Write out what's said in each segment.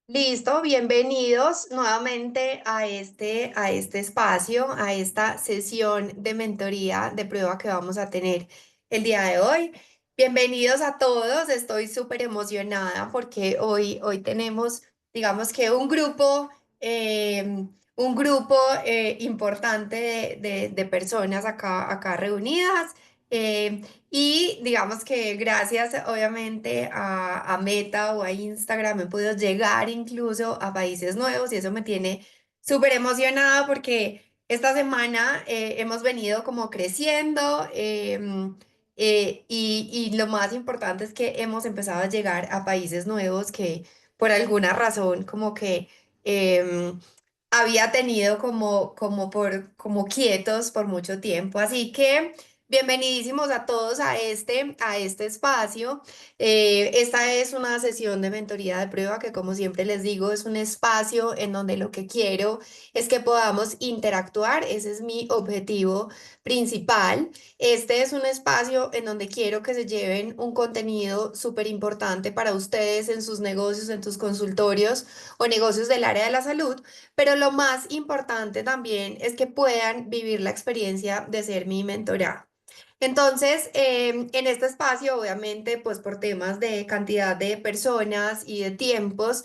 Listo, bienvenidos nuevamente a este espacio, a esta sesión de mentoría de prueba que vamos a tener el día de hoy. Bienvenidos a todos, estoy súper emocionada porque hoy tenemos, digamos que un grupo importante de personas acá reunidas. eh, y digamos que gracias obviamente a Meta o a Instagram he podido llegar incluso a países nuevos y eso me tiene súper emocionada porque esta semana hemos venido como creciendo, y lo más importante es que hemos empezado a llegar a países nuevos que por alguna razón como que había tenido como quietos por mucho tiempo. Así que bienvenidísimos a todos a este espacio. Esta es una sesión de mentoría de prueba que, como siempre les digo, es un espacio en donde lo que quiero es que podamos interactuar. Ese es mi objetivo principal. Este es un espacio en donde quiero que se lleven un contenido súper importante para ustedes en sus negocios, en sus consultorios o negocios del área de la salud, pero lo más importante también es que puedan vivir la experiencia de ser mi mentorada. Entonces, en este espacio, obviamente, pues por temas de cantidad de personas y de tiempos,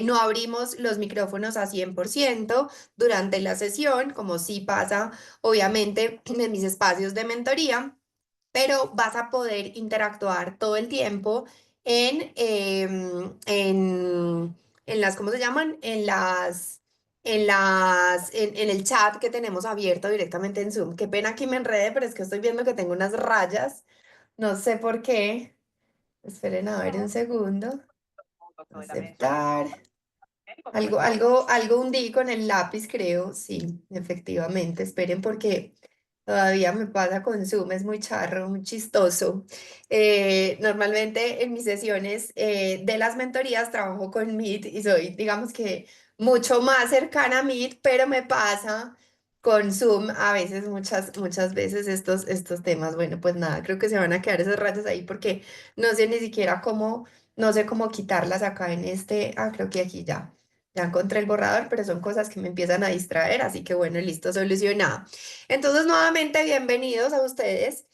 no abrimos los micrófonos a 100% durante la sesión, como sí pasa, obviamente, en mis espacios de mentoría, pero vas a poder interactuar todo el tiempo en las, ¿cómo se llaman? En el chat que tenemos abierto directamente en Zoom. Qué pena que me enrede, pero es que estoy viendo que tengo unas rayas. No sé por qué. Esperen a ver un No, segundo. foto de la mesa, Aceptar. médico, pero Algo hundí con el lápiz, creo. Sí, efectivamente. Esperen porque todavía me pasa con Zoom, es muy charro, muy chistoso. Normalmente en mis sesiones de las mentorías trabajo con Meet y soy, digamos que, mucho más cercana a Meet, pero me pasa con Zoom a veces, muchas veces estos temas. Bueno, pues nada, creo que se van a quedar esas rayas ahí porque no sé ni siquiera cómo, no sé cómo quitarlas acá en este. Ah, creo que aquí ya. Ya encontré el borrador, pero son cosas que me empiezan a distraer, así que bueno, listo, solucionado. Entonces, nuevamente, bienvenidos a ustedes.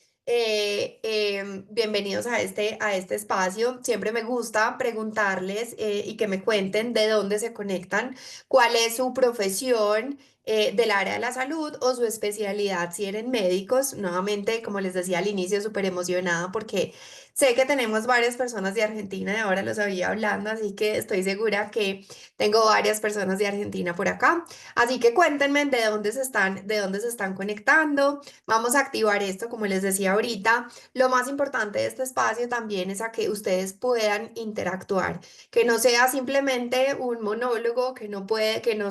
Bienvenidos a este espacio. Siempre me gusta preguntarles y que me cuenten de dónde se conectan, cuál es su profesión del área de la salud o su especialidad si eran médicos. Nuevamente, como les decía al inicio, súper emocionada porque sé que tenemos varias personas de Argentina y ahora lo sabía hablando, así que estoy segura que tengo varias personas de Argentina por acá. Así que cuéntenme de dónde se están conectando. Vamos a activar esto, como les decía ahorita. Lo más importante de este espacio también es a que ustedes puedan interactuar, que no sea simplemente un monólogo, que no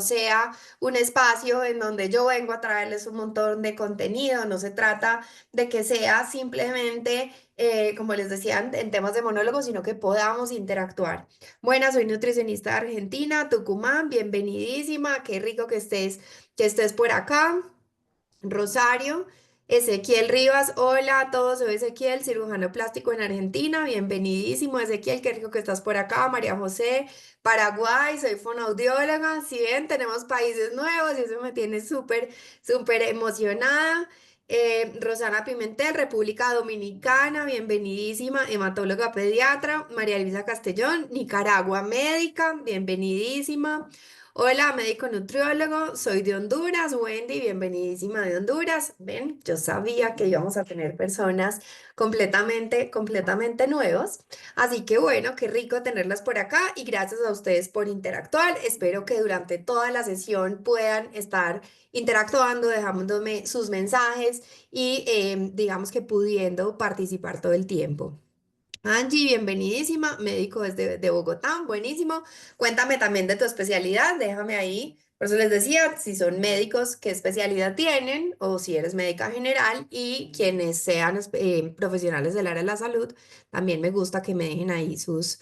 sea un espacio en donde yo vengo a traerles un montón de contenido. No se trata de que sea simplemente, como les decía, en temas de monólogo, sino que podamos interactuar. Buenas, soy nutricionista de Argentina, Tucumán, bienvenidísima, qué rico que estés por acá. Rosario, Ezequiel Rivas, hola a todos, soy Ezequiel, cirujano plástico en Argentina, bienvenidísimo Ezequiel, qué rico que estás por acá. María José, Paraguay, soy fonoaudióloga. Si ven, tenemos países nuevos y eso me tiene súper emocionada. Rosana Pimentel, República Dominicana, bienvenidísima, hematóloga pediatra. María Luisa Castellón, Nicaragua médica, bienvenidísima. Hola, médico nutriólogo, soy de Honduras, Wendy, bienvenidísima de Honduras. Ven, yo sabía que íbamos a tener personas completamente nuevos. Así que bueno, qué rico tenerlas por acá y gracias a ustedes por interactuar. Espero que durante toda la sesión puedan estar interactuando, dejándome sus mensajes y digamos que pudiendo participar todo el tiempo. Angie, bienvenidísima, médico desde de Bogotá, buenísimo. Cuéntame también de tu especialidad, déjame ahí. Por eso les decía, si son médicos, qué especialidad tienen o si eres médica general y quienes sean profesionales del área de la salud, también me gusta que me dejen ahí sus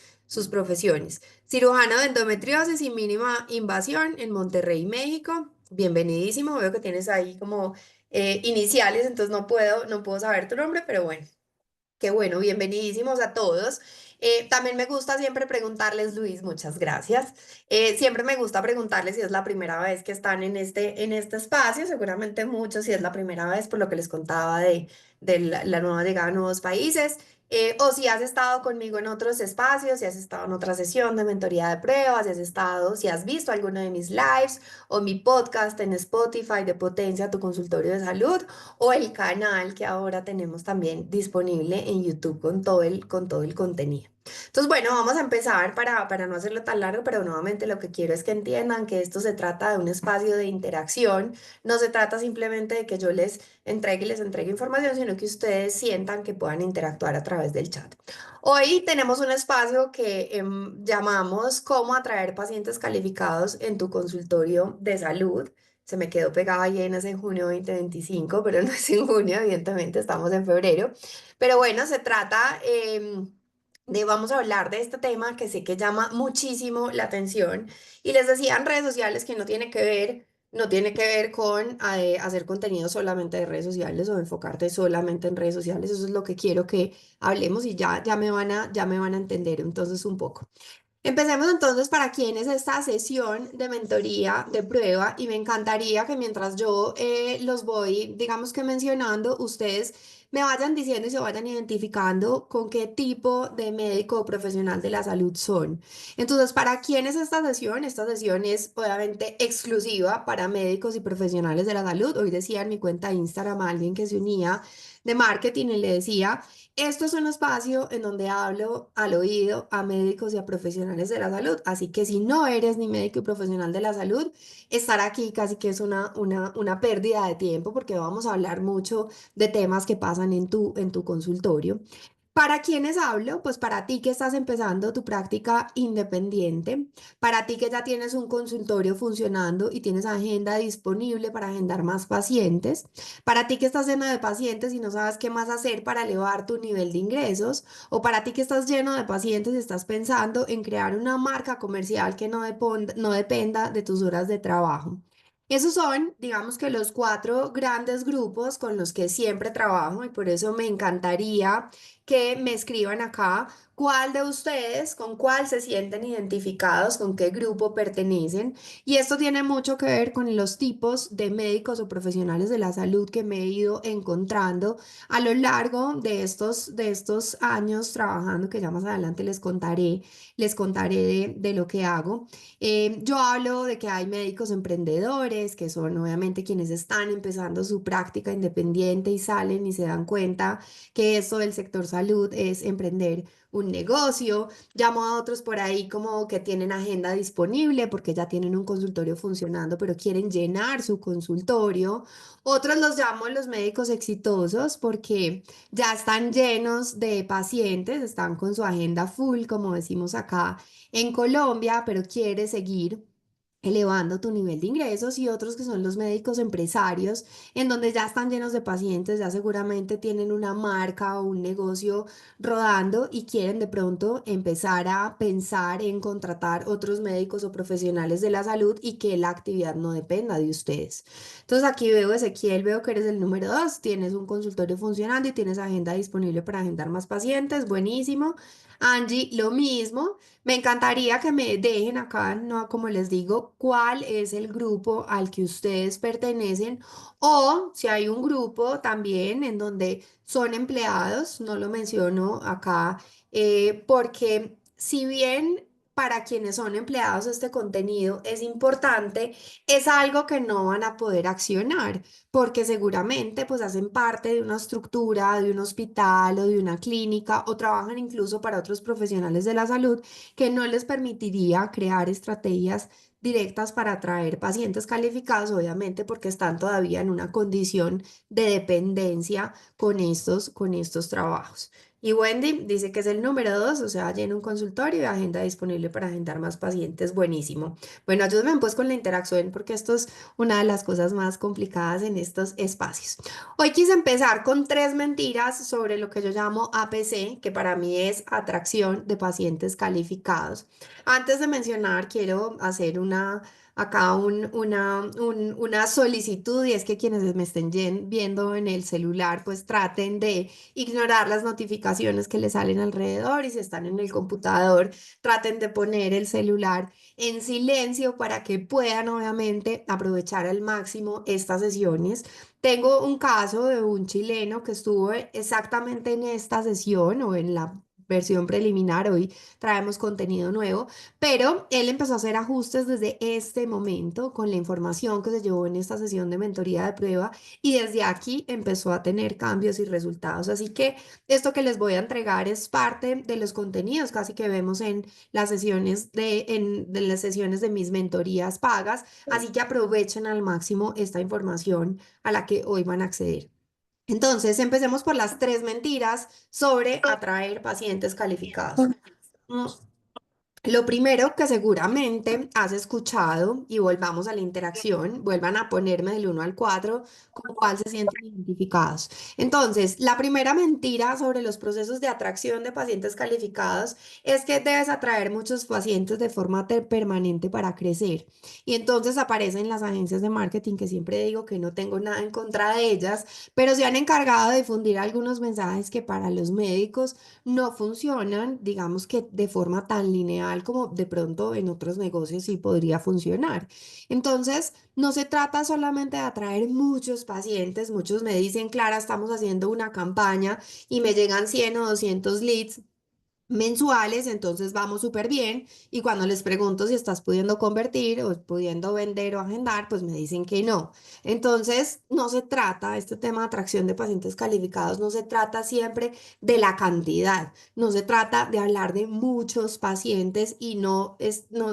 profesiones. Cirujano de endometriosis y mínima invasión en Monterrey, México. Bienvenidísimo, veo que tienes ahí como iniciales, entonces no puedo saber tu nombre, pero bueno. Qué bueno, bienvenidísimos a todos. También me gusta siempre preguntarles, Luis, muchas gracias. Siempre me gusta preguntarles si es la primera vez que están en este espacio, seguramente muchos, si es la primera vez, por lo que les contaba de la nueva llegada a nuevos países, o si has estado conmigo en otros espacios, si has estado en otra sesión de mentoría de pruebas, si has estado, si has visto alguno de mis lives o mi podcast en Spotify de Potencia, tu consultorio de salud o el canal que ahora tenemos también disponible en YouTube con todo el contenido. Entonces, bueno, vamos a empezar para no hacerlo tan largo, pero nuevamente lo que quiero es que entiendan que esto se trata de un espacio de interacción, no se trata simplemente de que yo les entregue información, sino que ustedes sientan que puedan interactuar a través del chat. Hoy tenemos un espacio que llamamos cómo atraer pacientes calificados en tu consultorio de salud. Se me quedó pegada ahí en ese junio 2025, pero no es en junio, evidentemente estamos en febrero. Pero bueno, se trata vamos a hablar de este tema que sé que llama muchísimo la atención. Y les decía en redes sociales que no tiene que ver con hacer contenido solamente de redes sociales o enfocarte solamente en redes sociales. Eso es lo que quiero que hablemos y ya me van a entender entonces un poco. Empecemos entonces para quién es esta sesión de mentoría de prueba y me encantaría que mientras yo los voy, digamos que mencionando, ustedes me vayan diciendo y se vayan identificando con qué tipo de médico o profesional de la salud son. Entonces, ¿para quién es esta sesión? Esta sesión es obviamente exclusiva para médicos y profesionales de la salud. Hoy decía en mi cuenta de Instagram a alguien que se unía de marketing y le decía... Esto es un espacio en donde hablo al oído a médicos y a profesionales de la salud, así que si no eres ni médico y profesional de la salud, estar aquí casi que es una pérdida de tiempo porque vamos a hablar mucho de temas que pasan en tu consultorio. ¿Para quiénes hablo? Pues para ti que estás empezando tu práctica independiente, para ti que ya tienes un consultorio funcionando y tienes agenda disponible para agendar más pacientes, para ti que estás lleno de pacientes y no sabes qué más hacer para elevar tu nivel de ingresos, o para ti que estás lleno de pacientes y estás pensando en crear una marca comercial que no dependa de tus horas de trabajo. Esos son, digamos que los cuatro grandes grupos con los que siempre trabajo y por eso me encantaría que me escriban acá cuál de ustedes, con cuál se sienten identificados, con qué grupo pertenecen. Y esto tiene mucho que ver con los tipos de médicos o profesionales de la salud que me he ido encontrando a lo largo de estos años trabajando, que ya más adelante les contaré de lo que hago. Yo hablo de que hay médicos emprendedores, que son obviamente quienes están empezando su práctica independiente y salen y se dan cuenta que esto del sector salud es emprender un negocio. Llamo a otros por ahí como que tienen agenda disponible porque ya tienen un consultorio funcionando, pero quieren llenar su consultorio. Otros los llamo los médicos exitosos porque ya están llenos de pacientes, están con su agenda full, como decimos acá en Colombia, pero quiere seguir elevando tu nivel de ingresos y otros que son los médicos empresarios, en donde ya están llenos de pacientes, ya seguramente tienen una marca o un negocio rodando y quieren de pronto empezar a pensar en contratar otros médicos o profesionales de la salud y que la actividad no dependa de ustedes. Entonces aquí veo, Ezequiel, veo que eres el número dos, tienes un consultorio funcionando y tienes agenda disponible para agendar más pacientes, buenísimo. Angie, lo mismo. Me encantaría que me dejen acá, no, como les digo, cuál es el grupo al que ustedes pertenecen o si hay un grupo también en donde son empleados, no lo menciono acá, porque si bien para quienes son empleados este contenido es importante, es algo que no van a poder accionar porque seguramente pues hacen parte de una estructura, de un hospital o de una clínica o trabajan incluso para otros profesionales de la salud que no les permitiría crear estrategias directas para atraer pacientes calificados, obviamente porque están todavía en una condición de dependencia con estos trabajos. Y Wendy dice que es el número dos, o sea, llena un consultorio y agenda disponible para agendar más pacientes. Buenísimo. Bueno, ayúdenme pues con la interacción porque esto es una de las cosas más complicadas en estos espacios. Hoy quise empezar con tres mentiras sobre lo que yo llamo APC, que para mí es atracción de pacientes calificados. Antes de mencionar, quiero hacer acá una solicitud y es que quienes me estén viendo en el celular pues traten de ignorar las notificaciones que les salen alrededor y si están en el computador traten de poner el celular en silencio para que puedan obviamente aprovechar al máximo estas sesiones. Tengo un caso de un chileno que estuvo exactamente en esta sesión o en la versión preliminar. Hoy traemos contenido nuevo, pero él empezó a hacer ajustes desde este momento con la información que se llevó en esta sesión de mentoría de prueba y desde aquí empezó a tener cambios y resultados. Así que esto que les voy a entregar es parte de los contenidos casi que vemos en las sesiones de las sesiones de mis mentorías pagas. Así que aprovechen al máximo esta información a la que hoy van a acceder. Entonces, empecemos por las tres mentiras sobre atraer pacientes calificados. Mm, Lo primero que seguramente has escuchado, y volvamos a la interacción, vuelvan a ponerme del 1 al 4 con cuál se sienten identificados. Entonces, la primera mentira sobre los procesos de atracción de pacientes calificados es que debes atraer muchos pacientes de forma permanente para crecer. Y entonces aparecen las agencias de marketing, que siempre digo que no tengo nada en contra de ellas, pero se han encargado de difundir algunos mensajes que para los médicos no funcionan, digamos que de forma tan lineal como de pronto en otros negocios sí podría funcionar. Entonces, no se trata solamente de atraer muchos pacientes, muchos me dicen, Clara, estamos haciendo una campaña y me llegan 100 o 200 leads mensuales, entonces vamos súper bien. Y cuando les pregunto si estás pudiendo convertir o pudiendo vender o agendar, pues me dicen que no. Entonces, no se trata, este tema de atracción de pacientes calificados, no se trata siempre de la cantidad, no se trata de hablar de muchos pacientes y no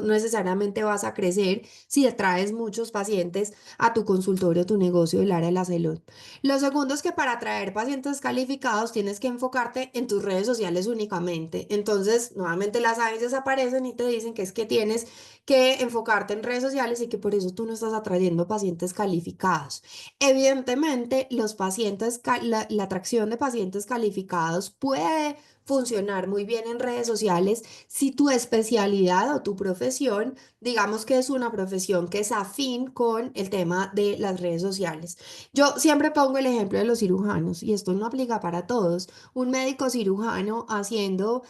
necesariamente vas a crecer si atraes muchos pacientes a tu consultorio, tu negocio del área de la salud. Lo segundo es que para atraer pacientes calificados tienes que enfocarte en tus redes sociales únicamente. Entonces, nuevamente las agencias aparecen y te dicen que es que tienes que enfocarte en redes sociales y que por eso tú no estás atrayendo pacientes calificados. Evidentemente, los pacientes, la atracción de pacientes calificados puede funcionar muy bien en redes sociales si tu especialidad o tu profesión, digamos que es una profesión que es afín con el tema de las redes sociales. Yo siempre pongo el ejemplo de los cirujanos y esto no aplica para todos. Un médico cirujano haciendo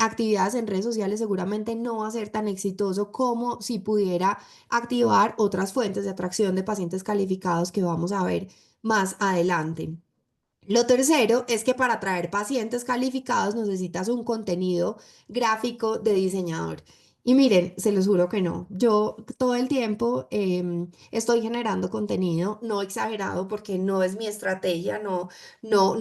actividades en redes sociales seguramente no va a ser tan exitoso como si pudiera activar otras fuentes de atracción de pacientes calificados que vamos a ver más adelante. Lo tercero es que para atraer pacientes calificados necesitas un contenido gráfico de diseñador. Y miren, se los juro que no. Yo todo el tiempo estoy generando contenido, no exagerado porque no es mi estrategia, no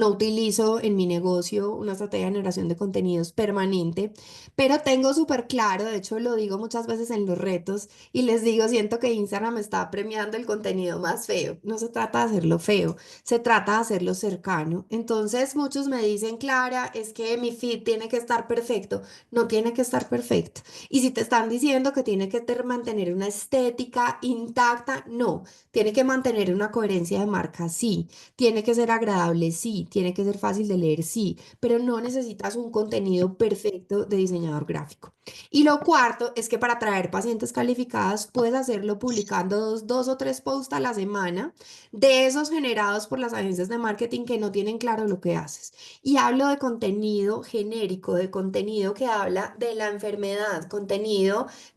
utilizo en mi negocio una estrategia de generación de contenidos permanente, pero tengo súper claro, de hecho lo digo muchas veces en los retos y les digo, siento que Instagram está premiando el contenido más feo. No se trata de hacerlo feo, se trata de hacerlo cercano. Entonces muchos me dicen, Clara, es que mi feed tiene que estar perfecto. No tiene que estar perfecto. Y si te están diciendo que tiene que mantener una estética intacta, no. Tiene que mantener una coherencia de marca, sí. Tiene que ser agradable, sí. Tiene que ser fácil de leer, sí. Pero no necesitas un contenido perfecto de diseñador gráfico. Y lo cuarto es que para atraer pacientes calificadas puedes hacerlo publicando dos o tres posts a la semana de esos generados por las agencias de marketing que no tienen claro lo que haces. Y hablo de contenido genérico, de contenido que habla de la enfermedad, contenido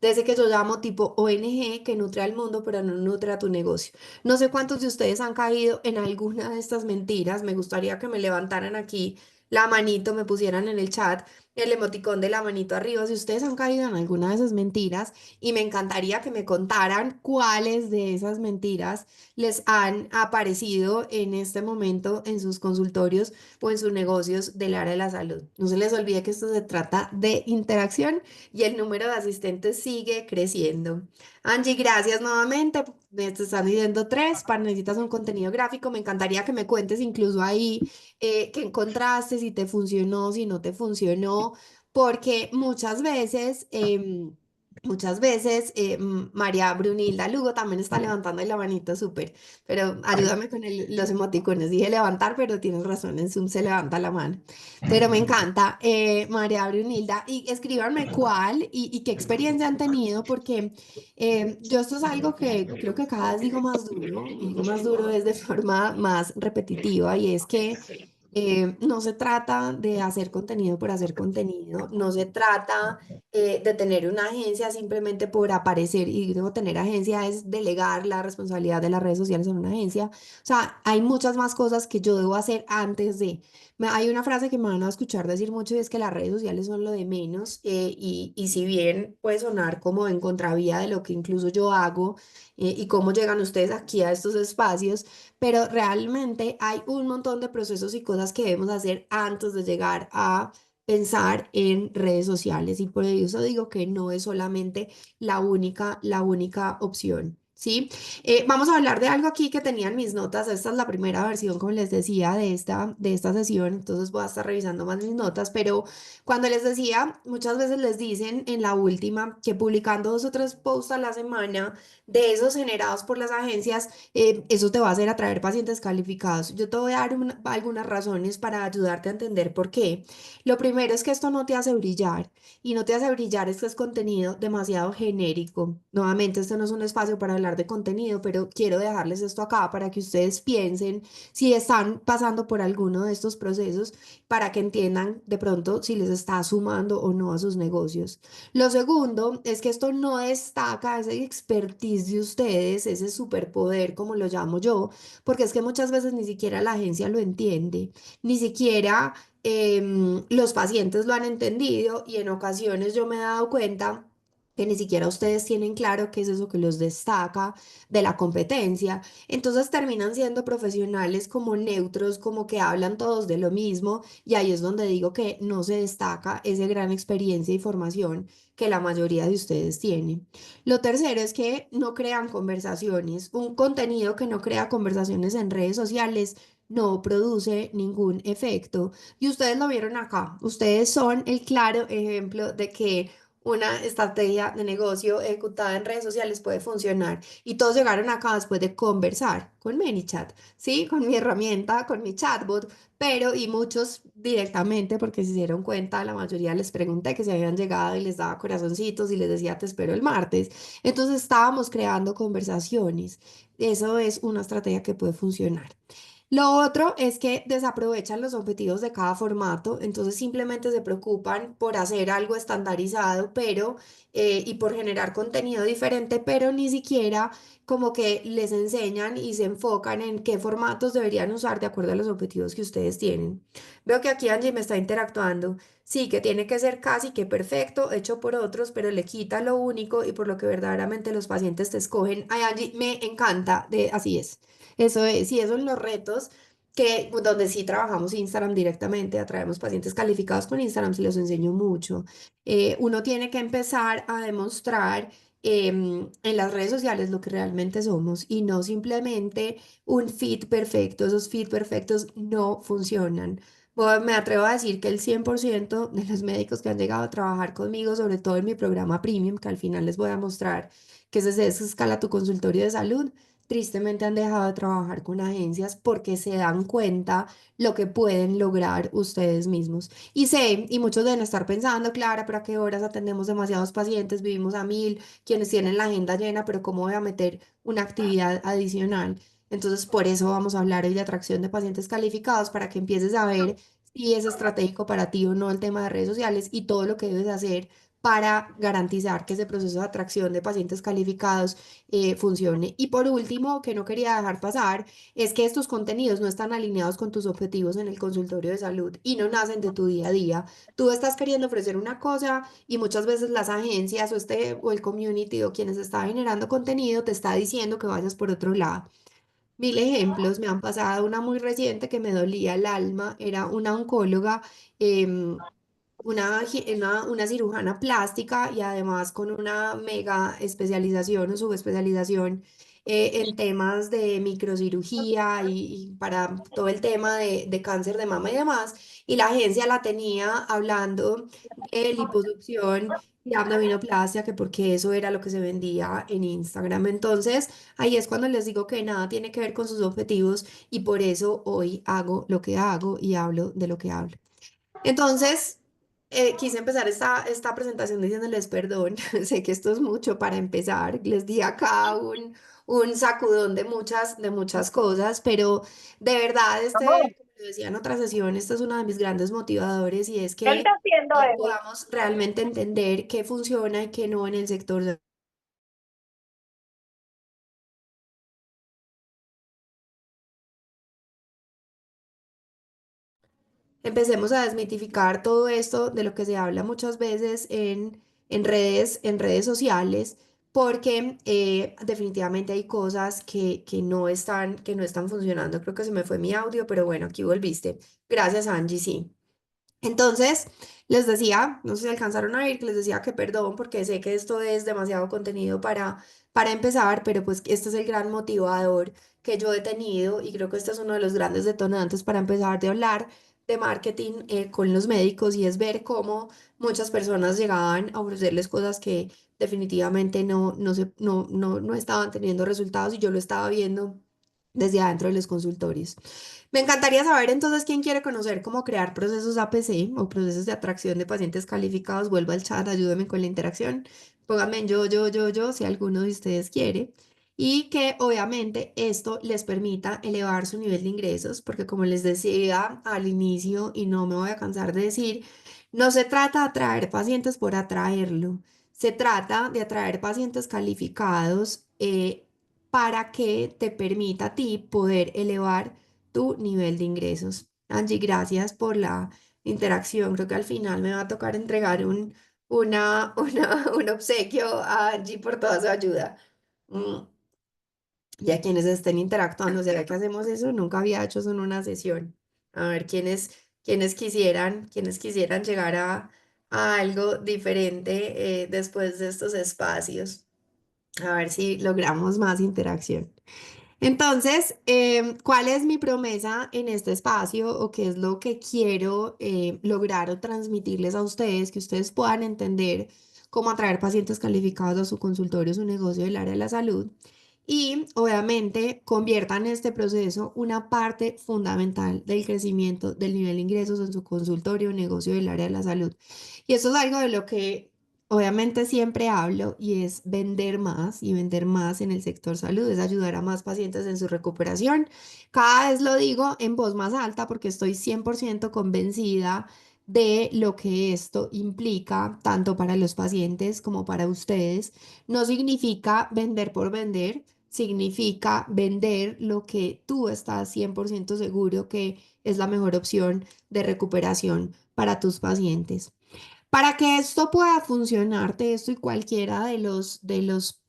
de ese que yo llamo tipo ONG que nutre al mundo pero no nutre a tu negocio. No sé cuántos de ustedes han caído en alguna de estas mentiras. Me gustaría que me levantaran aquí la manito, me pusieran en el chat el emoticón de la manito arriba si ustedes han caído en alguna de esas mentiras y me encantaría que me contaran cuáles de esas mentiras les han aparecido en este momento en sus consultorios o en sus negocios del área de la salud. No se les olvide que esto se trata de interacción y el número de asistentes sigue creciendo. Angie, gracias nuevamente. Me te están diciendo tres, para necesitas un contenido gráfico. Me encantaría que me cuentes incluso ahí qué encontraste, si te funcionó, si no te funcionó, porque muchas veces Muchas veces, María Brunilda Lugo también está levantando la manito súper, pero ayúdame con los emoticones. Dije levantar, pero tienes razón, en Zoom se levanta la mano. Pero me encanta, María Brunilda, y escríbanme cuál y qué experiencia han tenido, porque yo esto es algo que creo que cada vez digo más duro, y digo más duro es de forma más repetitiva, y es que no se trata de hacer contenido por hacer contenido, no se trata de tener una agencia simplemente por aparecer y digo, tener agencia es delegar la responsabilidad de las redes sociales en una agencia. O sea, hay muchas más cosas que yo debo hacer antes de. Hay una frase que me van a escuchar decir mucho y es que las redes sociales son lo de menos y si bien puede sonar como en contravía de lo que incluso yo hago y cómo llegan ustedes aquí a estos espacios, pero realmente hay un montón de procesos y cosas que debemos hacer antes de llegar a pensar en redes sociales y por eso digo que no es solamente la única opción. ¿Sí? Vamos a hablar de algo aquí que tenía en mis notas. Esta es la primera versión, como les decía, de esta sesión. Entonces voy a estar revisando más mis notas. Pero cuando les decía, muchas veces les dicen en la última que publicando 2 o 3 posts a la semana de esos generados por las agencias, eso te va a hacer atraer pacientes calificados. Yo te voy a dar algunas razones para ayudarte a entender por qué. Lo primero es que esto no te hace brillar y no te hace brillar, esto es contenido demasiado genérico. Nuevamente, este no es un espacio para hablar de contenido, pero quiero dejarles esto acá para que ustedes piensen si están pasando por alguno de estos procesos para que entiendan de pronto si les está sumando o no a sus negocios. Lo segundo es que esto no destaca ese expertise de ustedes, ese superpoder, como lo llamo yo, porque es que muchas veces ni siquiera la agencia lo entiende, ni siquiera los pacientes lo han entendido y en ocasiones yo me he dado cuenta que ni siquiera ustedes tienen claro qué es eso que los destaca de la competencia. Entonces terminan siendo profesionales como neutros, como que hablan todos de lo mismo y ahí es donde digo que no se destaca esa gran experiencia y formación que la mayoría de ustedes tienen. Lo tercero es que no crean conversaciones. Un contenido que no crea conversaciones en redes sociales no produce ningún efecto. Y ustedes lo vieron acá. Ustedes son el claro ejemplo de que una estrategia de negocio ejecutada en redes sociales puede funcionar. Y todos llegaron acá después de conversar con ManyChat, ¿sí? Con mi herramienta, con mi chatbot, pero y muchos directamente porque se dieron cuenta, la mayoría les pregunté que si habían llegado y les daba corazoncitos y les decía te espero el martes. Entonces estábamos creando conversaciones. Eso es una estrategia que puede funcionar. Lo otro es que desaprovechan los objetivos de cada formato, entonces simplemente se preocupan por hacer algo estandarizado, pero y por generar contenido diferente, pero ni siquiera como que les enseñan y se enfocan en qué formatos deberían usar de acuerdo a los objetivos que ustedes tienen. Veo que aquí Angie me está interactuando. Sí, que tiene que ser casi que perfecto, hecho por otros, pero le quita lo único y por lo que verdaderamente los pacientes te escogen. Ay, Angie, me encanta, así es. Eso es, sí, esos son los retos que donde sí trabajamos Instagram directamente, atraemos pacientes calificados con Instagram, se los enseño mucho. Uno tiene que empezar a demostrar en las redes sociales lo que realmente somos y no simplemente un feed perfecto. Esos feed perfectos no funcionan. Me atrevo a decir que el 100% de los médicos que han llegado a trabajar conmigo, sobre todo en mi programa Premium, que al final les voy a mostrar que es Escala tu consultorio de salud, tristemente han dejado de trabajar con agencias porque se dan cuenta lo que pueden lograr ustedes mismos. Y sé, y muchos deben estar pensando, Clara, pero ¿a qué horas atendemos demasiados pacientes? Vivimos a 1000, quienes tienen la agenda llena, pero ¿cómo voy a meter una actividad adicional? Entonces, por eso vamos a hablar hoy de atracción de pacientes calificados para que empieces a ver si es estratégico para ti o no el tema de redes sociales y todo lo que debes hacer para garantizar que ese proceso de atracción de pacientes calificados funcione. Y por último, que no quería dejar pasar, es que estos contenidos no están alineados con tus objetivos en el consultorio de salud y no nacen de tu día a día. Tú estás queriendo ofrecer una cosa y muchas veces las agencias o el community o quienes están generando contenido te está diciendo que vayas por otro lado. Mil ejemplos me han pasado, una muy reciente que me dolía el alma, era una oncóloga, em, una cirujana plástica y además con una mega especialización o subespecialización en temas de microcirugía y para todo el tema de cáncer de mama y demás. Y la agencia la tenía hablando de liposucción y abdominoplastia, que porque eso era lo que se vendía en Instagram. Entonces, ahí es cuando les digo que nada tiene que ver con sus objetivos y por eso hoy hago lo que hago y hablo de lo que hablo. Entonces, quise empezar esta presentación diciéndoles perdón. Sé que esto es mucho para empezar. Les di acá un sacudón de muchas cosas, pero de verdad, como lo decía en otra sesión, esta es uno de mis grandes motivadores y es Él que está haciendo eso. podamos realmente entender qué funciona y qué no en el sector. Empecemos a desmitificar todo esto de lo que se habla muchas veces en redes sociales, porque definitivamente hay cosas que no están funcionando. Creo que se me fue mi audio, pero bueno, aquí volviste. Gracias, Angie, sí. Entonces, les decía, no sé si alcanzaron a oír, que les decía que perdón, porque sé que esto es demasiado contenido para empezar, pero pues este es el gran motivador que yo he tenido y creo que este es uno de los grandes detonantes para empezar de hablar de marketing con los médicos y es ver cómo muchas personas llegaban a ofrecerles cosas que definitivamente no estaban teniendo resultados y yo lo estaba viendo desde adentro de los consultorios. Me encantaría saber entonces quién quiere conocer cómo crear procesos APC o procesos de atracción de pacientes calificados. Vuelvo al chat, ayúdenme con la interacción. Pónganme en yo, si alguno de ustedes quiere. Y que obviamente esto les permita elevar su nivel de ingresos, porque como les decía al inicio, y no me voy a cansar de decir, no se trata de atraer pacientes por atraerlo. Se trata de atraer pacientes calificados para que te permita a ti poder elevar tu nivel de ingresos. Angie, gracias por la interacción. Creo que al final me va a tocar entregar un obsequio a Angie por toda su ayuda. Mm, Y a quienes estén interactuando, ¿será que hacemos eso? Nunca había hecho eso en una sesión. A ver, quienes quisieran llegar a algo diferente después de estos espacios. A ver si logramos más interacción. Entonces, ¿cuál es mi promesa en este espacio o qué es lo que quiero lograr o transmitirles a ustedes, que ustedes puedan entender cómo atraer pacientes calificados a su consultorio, su negocio del área de la salud? Y obviamente conviertan este proceso una parte fundamental del crecimiento del nivel de ingresos en su consultorio o negocio del área de la salud. Y eso es algo de lo que obviamente siempre hablo y es vender más y vender más en el sector salud, es ayudar a más pacientes en su recuperación. Cada vez lo digo en voz más alta porque estoy 100% convencida de lo que esto implica tanto para los pacientes como para ustedes. No significa vender por vender, significa vender lo que tú estás 100% seguro que es la mejor opción de recuperación para tus pacientes. Para que esto pueda funcionarte, esto y cualquiera de los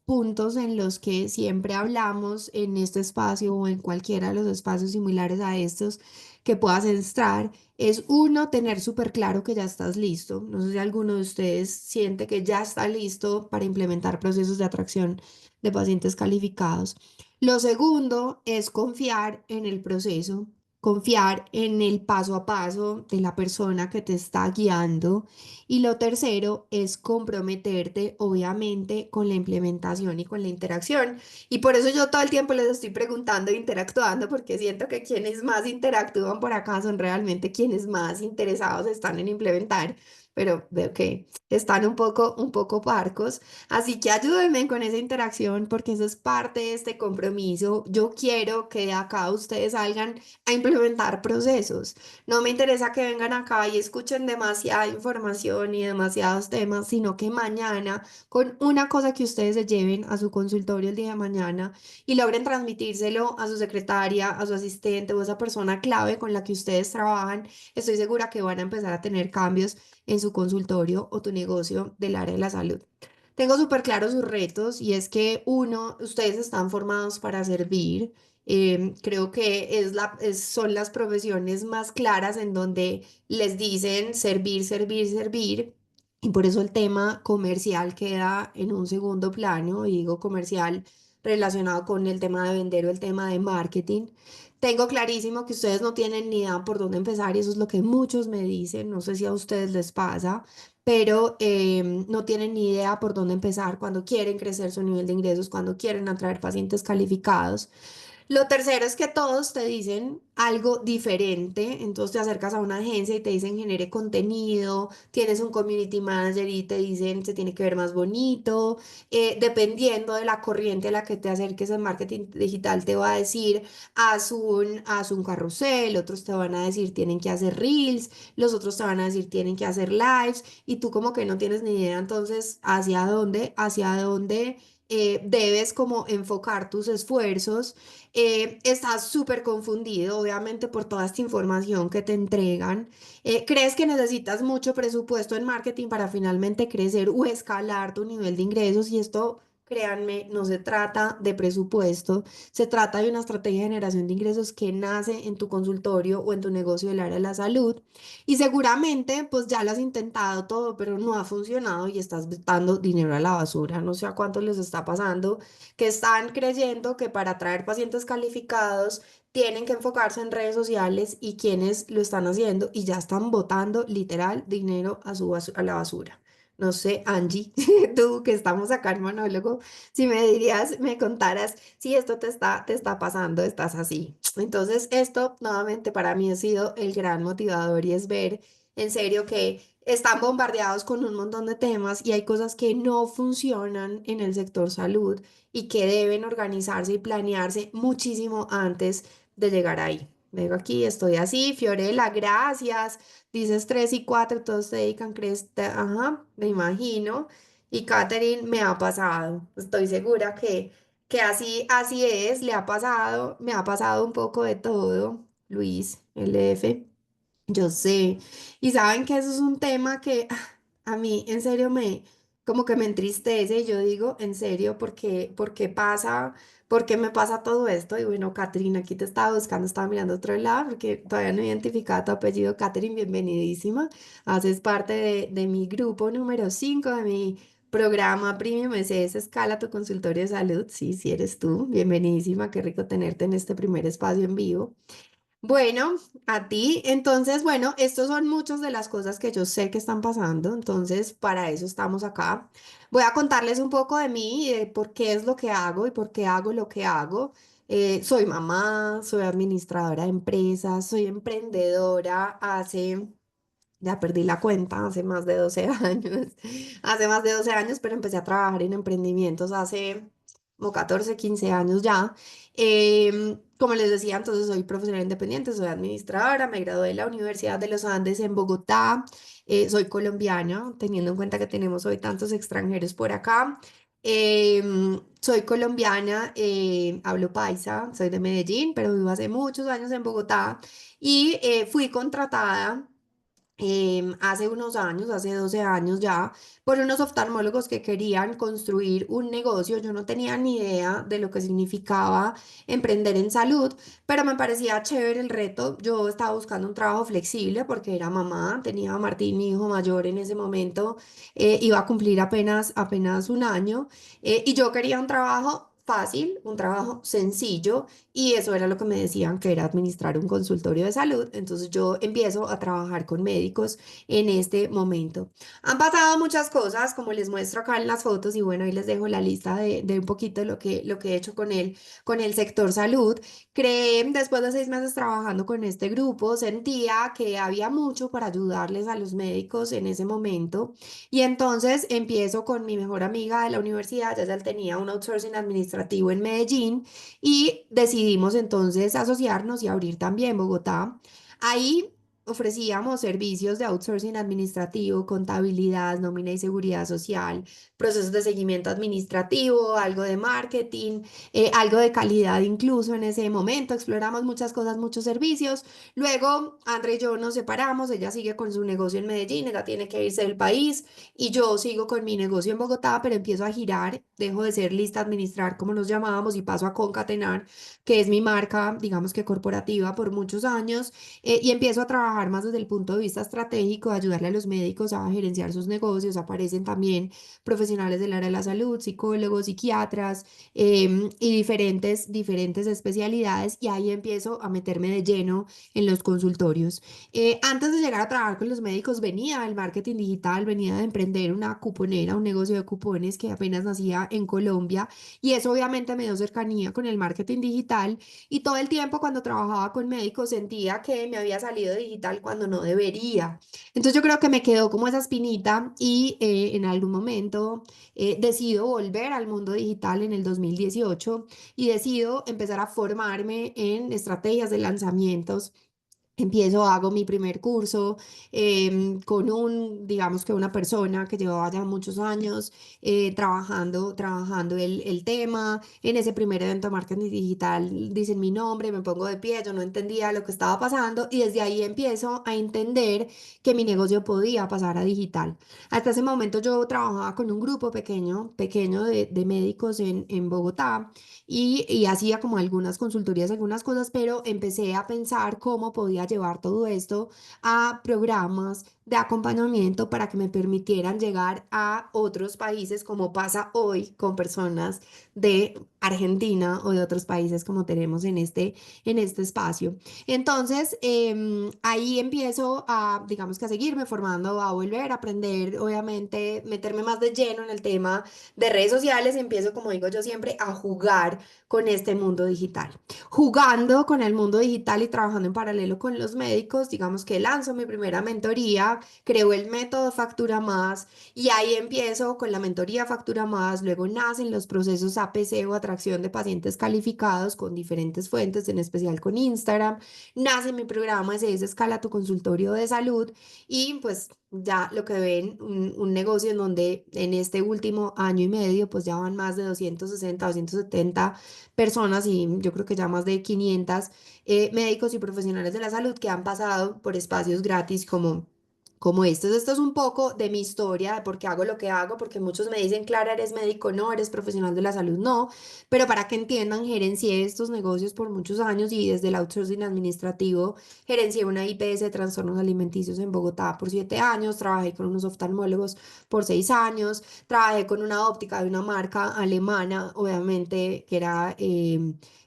puntos en los que siempre hablamos en este espacio o en cualquiera de los espacios similares a estos que puedas entrar, es uno, tener súper claro que ya estás listo. No sé si alguno de ustedes siente que ya está listo para implementar procesos de atracción de pacientes calificados. Lo segundo es confiar en el proceso, confiar en el paso a paso de la persona que te está guiando y lo tercero es comprometerte, obviamente, con la implementación y con la interacción. Y por eso yo todo el tiempo les estoy preguntando e interactuando, porque siento que quienes más interactúan por acá son realmente quienes más interesados están en implementar. Pero veo que están un poco parcos. Así que ayúdenme con esa interacción porque eso es parte de este compromiso. Yo quiero que de acá ustedes salgan a implementar procesos. No me interesa que vengan acá y escuchen demasiada información y demasiados temas, sino que mañana, con una cosa que ustedes se lleven a su consultorio el día de mañana y logren transmitírselo a su secretaria, a su asistente o a esa persona clave con la que ustedes trabajan, estoy segura que van a empezar a tener cambios en su consultorio o tu negocio del área de la salud. Tengo súper claros sus retos y es que uno, ustedes están formados para servir. Creo que son las profesiones más claras en donde les dicen servir, servir, servir. Y por eso el tema comercial queda en un segundo plano. Y digo comercial relacionado con el tema de vender o el tema de marketing. Tengo clarísimo que ustedes no tienen ni idea por dónde empezar y eso es lo que muchos me dicen, no sé si a ustedes les pasa, pero no tienen ni idea por dónde empezar cuando quieren crecer su nivel de ingresos, cuando quieren atraer pacientes calificados. Lo tercero es que todos te dicen algo diferente, entonces te acercas a una agencia y te dicen genere contenido, tienes un community manager y te dicen se tiene que ver más bonito, dependiendo de la corriente a la que te acerques en marketing digital te va a decir haz un carrusel, otros te van a decir tienen que hacer reels, los otros te van a decir tienen que hacer lives y tú como que no tienes ni idea entonces hacia dónde debes como enfocar tus esfuerzos. Estás súper confundido, obviamente, por toda esta información que te entregan. ¿Crees que necesitas mucho presupuesto en marketing para finalmente crecer o escalar tu nivel de ingresos? Y esto, créanme, no se trata de presupuesto, se trata de una estrategia de generación de ingresos que nace en tu consultorio o en tu negocio del área de la salud. Y seguramente, pues ya lo has intentado todo, pero no ha funcionado y estás dando dinero a la basura. No sé a cuánto les está pasando que están creyendo que para atraer pacientes calificados tienen que enfocarse en redes sociales y quienes lo están haciendo y ya están botando literal dinero a la basura. No sé, Angie, tú que estamos acá en monólogo, si me dirías, me contaras si esto te está pasando, estás así. Entonces, esto nuevamente para mí ha sido el gran motivador y es ver en serio que están bombardeados con un montón de temas y hay cosas que no funcionan en el sector salud y que deben organizarse y planearse muchísimo antes de llegar ahí. Vengo aquí, estoy así, Fiorella, gracias. Dices 3 y 4 todos se dedican, crees, ajá, me imagino. Y Katherine, me ha pasado, estoy segura que así es, le ha pasado, me ha pasado un poco de todo, Luis, LF. Yo sé. Y saben que eso es un tema que a mí en serio como que me entristece. Y yo digo, en serio, por qué me pasa todo esto? Y bueno, Catherine, aquí te estaba buscando, estaba mirando a otro lado porque todavía no he identificado tu apellido. Catherine, bienvenidísima. Haces parte de mi grupo número 5 de mi programa Premium SS Escala tu consultorio de salud. Sí, sí eres tú. Bienvenidísima. Qué rico tenerte en este primer espacio en vivo. Bueno, a ti. Entonces, bueno, estos son muchas de las cosas que yo sé que están pasando. Entonces, para eso estamos acá. Voy a contarles un poco de mí y de por qué es lo que hago y por qué hago lo que hago. Soy mamá, soy administradora de empresas, soy emprendedora ya perdí la cuenta, hace más de 12 años. Hace más de 12 años, pero empecé a trabajar en emprendimientos hace como 14 15 años ya. Como les decía, entonces soy profesional independiente, soy administradora, me gradué de la Universidad de los Andes en Bogotá, soy colombiana, teniendo en cuenta que tenemos hoy tantos extranjeros por acá. Soy colombiana, hablo paisa, soy de Medellín, pero vivo hace muchos años en Bogotá y fui contratada hace unos años, hace 12 años ya, por unos oftalmólogos que querían construir un negocio. Yo no tenía ni idea de lo que significaba emprender en salud, pero me parecía chévere el reto. Yo estaba buscando un trabajo flexible porque era mamá, tenía a Martín, mi hijo mayor en ese momento, iba a cumplir apenas un año, y yo quería un trabajo fácil, un trabajo sencillo y eso era lo que me decían que era administrar un consultorio de salud. Entonces yo empiezo a trabajar con médicos en este momento. Han pasado muchas cosas, como les muestro acá en las fotos, y bueno, ahí les dejo la lista de un poquito de lo que he hecho con el sector salud. Creé, después de 6 meses trabajando con este grupo, sentía que había mucho para ayudarles a los médicos en ese momento. Y entonces empiezo con mi mejor amiga de la universidad, ya tenía un outsourcing administrativo en Medellín y decidimos entonces asociarnos y abrir también Bogotá. Ahí ofrecíamos servicios de outsourcing administrativo, contabilidad, nómina y seguridad social, procesos de seguimiento administrativo, algo de marketing, algo de calidad incluso en ese momento. Exploramos muchas cosas, muchos servicios. Luego, André y yo nos separamos, ella sigue con su negocio en Medellín, ella tiene que irse del país y yo sigo con mi negocio en Bogotá, pero empiezo a girar, dejo de ser lista administrar como nos llamábamos y paso a concatenar, que es mi marca, digamos que corporativa por muchos años, y empiezo a trabajar trabajar más desde el punto de vista estratégico, de ayudarle a los médicos a gerenciar sus negocios. Aparecen también profesionales del área de la salud, psicólogos, psiquiatras, y diferentes especialidades, y ahí empiezo a meterme de lleno en los consultorios. Antes de llegar a trabajar con los médicos, venía del marketing digital, venía de emprender una cuponera, un negocio de cupones que apenas nacía en Colombia, y eso obviamente me dio cercanía con el marketing digital, y todo el tiempo cuando trabajaba con médicos sentía que me había salido digital cuando no debería. Entonces yo creo que me quedó como esa espinita, y en algún momento decido volver al mundo digital en el 2018, y decido empezar a formarme en estrategias de lanzamientos. Empiezo, hago mi primer curso con digamos que una persona que llevaba ya muchos años trabajando el tema. En ese primer evento de marketing digital dicen mi nombre, me pongo de pie, yo no entendía lo que estaba pasando, y desde ahí empiezo a entender que mi negocio podía pasar a digital. Hasta ese momento yo trabajaba con un grupo pequeño de médicos en Bogotá, y hacía como algunas consultorías, algunas cosas, pero empecé a pensar cómo podía llevar todo esto a programas de acompañamiento para que me permitieran llegar a otros países, como pasa hoy con personas de Argentina o de otros países como tenemos en este espacio. Entonces, ahí empiezo a, digamos que a seguirme formando, a volver a aprender, obviamente, meterme más de lleno en el tema de redes sociales, y empiezo, como digo yo siempre, a jugar con este mundo digital. Jugando con el mundo digital y trabajando en paralelo con los médicos, digamos que lanzo mi primera mentoría, creo el método Factura Más, y ahí empiezo con la mentoría Factura Más. Luego nacen los procesos APC o atracción de pacientes calificados con diferentes fuentes, en especial con Instagram. Nace mi programa SS Escala tu consultorio de salud, y pues ya lo que ven, un negocio en donde en este último año y medio pues ya van más de 260, 270 personas, y yo creo que ya más de 500 médicos y profesionales de la salud que han pasado por espacios gratis como estos. Esto es un poco de mi historia, de por qué hago lo que hago, porque muchos me dicen, Clara, eres médico, no, eres profesional de la salud, no, pero para que entiendan, gerencié estos negocios por muchos años, y desde el outsourcing administrativo gerencié una IPS de trastornos alimenticios en Bogotá por 7 años, trabajé con unos oftalmólogos por 6 años, trabajé con una óptica de una marca alemana, obviamente, que era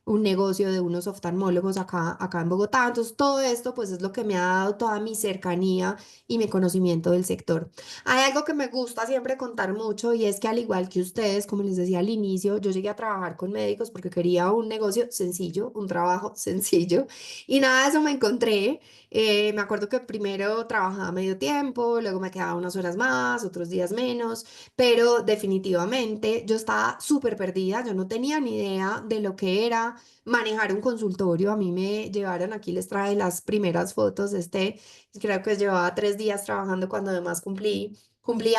un negocio de unos oftalmólogos acá en Bogotá. Entonces, todo esto pues es lo que me ha dado toda mi cercanía y mi conocimiento del sector. Hay algo que me gusta siempre contar mucho, y es que al igual que ustedes, como les decía al inicio, yo llegué a trabajar con médicos porque quería un negocio sencillo, un trabajo sencillo, y nada de eso me encontré. Me acuerdo que primero trabajaba medio tiempo, luego me quedaba unas horas más, otros días menos, pero definitivamente yo estaba súper perdida, yo no tenía ni idea de lo que era manejar un consultorio. A mí me llevaron, aquí les traje las primeras fotos, creo que llevaba 3 días trabajando cuando además cumplí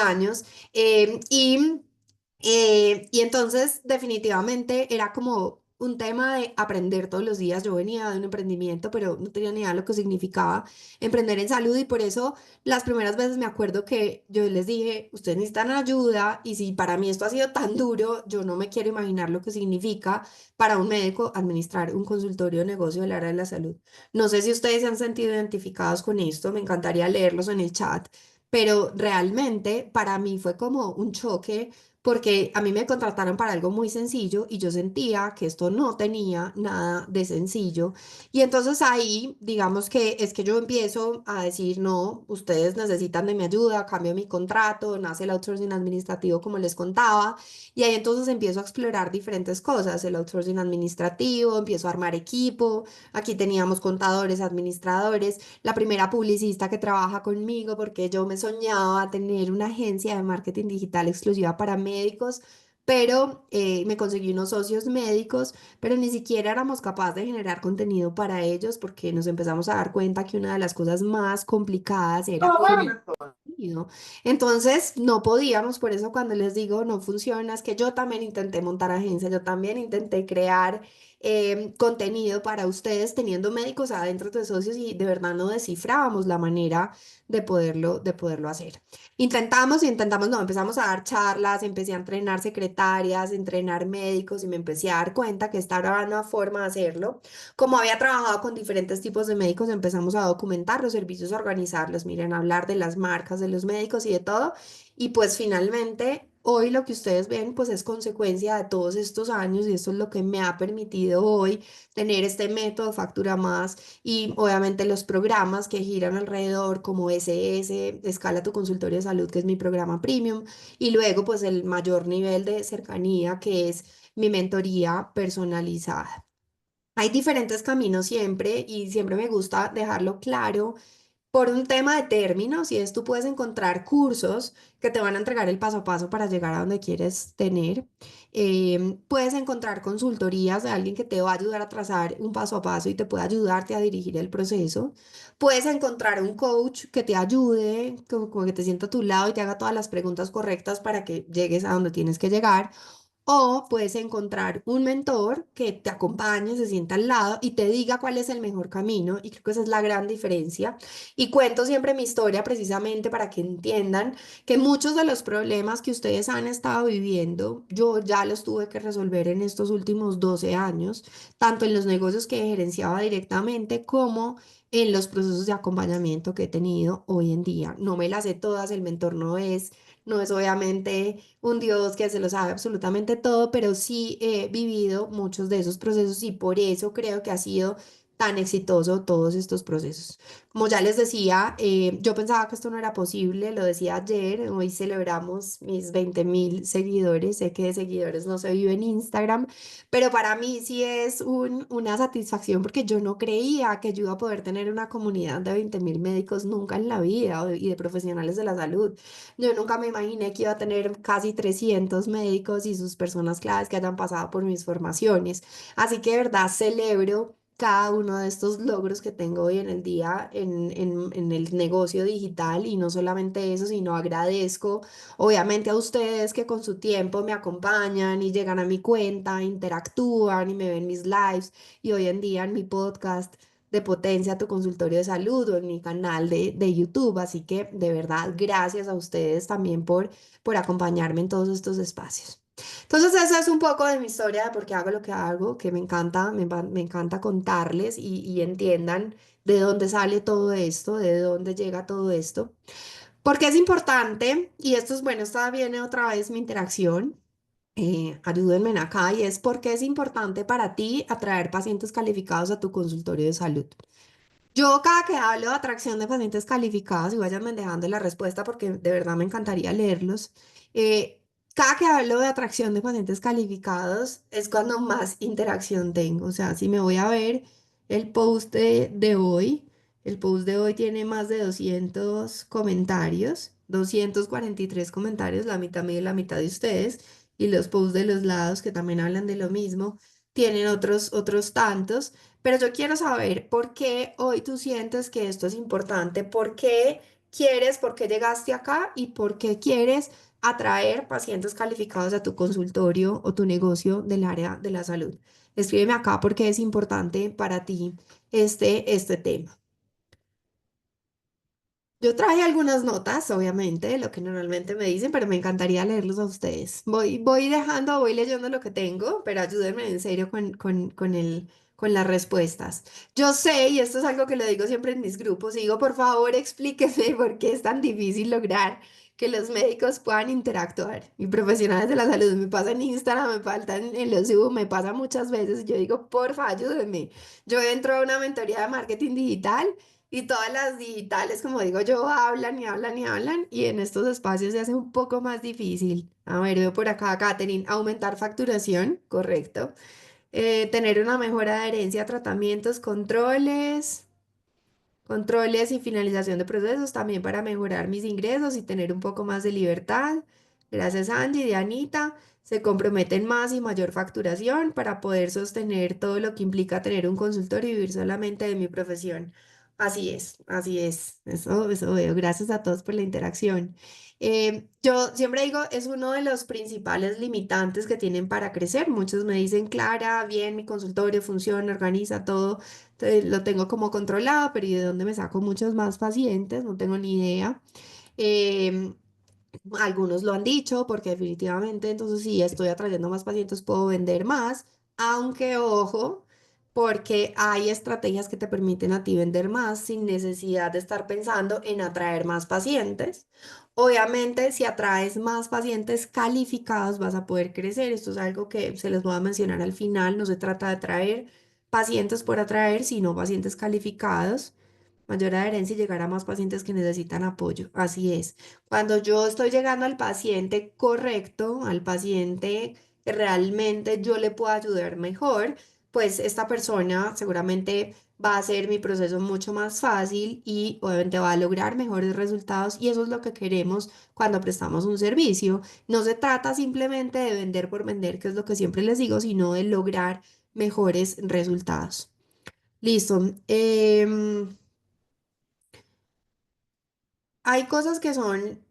años, y entonces definitivamente era como un tema de aprender todos los días. Yo venía de un emprendimiento, pero no tenía ni idea de lo que significaba emprender en salud, y por eso las primeras veces me acuerdo que yo les dije, ustedes necesitan ayuda, y si para mí esto ha sido tan duro, yo no me quiero imaginar lo que significa para un médico administrar un consultorio de negocio del área de la salud. No sé si ustedes se han sentido identificados con esto, me encantaría leerlos en el chat, pero realmente para mí fue como un choque, porque a mí me contrataron para algo muy sencillo y yo sentía que esto no tenía nada de sencillo. Y entonces ahí, digamos que es que yo empiezo a decir, no, ustedes necesitan de mi ayuda, cambio mi contrato, nace el outsourcing administrativo como les contaba, y ahí entonces empiezo a explorar diferentes cosas, el outsourcing administrativo, empiezo a armar equipo. Aquí teníamos contadores, administradores, la primera publicista que trabaja conmigo, porque yo me soñaba tener una agencia de marketing digital exclusiva para médicos, pero me conseguí unos socios médicos, pero ni siquiera éramos capaces de generar contenido para ellos, porque nos empezamos a dar cuenta que una de las cosas más complicadas era generar contenido. Entonces, no podíamos. Por eso cuando les digo no funciona, es que yo también intenté montar agencia, yo también intenté crear contenido para ustedes teniendo médicos adentro de socios y de verdad no descifrábamos la manera de poderlo hacer. Intentamos y intentamos, no, empezamos a dar charlas, empecé a entrenar secretarias, entrenar médicos y me empecé a dar cuenta que esta era una forma de hacerlo. Como había trabajado con diferentes tipos de médicos, empezamos a documentar los servicios, a organizarlos, miren, a hablar de las marcas de los médicos y de todo. Y pues finalmente, hoy lo que ustedes ven, pues es consecuencia de todos estos años y esto es lo que me ha permitido hoy tener este método Factura Más y obviamente los programas que giran alrededor como SS, Escala tu consultorio de salud, que es mi programa premium, y luego pues el mayor nivel de cercanía que es mi mentoría personalizada. Hay diferentes caminos siempre y siempre me gusta dejarlo claro por un tema de términos, y es tú puedes encontrar cursos que te van a entregar el paso a paso para llegar a donde quieres tener. Puedes encontrar consultorías de alguien que te va a ayudar a trazar un paso a paso y te puede ayudarte a dirigir el proceso. Puedes encontrar un coach que te ayude, como que te sienta a tu lado y te haga todas las preguntas correctas para que llegues a donde tienes que llegar. O puedes encontrar un mentor que te acompañe, se sienta al lado y te diga cuál es el mejor camino. Y creo que esa es la gran diferencia. Y cuento siempre mi historia precisamente para que entiendan que muchos de los problemas que ustedes han estado viviendo, yo ya los tuve que resolver en estos últimos 12 años, tanto en los negocios que gerenciaba directamente como en los procesos de acompañamiento que he tenido hoy en día. No me las sé todas, el mentor no es obviamente un Dios que se lo sabe absolutamente todo, pero sí he vivido muchos de esos procesos y por eso creo que ha sido tan exitoso todos estos procesos. Como ya les decía, yo pensaba que esto no era posible, lo decía ayer, hoy celebramos mis 20.000 seguidores, sé que de seguidores no se vive en Instagram, pero para mí sí es una satisfacción porque yo no creía que yo iba a poder tener una comunidad de 20.000 médicos nunca en la vida y de profesionales de la salud. Yo nunca me imaginé que iba a tener casi 300 médicos y sus personas claves que hayan pasado por mis formaciones. Así que de verdad celebro cada uno de estos logros que tengo hoy en el día en el negocio digital y no solamente eso, sino agradezco obviamente a ustedes que con su tiempo me acompañan y llegan a mi cuenta, interactúan y me ven mis lives y hoy en día en mi podcast de Potencia tu consultorio de salud o en mi canal de YouTube. Así que de verdad, gracias a ustedes también por acompañarme en todos estos espacios. Entonces, esa es un poco de mi historia de por qué hago lo que hago, que me encanta, me encanta contarles y entiendan de dónde sale todo esto, de dónde llega todo esto. Porque es importante, y esto es bueno, esta viene otra vez mi interacción. Ayúdenme en acá, y es porque es importante para ti atraer pacientes calificados a tu consultorio de salud. Yo cada que hablo de atracción de pacientes calificados, y vayan dejando la respuesta porque de verdad me encantaría leerlos, cada que hablo de atracción de pacientes calificados es cuando más interacción tengo. O sea, si me voy a ver el post de hoy, el post de hoy tiene más de 200 comentarios, 243 comentarios, la mitad mío y la mitad de ustedes, y los posts de los lados que también hablan de lo mismo, tienen otros tantos. Pero yo quiero saber por qué hoy tú sientes que esto es importante, por qué quieres, por qué llegaste acá y por qué quieres atraer pacientes calificados a tu consultorio o tu negocio del área de la salud. Escríbeme acá porque es importante para ti este tema. Yo traje algunas notas, obviamente, de lo que normalmente me dicen, pero me encantaría leerlos a ustedes. Voy leyendo lo que tengo, pero ayúdenme en serio con las respuestas. Yo sé, y esto es algo que lo digo siempre en mis grupos, y digo, por favor, explíqueme por qué es tan difícil lograr que los médicos puedan interactuar. Y profesionales de la salud, me pasa en Instagram, me falta en los Zoom, me pasa muchas veces. Yo digo, porfa, ayúdenme. Yo entro a una mentoría de marketing digital. Y todas las digitales, como digo yo, hablan y hablan y hablan, y en estos espacios se hace un poco más difícil. A ver, veo por acá, Katherine, aumentar facturación, correcto. Tener una mejor adherencia a tratamientos, controles y finalización de procesos también para mejorar mis ingresos y tener un poco más de libertad. Gracias, Angie, Dianita. Se comprometen más y mayor facturación para poder sostener todo lo que implica tener un consultorio y vivir solamente de mi profesión. Así es, así es. Eso veo. Gracias a todos por la interacción. Yo siempre digo, es uno de los principales limitantes que tienen para crecer. Muchos me dicen, Clara, bien, mi consultorio funciona, organiza todo, lo tengo como controlado, pero ¿y de dónde me saco muchos más pacientes? No tengo ni idea. Em, Algunos lo han dicho porque definitivamente, entonces si estoy atrayendo más pacientes puedo vender más, aunque ojo, porque hay estrategias que te permiten a ti vender más sin necesidad de estar pensando en atraer más pacientes. Obviamente, si atraes más pacientes calificados vas a poder crecer. Esto es algo que se les voy a mencionar al final. No se trata de atraer pacientes por atraer, sino pacientes calificados. Mayor adherencia y llegar a más pacientes que necesitan apoyo. Así es. Cuando yo estoy llegando al paciente correcto, al paciente que realmente yo le puedo ayudar mejor, pues esta persona seguramente va a hacer mi proceso mucho más fácil y obviamente va a lograr mejores resultados y eso es lo que queremos cuando prestamos un servicio. No se trata simplemente de vender por vender, que es lo que siempre les digo, sino de lograr mejores resultados. Listo. Hay cosas que son,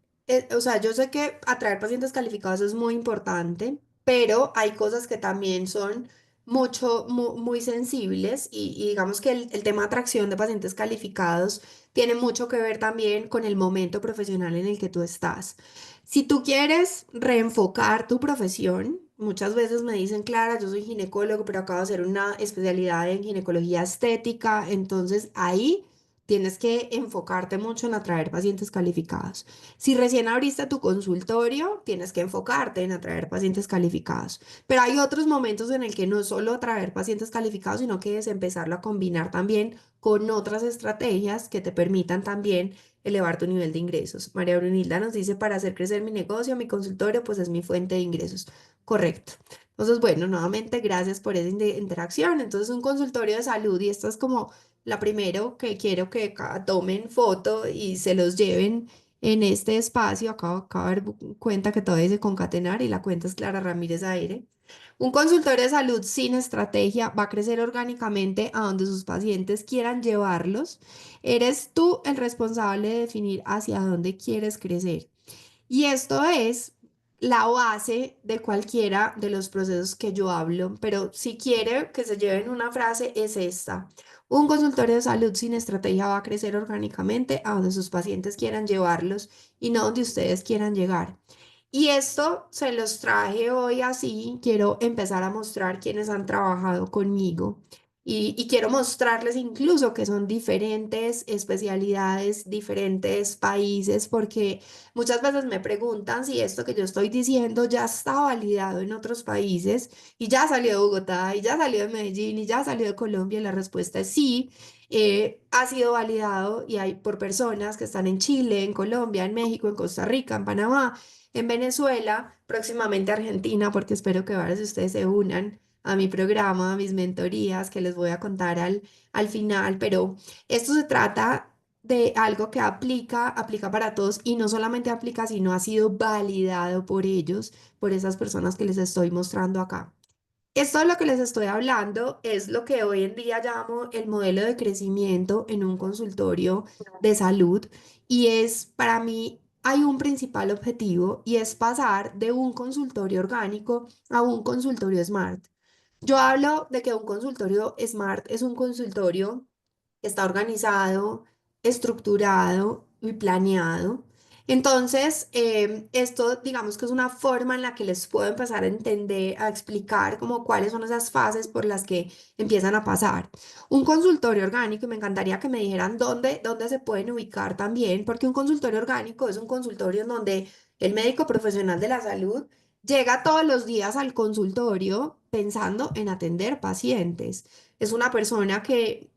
o sea, yo sé que atraer pacientes calificados es muy importante, pero hay cosas que también son muy sensibles y digamos que el tema de atracción de pacientes calificados tiene mucho que ver también con el momento profesional en el que tú estás. Si tú quieres reenfocar tu profesión, muchas veces me dicen, Clara, yo soy ginecólogo, pero acabo de hacer una especialidad en ginecología estética, entonces ahí tienes que enfocarte mucho en atraer pacientes calificados. Si recién abriste tu consultorio, tienes que enfocarte en atraer pacientes calificados. Pero hay otros momentos en el que no solo atraer pacientes calificados, sino que es empezarlo a combinar también con otras estrategias que te permitan también elevar tu nivel de ingresos. María Brunilda nos dice, para hacer crecer mi negocio, mi consultorio, pues es mi fuente de ingresos. Correcto. Entonces, bueno, nuevamente, gracias por esa interacción. Entonces, un consultorio de salud, y esto es como la primero que quiero que tomen foto y se los lleven en este espacio. Acabo de dar cuenta que todo dice concatenar y la cuenta es Clara Ramírez Aire. Un consultorio de salud sin estrategia va a crecer orgánicamente a donde sus pacientes quieran llevarlos. Eres tú el responsable de definir hacia dónde quieres crecer. Y esto es la base de cualquiera de los procesos que yo hablo, pero si quiere que se lleven una frase es esta. Un consultorio de salud sin estrategia va a crecer orgánicamente a donde sus pacientes quieran llevarlos y no donde ustedes quieran llegar. Y esto se los traje hoy así. Quiero empezar a mostrar quienes han trabajado conmigo. Y quiero mostrarles incluso que son diferentes especialidades, diferentes países, porque muchas veces me preguntan si esto que yo estoy diciendo ya está validado en otros países y ya salió de Bogotá y ya salió de Medellín y ya salió de Colombia y la respuesta es sí, ha sido validado y hay por personas que están en Chile, en Colombia, en México, en Costa Rica, en Panamá, en Venezuela, próximamente Argentina, porque espero que varios de ustedes se unan a mi programa, a mis mentorías que les voy a contar al final, pero esto se trata de algo que aplica para todos y no solamente aplica, sino ha sido validado por ellos, por esas personas que les estoy mostrando acá. Esto de lo que les estoy hablando es lo que hoy en día llamo el modelo de crecimiento en un consultorio de salud y es para mí hay un principal objetivo y es pasar de un consultorio orgánico a un consultorio smart. Yo hablo de que un consultorio smart es un consultorio está organizado, estructurado y planeado. Entonces, esto digamos que es una forma en la que les puedo empezar a entender, a explicar como cuáles son esas fases por las que empiezan a pasar. Un consultorio orgánico, y me encantaría que me dijeran dónde se pueden ubicar también, porque un consultorio orgánico es un consultorio en donde el médico profesional de la salud llega todos los días al consultorio pensando en atender pacientes. Es una persona que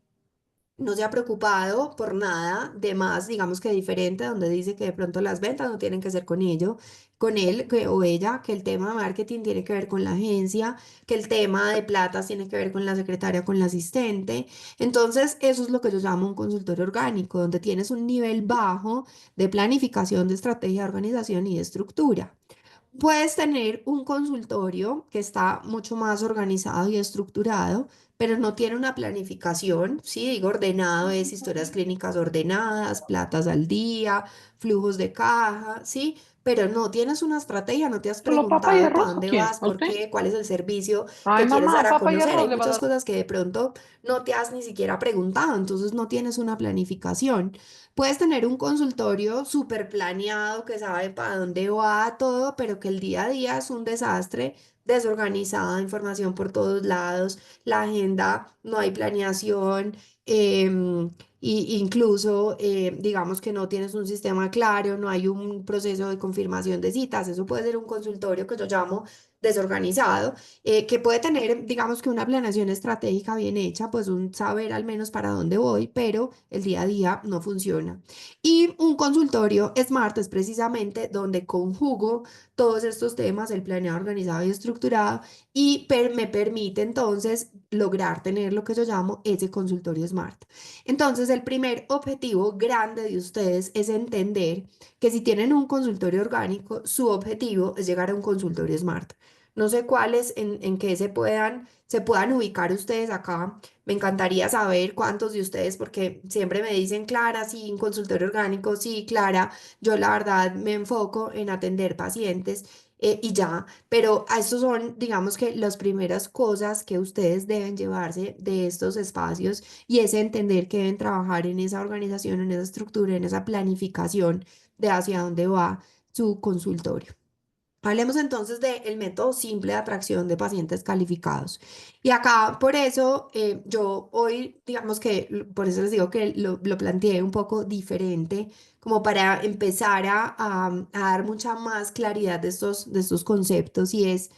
no se ha preocupado por nada de más, digamos que diferente, donde dice que de pronto las ventas no tienen que ser con ello, con él o ella, que el tema de marketing tiene que ver con la agencia, que el tema de platas tiene que ver con la secretaria, con la asistente. Entonces, eso es lo que yo llamo un consultorio orgánico, donde tienes un nivel bajo de planificación, de estrategia, de organización y de estructura. Puedes tener un consultorio que está mucho más organizado y estructurado, pero no tiene una planificación, sí, digo ordenado, es historias clínicas ordenadas, platas al día, flujos de caja, sí, pero no tienes una estrategia, no te has ¿Los papá y preguntado para arroz a dónde quién? vas, ¿A por usted? qué, cuál es el servicio Ay, que quieres dar mamá, a papá y conocer. arroz Hay le va a muchas dar. cosas que de pronto no te has ni siquiera preguntado, entonces no tienes una planificación. Puedes tener un consultorio súper planeado que sabe para dónde va todo, pero que el día a día es un desastre, desorganizada, información por todos lados, la agenda, no hay planeación, y incluso digamos que no tienes un sistema claro, no hay un proceso de confirmación de citas. Eso puede ser un consultorio que yo llamo desorganizado, que puede tener, digamos que una planeación estratégica bien hecha, pues un saber al menos para dónde voy, pero el día a día no funciona. Y un consultorio SMART es precisamente donde conjugo todos estos temas, el planeado, organizado y estructurado, y me permite entonces lograr tener lo que yo llamo ese consultorio SMART. Entonces, el primer objetivo grande de ustedes es entender que si tienen un consultorio orgánico, su objetivo es llegar a un consultorio SMART. No sé cuáles en qué se puedan ubicar ustedes acá. Me encantaría saber cuántos de ustedes, porque siempre me dicen, Clara, sí, un consultorio orgánico, sí, Clara, yo la verdad me enfoco en atender pacientes, y ya, pero a estos son, digamos que las primeras cosas que ustedes deben llevarse de estos espacios, y es entender que deben trabajar en esa organización, en esa estructura, en esa planificación de hacia dónde va su consultorio. Hablemos entonces del método simple de atracción de pacientes calificados. Y acá, por eso, yo hoy, digamos que, por eso les digo que lo planteé un poco diferente, como para empezar a dar mucha más claridad de estos conceptos. Y es,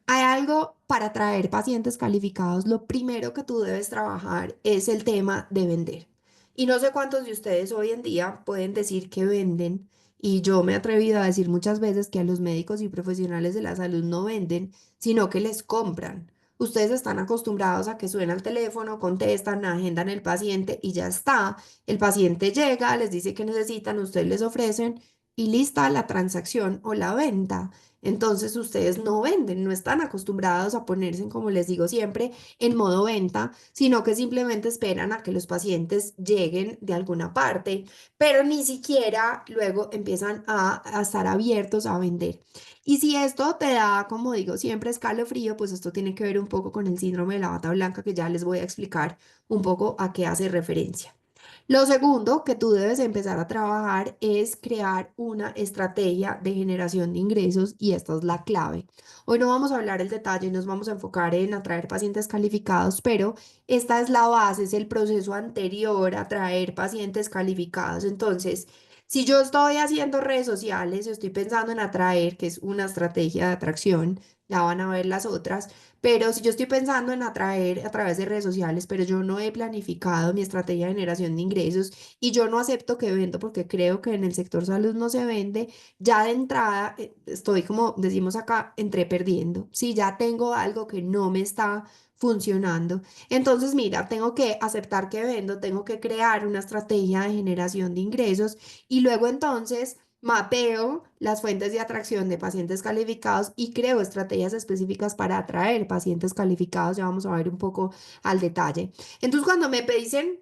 hay algo para atraer pacientes calificados. Lo primero que tú debes trabajar es el tema de vender. Y no sé cuántos de ustedes hoy en día pueden decir que venden, y yo me he atrevido a decir muchas veces que a los médicos y profesionales de la salud no venden, sino que les compran. Ustedes están acostumbrados a que suena el teléfono, contestan, agendan el paciente y ya está. El paciente llega, les dice que necesitan, ustedes les ofrecen y lista la transacción o la venta. Entonces ustedes no venden, no están acostumbrados a ponerse, como les digo siempre, en modo venta, sino que simplemente esperan a que los pacientes lleguen de alguna parte, pero ni siquiera luego empiezan a estar abiertos a vender. Y si esto te da, como digo, siempre escalofrío, pues esto tiene que ver un poco con el síndrome de la bata blanca, que ya les voy a explicar un poco a qué hace referencia. Lo segundo que tú debes empezar a trabajar es crear una estrategia de generación de ingresos, y esta es la clave. Hoy no vamos a hablar el detalle, nos vamos a enfocar en atraer pacientes calificados, pero esta es la base, es el proceso anterior a atraer pacientes calificados. Entonces, si yo estoy haciendo redes sociales, estoy pensando en atraer, que es una estrategia de atracción, ya van a ver las otras. Pero si yo estoy pensando en atraer a través de redes sociales, pero yo no he planificado mi estrategia de generación de ingresos, y yo no acepto que vendo porque creo que en el sector salud no se vende, ya de entrada estoy, como decimos acá, entre perdiendo. Si ya tengo algo que no me está funcionando, entonces mira, tengo que aceptar que vendo, tengo que crear una estrategia de generación de ingresos, y luego entonces mapeo las fuentes de atracción de pacientes calificados y creo estrategias específicas para atraer pacientes calificados. Ya vamos a ver un poco al detalle. Entonces, cuando me dicen,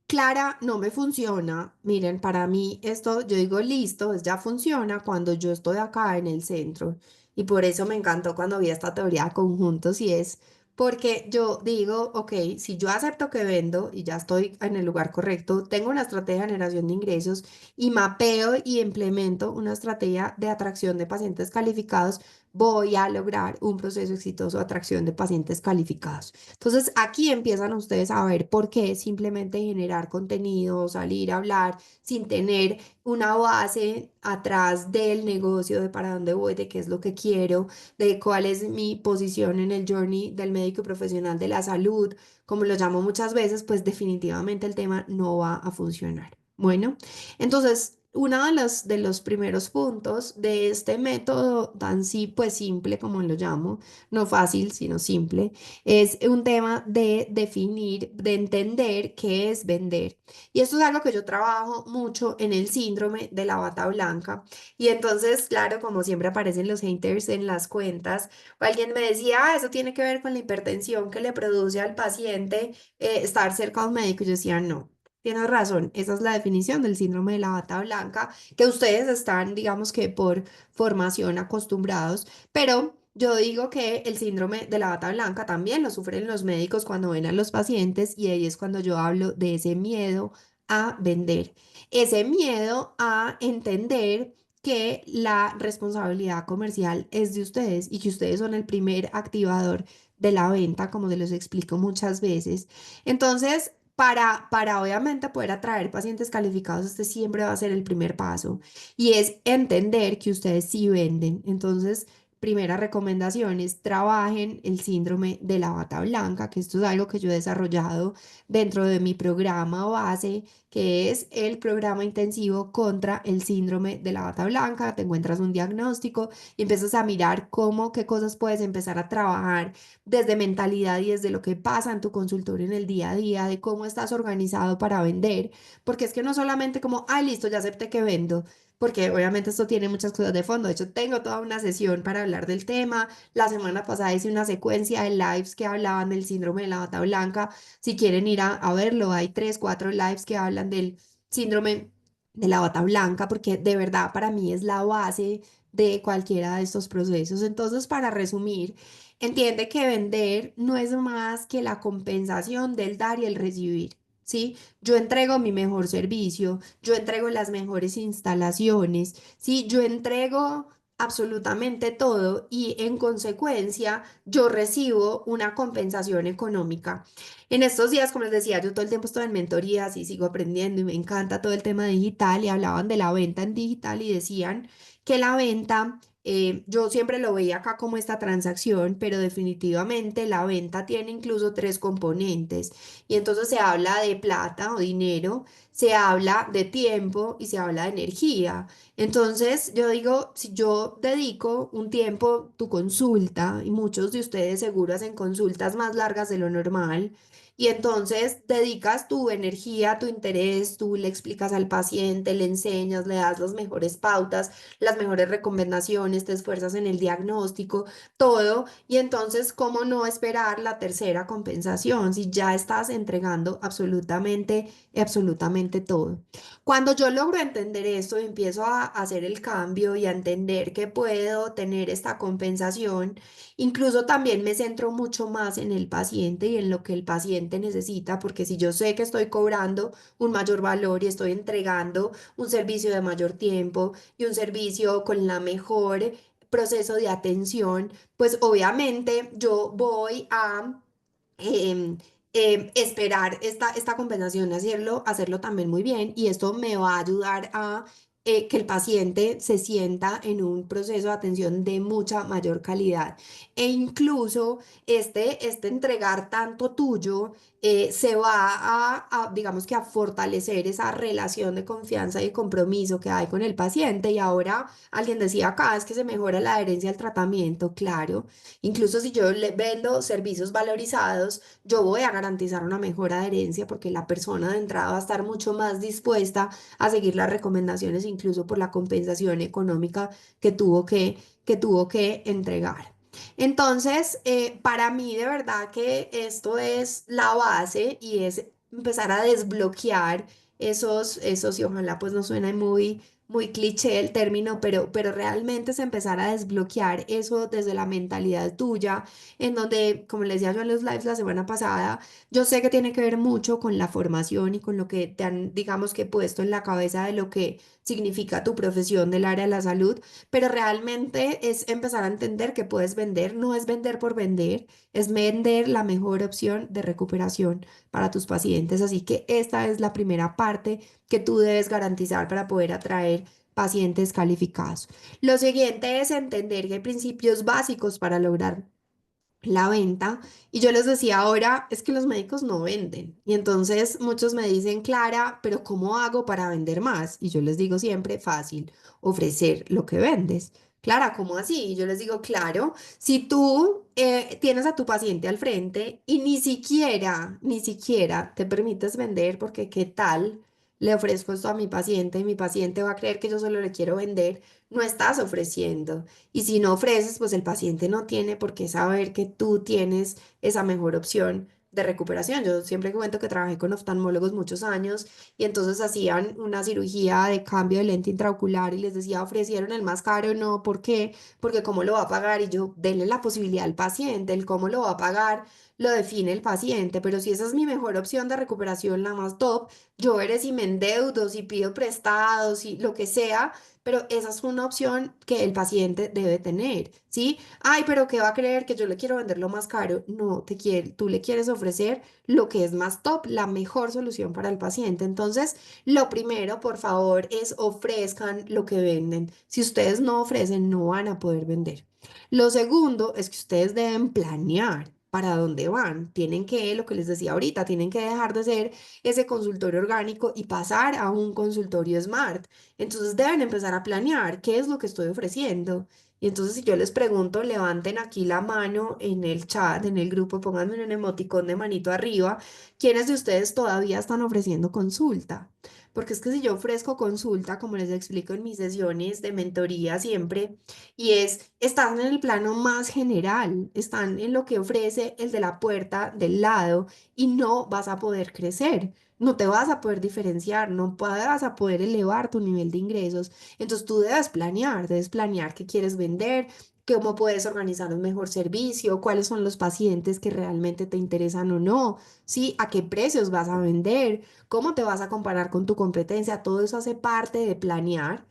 Clara, no me funciona, miren, para mí esto, yo digo, listo, ya funciona cuando yo estoy acá en el centro. Y por eso me encantó cuando vi esta teoría de conjuntos, y es porque yo digo, ok, si yo acepto que vendo y ya estoy en el lugar correcto, tengo una estrategia de generación de ingresos y mapeo y implemento una estrategia de atracción de pacientes calificados, voy a lograr un proceso exitoso de atracción de pacientes calificados. Entonces, aquí empiezan ustedes a ver por qué simplemente generar contenido, salir a hablar sin tener una base atrás del negocio, de para dónde voy, de qué es lo que quiero, de cuál es mi posición en el journey del médico profesional de la salud, como lo llamo muchas veces, pues definitivamente el tema no va a funcionar. Bueno, entonces, uno de los primeros puntos de este método tan pues simple como lo llamo, no fácil, sino simple, es un tema de definir, de entender qué es vender. Y esto es algo que yo trabajo mucho en el síndrome de la bata blanca. Y entonces, claro, como siempre aparecen los haters en las cuentas, o alguien me decía, ah, eso tiene que ver con la hipertensión que le produce al paciente estar cerca de un médico. Y yo decía, no. Tienes razón, esa es la definición del síndrome de la bata blanca, que ustedes están, digamos que por formación acostumbrados, pero yo digo que el síndrome de la bata blanca también lo sufren los médicos cuando ven a los pacientes y ahí es cuando yo hablo de ese miedo a vender, ese miedo a entender que la responsabilidad comercial es de ustedes y que ustedes son el primer activador de la venta, como se los explico muchas veces. Entonces, para obviamente poder atraer pacientes calificados, este siempre va a ser el primer paso y es entender que ustedes sí venden. Entonces, primera recomendación es trabajen el síndrome de la bata blanca, que esto es algo que yo he desarrollado dentro de mi programa base, que es el programa intensivo contra el síndrome de la bata blanca. Te encuentras un diagnóstico y empiezas a mirar cómo, qué cosas puedes empezar a trabajar desde mentalidad y desde lo que pasa en tu consultorio en el día a día, de cómo estás organizado para vender, porque es que no solamente como, ah, listo, ya acepté que vendo, porque obviamente esto tiene muchas cosas de fondo. De hecho, tengo toda una sesión para hablar del tema. La semana pasada hice una secuencia de lives que hablaban del síndrome de la bata blanca. Si quieren ir a verlo, hay tres, cuatro lives que hablan del síndrome de la bata blanca, porque de verdad para mí es la base de cualquiera de estos procesos. Entonces, para resumir, entiende que vender no es más que la compensación del dar y el recibir, ¿sí? Yo entrego mi mejor servicio, yo entrego las mejores instalaciones, ¿sí? Yo entrego absolutamente todo y en consecuencia yo recibo una compensación económica. En estos días, como les decía, yo todo el tiempo estoy en mentorías y sigo aprendiendo y me encanta todo el tema digital y hablaban de la venta en digital y decían que la venta yo siempre lo veía acá como esta transacción, pero definitivamente la venta tiene incluso tres componentes. Y entonces se habla de plata o dinero, se habla de tiempo y se habla de energía. Entonces yo digo, si yo dedico un tiempo tu consulta, y muchos de ustedes seguro hacen consultas más largas de lo normal, y entonces dedicas tu energía, tu interés, tú le explicas al paciente, le enseñas, le das las mejores pautas, las mejores recomendaciones, te esfuerzas en el diagnóstico, todo, y entonces, ¿cómo no esperar la tercera compensación si ya estás entregando absolutamente, absolutamente todo? Cuando yo logro entender esto y empiezo a hacer el cambio y a entender que puedo tener esta compensación, incluso también me centro mucho más en el paciente y en lo que el paciente necesita, porque si yo sé que estoy cobrando un mayor valor y estoy entregando un servicio de mayor tiempo, y un servicio con la mejor proceso de atención, pues obviamente yo voy a em, esperar esta compensación, hacerlo también muy bien y esto me va a ayudar a que el paciente se sienta en un proceso de atención de mucha mayor calidad. E incluso este entregar tanto tuyo se va digamos que a fortalecer esa relación de confianza y compromiso que hay con el paciente. Y ahora alguien decía acá, es que se mejora la adherencia al tratamiento, claro. Incluso si yo le vendo servicios valorizados, yo voy a garantizar una mejor adherencia porque la persona de entrada va a estar mucho más dispuesta a seguir las recomendaciones, incluso por la compensación económica que tuvo que entregar. Entonces, para mí de verdad que esto es la base y es empezar a desbloquear y ojalá pues no suene muy cliché el término, pero realmente es empezar a desbloquear eso desde la mentalidad tuya, en donde, como les decía yo en los lives la semana pasada, yo sé que tiene que ver mucho con la formación y con lo que te han, digamos que puesto en la cabeza de lo que significa tu profesión del área de la salud, pero realmente es empezar a entender que puedes vender, no es vender por vender, es vender la mejor opción de recuperación para tus pacientes. Así que esta es la primera parte que tú debes garantizar para poder atraer pacientes calificados. Lo siguiente es entender que hay principios básicos para lograr. la venta y yo les decía ahora es que los médicos no venden y entonces muchos me dicen, Clara, pero ¿cómo hago para vender más? Y yo les digo siempre, fácil, ofrecer lo que vendes. Clara, ¿cómo así? Y yo les digo, claro, si tú tienes a tu paciente al frente y ni siquiera te permites vender porque ¿qué tal? Le ofrezco esto a mi paciente y mi paciente va a creer que yo solo le quiero vender, no estás ofreciendo. Y si no ofreces, pues el paciente no tiene por qué saber que tú tienes esa mejor opción de recuperación. Yo siempre cuento que trabajé con oftalmólogos muchos años y entonces hacían una cirugía de cambio de lente intraocular y les decía, ofrecieron el más caro, no, ¿por qué? Porque cómo lo va a pagar y yo, denle la posibilidad al paciente, el cómo lo va a pagar lo define el paciente, pero si esa es mi mejor opción de recuperación, la más top, yo veré si me endeudo, si pido prestados, si lo que sea, pero esa es una opción que el paciente debe tener, ¿sí? Ay, pero ¿qué va a creer que yo le quiero vender lo más caro? No, tú le quieres ofrecer lo que es más top, la mejor solución para el paciente. Entonces, lo primero, por favor, es ofrezcan lo que venden. Si ustedes no ofrecen, no van a poder vender. Lo segundo es que ustedes deben planear para dónde van. Tienen que, lo que les decía ahorita, tienen que dejar de ser ese consultorio orgánico y pasar a un consultorio smart. Entonces deben empezar a planear qué es lo que estoy ofreciendo. Y entonces si yo les pregunto, levanten aquí la mano en el chat, en el grupo, pónganme un emoticón de manito arriba, ¿quiénes de ustedes todavía están ofreciendo consulta? Porque es que si yo ofrezco consulta, como les explico en mis sesiones de mentoría siempre, están en el plano más general, están en lo que ofrece el de la puerta del lado y no vas a poder crecer. No te vas a poder diferenciar, no vas a poder elevar tu nivel de ingresos. Entonces tú debes planear qué quieres vender, cómo puedes organizar un mejor servicio, cuáles son los pacientes que realmente te interesan o no, sí, a qué precios vas a vender, cómo te vas a comparar con tu competencia. Todo eso hace parte de planear.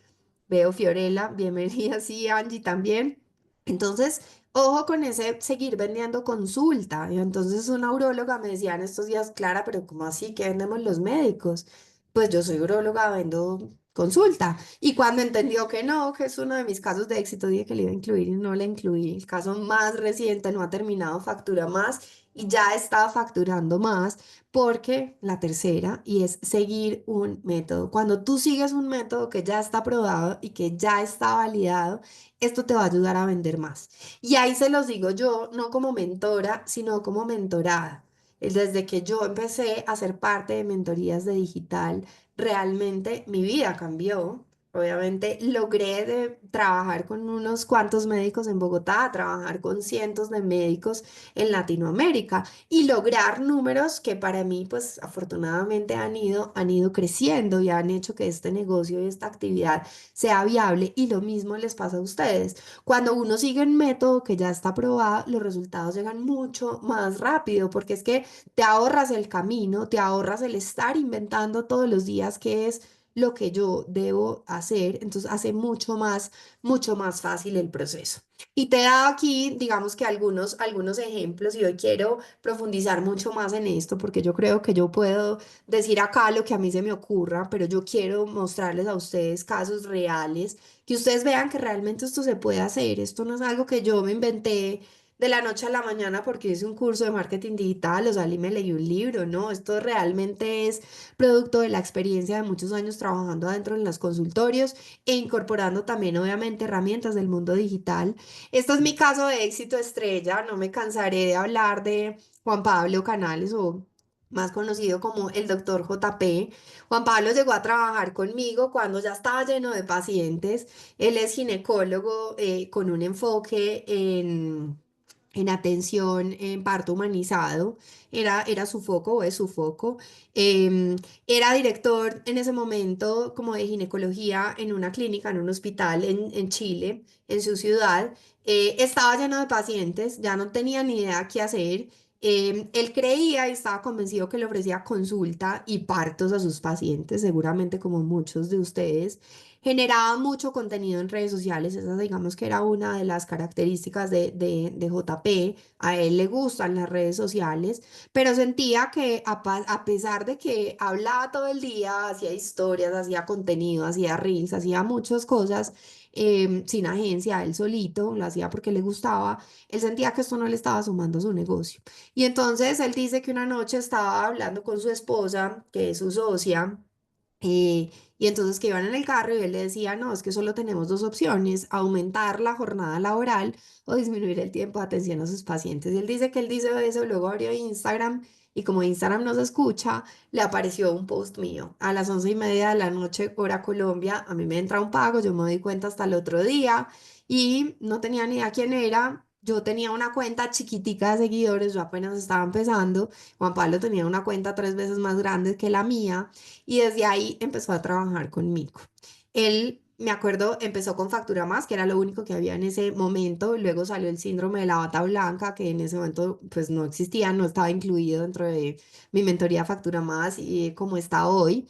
Veo Fiorella, bienvenida, sí, Angie también. Entonces, ojo con ese seguir vendiendo consulta. Y entonces una uróloga me decía en estos días, Clara, pero ¿cómo así? ¿Qué vendemos los médicos? Pues yo soy uróloga, vendo consulta. Y cuando entendió que no, que es uno de mis casos de éxito, dije que le iba a incluir y no le incluí. El caso más reciente no ha terminado, factura más y ya está facturando más porque la tercera y es seguir un método. Cuando tú sigues un método que ya está probado y que ya está validado, esto te va a ayudar a vender más. Y ahí se los digo yo, no como mentora, sino como mentorada. Desde que yo empecé a ser parte de mentorías de digital, realmente mi vida cambió. Obviamente logré trabajar con unos cuantos médicos en Bogotá, trabajar con cientos de médicos en Latinoamérica y lograr números que para mí, pues afortunadamente han ido creciendo y han hecho que este negocio y esta actividad sea viable. Y lo mismo les pasa a ustedes. Cuando uno sigue un método que ya está probado, los resultados llegan mucho más rápido porque es que te ahorras el camino, te ahorras el estar inventando todos los días qué es lo que yo debo hacer. Entonces hace mucho más fácil el proceso. Y te he dado aquí, digamos que algunos ejemplos y hoy quiero profundizar mucho más en esto porque yo creo que yo puedo decir acá lo que a mí se me ocurra, pero yo quiero mostrarles a ustedes casos reales, que ustedes vean que realmente esto se puede hacer. Esto no es algo que yo me inventé de la noche a la mañana porque hice un curso de marketing digital o salí y me leí un libro, ¿no? Esto realmente es producto de la experiencia de muchos años trabajando adentro en los consultorios e incorporando también obviamente herramientas del mundo digital. Este es mi caso de éxito estrella, no me cansaré de hablar de Juan Pablo Canales o más conocido como el doctor JP. Juan Pablo llegó a trabajar conmigo cuando ya estaba lleno de pacientes. Él es ginecólogo con un enfoque en atención en parto humanizado. Era su foco o es su foco. Em, Era director en ese momento como de ginecología en una clínica, en un hospital en Chile, en su ciudad. Estaba lleno de pacientes, ya no tenía ni idea qué hacer Él creía y estaba convencido que le ofrecía consulta y partos a sus pacientes, seguramente como muchos de ustedes. Generaba mucho contenido en redes sociales, esa digamos que era una de las características de JP. A él le gustan las redes sociales, pero sentía que a pesar de que hablaba todo el día, hacía historias, hacía contenido, hacía reels, hacía muchas cosas, sin agencia, él solito, lo hacía porque le gustaba, él sentía que esto no le estaba sumando a su negocio. Y entonces él dice que una noche estaba hablando con su esposa, que es su socia, y entonces que iban en el carro y él le decía, no, es que solo tenemos dos opciones, aumentar la jornada laboral o disminuir el tiempo de atención a sus pacientes. Y él dice que él dice eso, luego abrió Instagram y como Instagram no se escucha, le apareció un post mío a las 11:30 de la noche, hora Colombia. A mí me entra un pago, yo me doy cuenta hasta el otro día y no tenía ni idea quién era. Yo tenía una cuenta chiquitica de seguidores, yo apenas estaba empezando. Juan Pablo tenía una cuenta 3 veces más grande que la mía y desde ahí empezó a trabajar conmigo. Él, me acuerdo, empezó con Factura Más, que era lo único que había en ese momento. Luego salió el síndrome de la bata blanca, que en ese momento pues no existía, no estaba incluido dentro de mi mentoría Factura Más y como está hoy.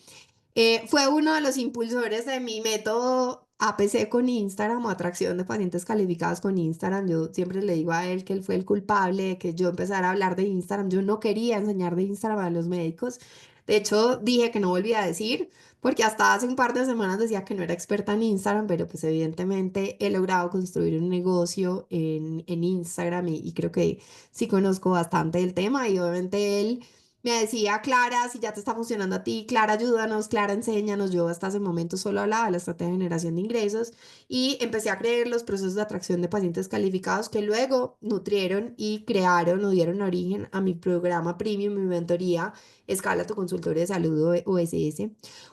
Fue uno de los impulsores de mi método APC con Instagram o atracción de pacientes calificados con Instagram. Yo siempre le digo a él que él fue el culpable de que yo empezara a hablar de Instagram. Yo no quería enseñar de Instagram a los médicos. De hecho, dije que no volvía a decir, porque hasta hace un par de semanas decía que no era experta en Instagram, pero pues evidentemente he logrado construir un negocio en Instagram y creo que sí conozco bastante del tema y obviamente él me decía, Clara, si ya te está funcionando a ti, Clara, ayúdanos, Clara, enséñanos. Yo hasta ese momento solo hablaba de la estrategia de generación de ingresos y empecé a creer los procesos de atracción de pacientes calificados que luego nutrieron y crearon o dieron origen a mi programa premium, mi mentoría, Escala tu consultorio de salud OSS.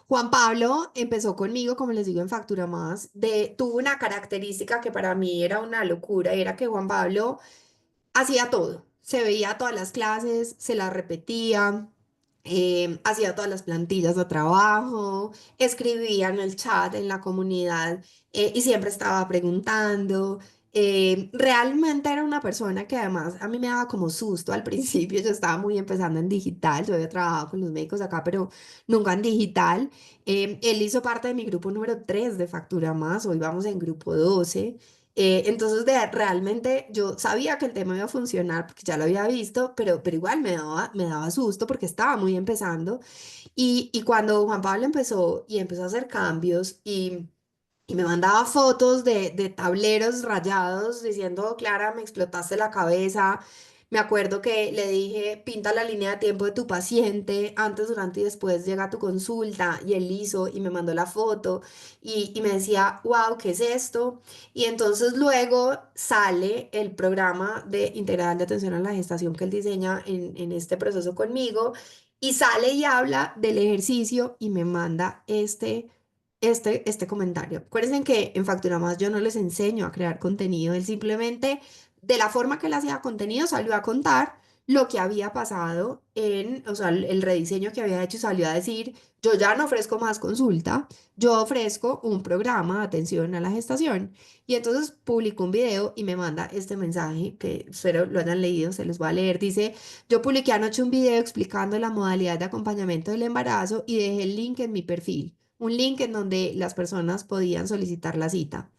Juan Pablo empezó conmigo, como les digo, en Factura Más, tuvo una característica que para mí era una locura, era que Juan Pablo hacía todo. Se veía todas las clases, se las repetía, hacía todas las plantillas de trabajo, escribía en el chat, en la comunidad, y siempre estaba preguntando. Realmente era una persona que además a mí me daba como susto al principio. Yo estaba muy empezando en digital, yo había trabajado con los médicos acá, pero nunca en digital. Él hizo parte de mi grupo número 3 de Factura Más, hoy vamos en grupo 12. Entonces, realmente yo sabía que el tema iba a funcionar porque ya lo había visto, pero igual me daba susto porque estaba muy empezando. Y cuando Juan Pablo empezó y empezó a hacer cambios y me mandaba fotos de tableros rayados diciendo, Clara, me explotaste la cabeza. Me acuerdo que le dije, pinta la línea de tiempo de tu paciente, antes, durante y después llega a tu consulta. Y él hizo y me mandó la foto y me decía, wow, ¿qué es esto? Y entonces luego sale el programa de integral de atención a la gestación que él diseña en este proceso conmigo y sale y habla del ejercicio y me manda este comentario. Acuérdense que en Factura Más yo no les enseño a crear contenido, él simplemente, de la forma que él hacía contenido, salió a contar lo que había pasado o sea, el rediseño que había hecho y salió a decir, yo ya no ofrezco más consulta, yo ofrezco un programa de atención a la gestación. Y entonces publicó un video y me manda este mensaje que espero lo hayan leído, se los voy a leer. Dice, yo publiqué anoche un video explicando la modalidad de acompañamiento del embarazo y dejé el link en mi perfil, un link en donde las personas podían solicitar la cita.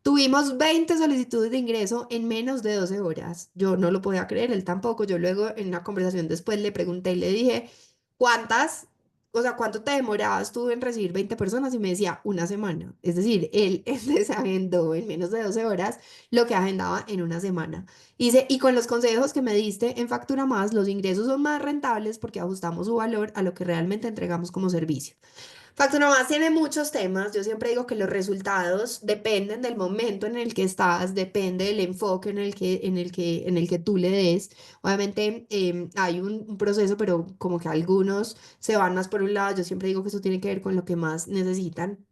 Tuvimos 20 solicitudes de ingreso en menos de 12 horas. Yo no lo podía creer, él tampoco. Yo luego en una conversación después le pregunté y le dije, ¿cuántas, o sea, cuánto te demorabas tú en recibir 20 personas? Y me decía, una semana. Es decir, él se agendó en menos de 12 horas lo que agendaba en una semana. Dice, y con los consejos que me diste en Factura Más, los ingresos son más rentables porque ajustamos su valor a lo que realmente entregamos como servicio. Factura tiene muchos temas. Yo siempre digo que los resultados dependen del momento en el que estás, depende del enfoque en el que tú le des. Obviamente hay un proceso, pero como que algunos se van más por un lado. Yo siempre digo que eso tiene que ver con lo que más necesitan,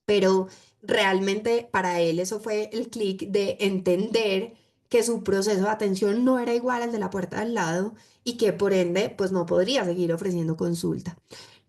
pero realmente para él eso fue el clic de entender que su proceso de atención no era igual al de la puerta al lado y que por ende pues no podría seguir ofreciendo consulta.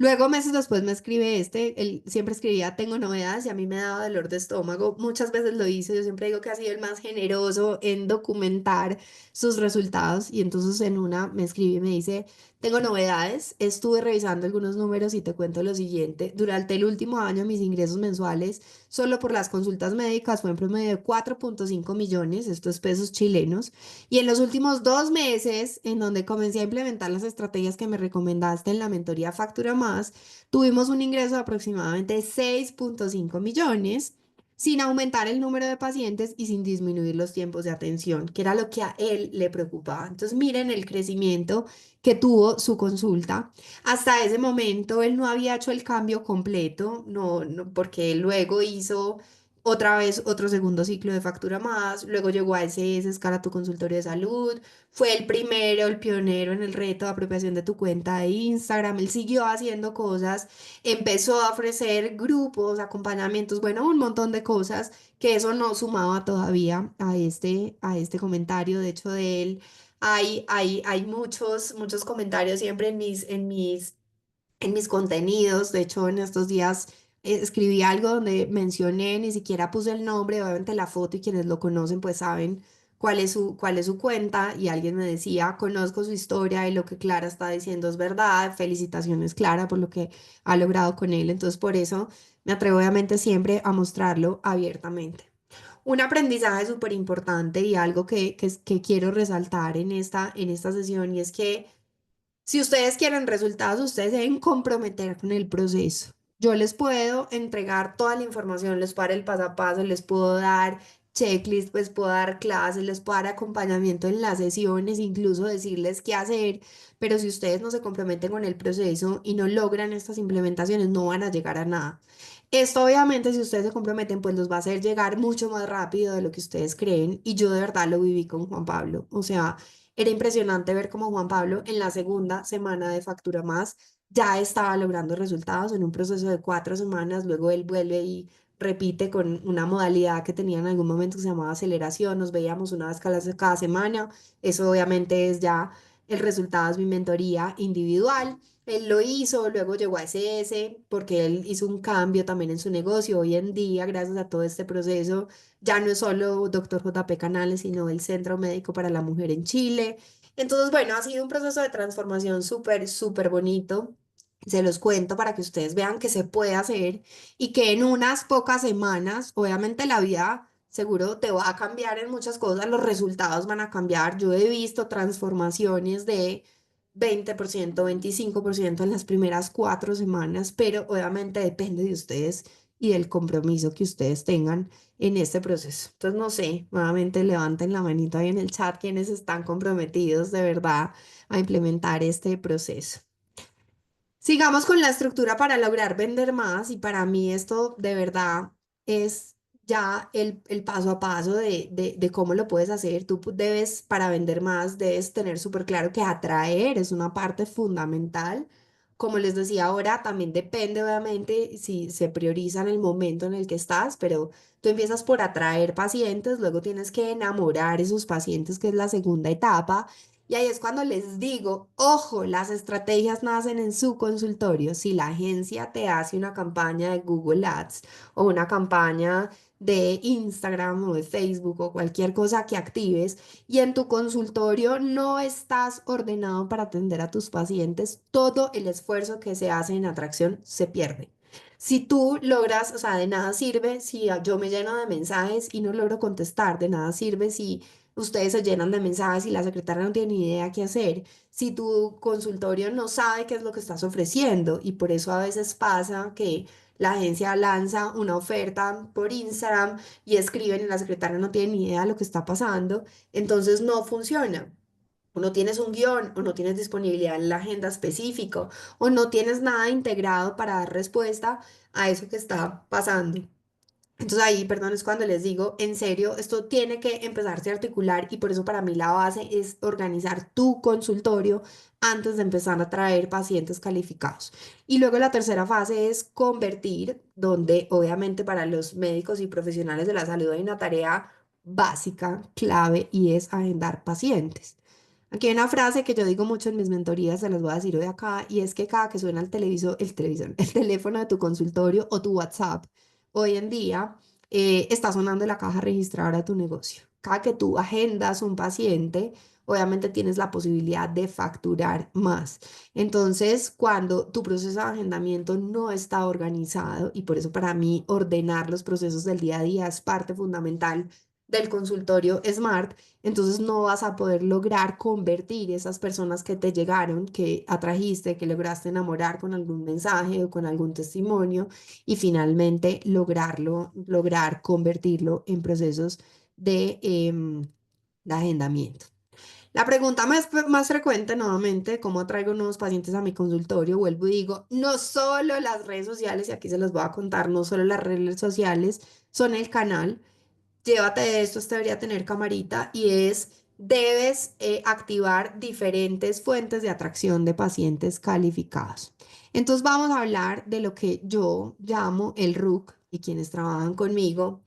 Luego, meses después, me escribe él siempre escribía, tengo novedades y a mí me daba dolor de estómago. Muchas veces lo hice, yo siempre digo que ha sido el más generoso en documentar sus resultados y entonces en una me escribe y me dice, tengo novedades, estuve revisando algunos números y te cuento lo siguiente, durante el último año mis ingresos mensuales solo por las consultas médicas fue en promedio de 4,5 millones, estos pesos chilenos, y en los últimos 2 meses, en donde comencé a implementar las estrategias que me recomendaste en la mentoría Factura Más, tuvimos un ingreso de aproximadamente 6,5 millones, sin aumentar el número de pacientes y sin disminuir los tiempos de atención, que era lo que a él le preocupaba. Entonces, miren el crecimiento que tuvo su consulta. Hasta ese momento él no había hecho el cambio completo, porque él luego hizo otra vez otro segundo ciclo de Factura Más, luego llegó a SS, Escala tu consultorio de salud, fue el primero, el pionero en el reto de apropiación de tu cuenta de Instagram, él siguió haciendo cosas, empezó a ofrecer grupos, acompañamientos, bueno, un montón de cosas que eso no sumaba todavía a este comentario, de hecho de él. Hay muchos comentarios siempre en mis contenidos. De hecho, en estos días escribí algo donde mencioné, ni siquiera puse el nombre, obviamente la foto y quienes lo conocen pues saben cuál es su cuenta y alguien me decía, conozco su historia y lo que Clara está diciendo es verdad, felicitaciones Clara por lo que ha logrado con él. Entonces por eso me atrevo obviamente siempre a mostrarlo abiertamente. Un aprendizaje súper importante y algo que quiero resaltar en esta sesión y es que si ustedes quieren resultados, ustedes deben comprometer con el proceso. Yo les puedo entregar toda la información, les puedo dar el paso a paso, les puedo dar checklist, les puedo dar clases, les puedo dar acompañamiento en las sesiones, incluso decirles qué hacer, pero si ustedes no se comprometen con el proceso y no logran estas implementaciones, no van a llegar a nada. Esto obviamente si ustedes se comprometen, pues los va a hacer llegar mucho más rápido de lo que ustedes creen y yo de verdad lo viví con Juan Pablo. O sea, era impresionante ver cómo Juan Pablo en la segunda semana de Factura Más ya estaba logrando resultados en un proceso de 4 semanas. Luego él vuelve y repite con una modalidad que tenía en algún momento que se llamaba aceleración. Nos veíamos una vez cada semana. Eso obviamente es ya el resultado de mi mentoría individual. Él lo hizo, luego llegó a SS porque él hizo un cambio también en su negocio. Hoy en día, gracias a todo este proceso, ya no es solo Doctor J.P. Canales, sino el Centro Médico para la Mujer en Chile. Entonces, bueno, ha sido un proceso de transformación súper, súper bonito. Se los cuento para que ustedes vean que se puede hacer y que en unas pocas semanas, obviamente la vida seguro te va a cambiar en muchas cosas, los resultados van a cambiar. Yo he visto transformaciones de 20%, 25% en las primeras 4 semanas, pero obviamente depende de ustedes y del compromiso que ustedes tengan en este proceso. Entonces, no sé, nuevamente levanten la manito ahí en el chat quienes están comprometidos de verdad a implementar este proceso. Sigamos con la estructura para lograr vender más y para mí esto de verdad es ya el paso a paso de cómo lo puedes hacer. Tú debes, para vender más, debes tener súper claro que atraer es una parte fundamental. Como les decía ahora, también depende obviamente si se prioriza en el momento en el que estás, pero tú empiezas por atraer pacientes, luego tienes que enamorar esos pacientes, que es la segunda etapa. Y ahí es cuando les digo, ojo, las estrategias nacen en su consultorio. Si la agencia te hace una campaña de Google Ads o una campaña de Instagram o de Facebook o cualquier cosa que actives y en tu consultorio no estás ordenado para atender a tus pacientes, todo el esfuerzo que se hace en atracción se pierde. Si tú logras, o sea, de nada sirve si yo me lleno de mensajes y no logro contestar, de nada sirve si ustedes se llenan de mensajes y la secretaria no tiene ni idea qué hacer, si tu consultorio no sabe qué es lo que estás ofreciendo y por eso a veces pasa que la agencia lanza una oferta por Instagram y escriben y la secretaria no tiene ni idea de lo que está pasando, entonces no funciona. O no tienes un guión, o no tienes disponibilidad en la agenda específico, o no tienes nada integrado para dar respuesta a eso que está pasando. Entonces ahí, perdón, es cuando les digo, en serio, esto tiene que empezarse a articular y por eso para mí la base es organizar tu consultorio antes de empezar a traer pacientes calificados. Y luego la tercera fase es convertir, donde obviamente para los médicos y profesionales de la salud hay una tarea básica, clave, y es agendar pacientes. Aquí hay una frase que yo digo mucho en mis mentorías, se las voy a decir hoy acá, y es que cada que suena el teléfono de tu consultorio o tu WhatsApp, hoy en día está sonando la caja registradora de tu negocio. Cada que tú agendas un paciente, obviamente tienes la posibilidad de facturar más. Entonces, cuando tu proceso de agendamiento no está organizado, y por eso para mí ordenar los procesos del día a día es parte fundamental del consultorio Smart, entonces no vas a poder lograr convertir esas personas que te llegaron, que atrajiste, que lograste enamorar con algún mensaje o con algún testimonio y finalmente lograr convertirlo en procesos de agendamiento. La pregunta más frecuente, nuevamente, ¿cómo atraigo nuevos pacientes a mi consultorio? Vuelvo y digo, no solo las redes sociales, y aquí se los voy a contar, no solo las redes sociales son el canal. Llévate de esto, este debería tener camarita y debes activar diferentes fuentes de atracción de pacientes calificados. Entonces vamos a hablar de lo que yo llamo el RUC y quienes trabajan conmigo.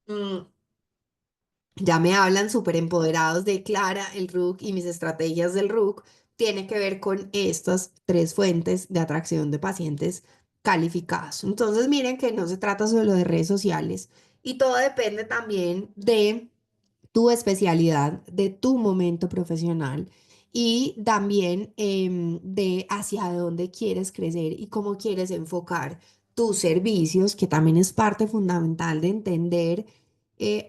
mm, ya me hablan súper empoderados de Clara, el RUC y mis estrategias del RUC. Tiene que ver con estas tres fuentes de atracción de pacientes calificados. Entonces, miren que no se trata solo de redes sociales y todo depende también de tu especialidad, de tu momento profesional y también de hacia dónde quieres crecer y cómo quieres enfocar tus servicios, que también es parte fundamental de entender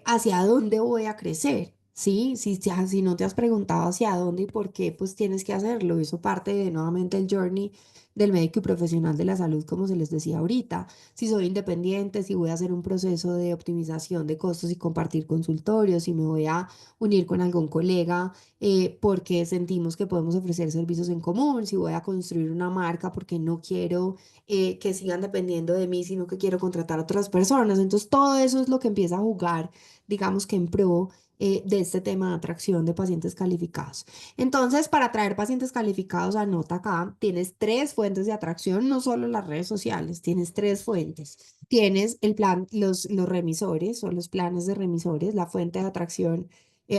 hacia dónde voy a crecer. Sí, si no te has preguntado hacia dónde y por qué, pues tienes que hacerlo. Eso parte de nuevamente el journey del médico y profesional de la salud, como se les decía ahorita. Si soy independiente, si voy a hacer un proceso de optimización de costos y compartir consultorios, si me voy a unir con algún colega porque sentimos que podemos ofrecer servicios en común, si voy a construir una marca porque no quiero que sigan dependiendo de mí, sino que quiero contratar a otras personas. Entonces, todo eso es lo que empieza a jugar, digamos que en pro de este tema de atracción de pacientes calificados. Entonces, para atraer pacientes calificados, anota acá, tienes tres fuentes de atracción, no solo las redes sociales, tienes tres fuentes. Tienes el plan, los remisores o los planes de remisores, la fuente de atracción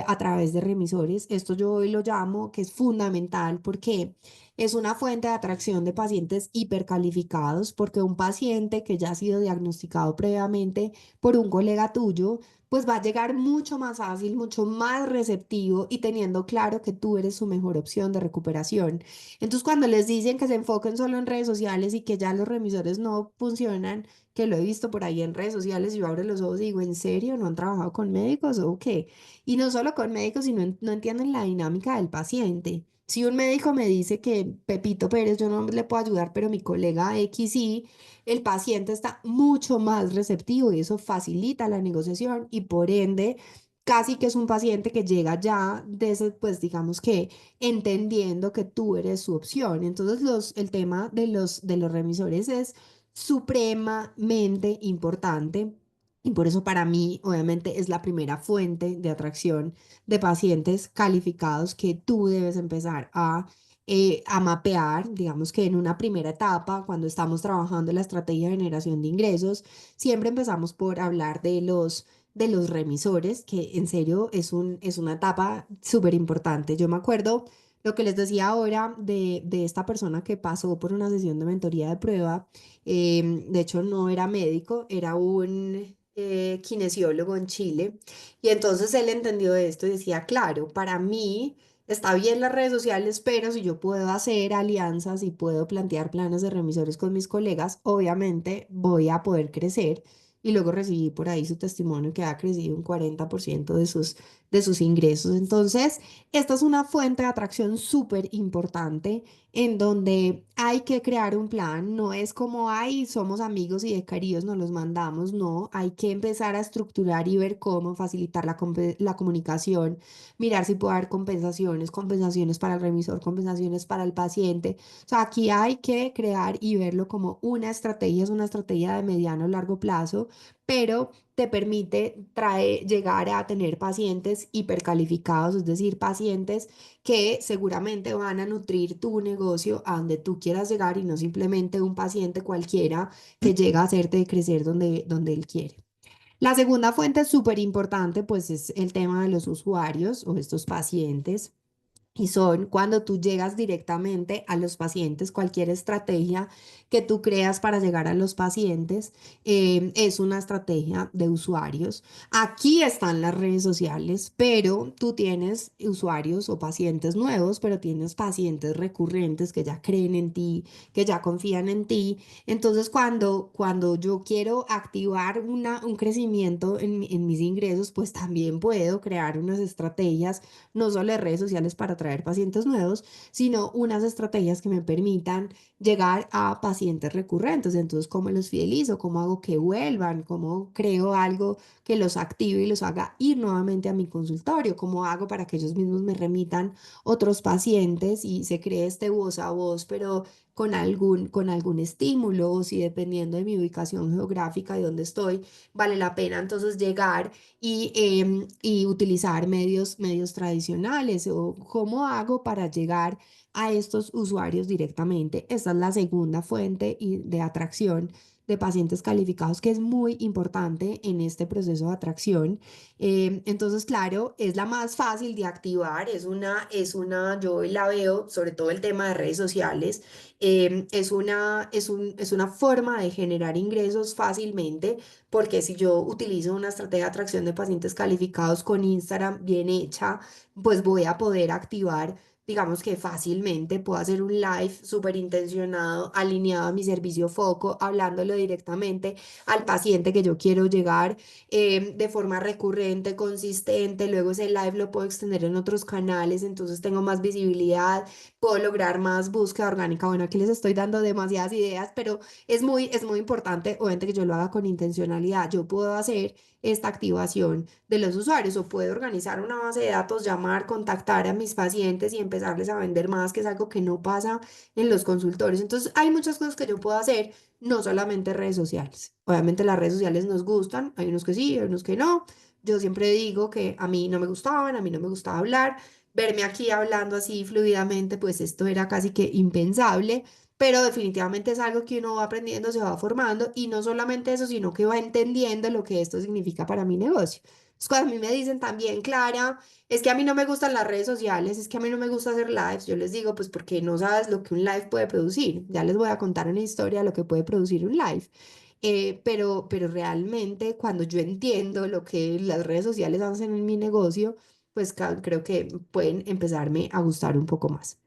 a través de remisores. Esto yo hoy lo llamo que es fundamental porque es una fuente de atracción de pacientes hipercalificados, porque un paciente que ya ha sido diagnosticado previamente por un colega tuyo, pues va a llegar mucho más fácil, mucho más receptivo y teniendo claro que tú eres su mejor opción de recuperación. Entonces, cuando les dicen que se enfoquen solo en redes sociales y que ya los remisores no funcionan, que lo he visto por ahí en redes sociales, yo abro los ojos y digo, ¿en serio? ¿No han trabajado con médicos o qué? Y no solo con médicos, sino no entienden la dinámica del paciente. Si un médico me dice que Pepito Pérez, yo no le puedo ayudar, pero mi colega X sí, el paciente está mucho más receptivo y eso facilita la negociación y por ende casi que es un paciente que llega ya pues digamos que entendiendo que tú eres su opción. Entonces el tema de los remisores es supremamente importante. Y por eso para mí, obviamente, es la primera fuente de atracción de pacientes calificados que tú debes empezar a mapear, digamos que en una primera etapa, cuando estamos trabajando la estrategia de generación de ingresos, siempre empezamos por hablar de los remisores, que en serio es una etapa súper importante. Yo me acuerdo lo que les decía ahora de esta persona que pasó por una sesión de mentoría de prueba. De hecho, no era médico, era un kinesiólogo en Chile. Y entonces él entendió esto y decía, claro, para mí está bien las redes sociales, pero si yo puedo hacer alianzas y puedo plantear planes de remisores con mis colegas, obviamente voy a poder crecer. Y luego recibí por ahí su testimonio que ha crecido un 40% de sus ingresos. Entonces, esta es una fuente de atracción súper importante en donde hay que crear un plan. No es como, ay, somos amigos y de cariños nos los mandamos. No, hay que empezar a estructurar y ver cómo facilitar la comunicación, mirar si puede haber compensaciones, compensaciones para el remisor, compensaciones para el paciente. O sea, aquí hay que crear y verlo como una estrategia, es una estrategia de mediano o largo plazo, pero te permite llegar a tener pacientes hipercalificados, es decir, pacientes que seguramente van a nutrir tu negocio a donde tú quieras llegar y no simplemente un paciente cualquiera que llega a hacerte crecer donde él quiere. La segunda fuente súper importante, pues, es el tema de los usuarios o estos pacientes. Y son cuando tú llegas directamente a los pacientes, cualquier estrategia que tú creas para llegar a los pacientes es una estrategia de usuarios. Aquí están las redes sociales, pero tú tienes usuarios o pacientes nuevos, pero tienes pacientes recurrentes que ya creen en ti, que ya confían en ti. Entonces, cuando yo quiero activar un crecimiento en mis ingresos, pues también puedo crear unas estrategias no solo de redes sociales para atraer pacientes nuevos, sino unas estrategias que me permitan llegar a pacientes recurrentes. Entonces, ¿cómo los fidelizo? ¿Cómo hago que vuelvan? ¿Cómo creo algo que los active y los haga ir nuevamente a mi consultorio? ¿Cómo hago para que ellos mismos me remitan otros pacientes y se cree este voz a voz, pero con algún estímulo, o si dependiendo de mi ubicación geográfica de donde estoy, vale la pena entonces llegar y utilizar medios tradicionales o cómo hago para llegar a estos usuarios directamente. Esta es la segunda fuente de atracción de pacientes calificados que es muy importante en este proceso de atracción. Entonces, claro, es la más fácil de activar, yo la veo, sobre todo el tema de redes sociales, es una forma de generar ingresos fácilmente porque si yo utilizo una estrategia de atracción de pacientes calificados con Instagram bien hecha, pues voy a poder activar, digamos que fácilmente puedo hacer un live súper intencionado, alineado a mi servicio foco, hablándolo directamente al paciente que yo quiero llegar de forma recurrente, consistente. Luego ese live lo puedo extender en otros canales, entonces tengo más visibilidad, puedo lograr más búsqueda orgánica. Bueno, aquí les estoy dando demasiadas ideas, pero es muy importante, obviamente, que yo lo haga con intencionalidad. Yo puedo hacer esta activación de los usuarios o puedo organizar una base de datos, llamar, contactar a mis pacientes y empezarles a vender más, que es algo que no pasa en los consultorios. Entonces, hay muchas cosas que yo puedo hacer, no solamente redes sociales. Obviamente las redes sociales nos gustan, hay unos que sí, hay unos que no. Yo siempre digo que a mí no me gustaban, a mí no me gustaba hablar. Verme aquí hablando así fluidamente, pues esto era casi que impensable, pero definitivamente es algo que uno va aprendiendo, se va formando y no solamente eso, sino que va entendiendo lo que esto significa para mi negocio. Entonces, cuando a mí me dicen también, Clara, es que a mí no me gustan las redes sociales, es que a mí no me gusta hacer lives, yo les digo, pues porque no sabes lo que un live puede producir. Ya les voy a contar una historia de lo que puede producir un live. Pero realmente cuando yo entiendo lo que las redes sociales hacen en mi negocio, pues creo que pueden empezarme a gustar un poco más.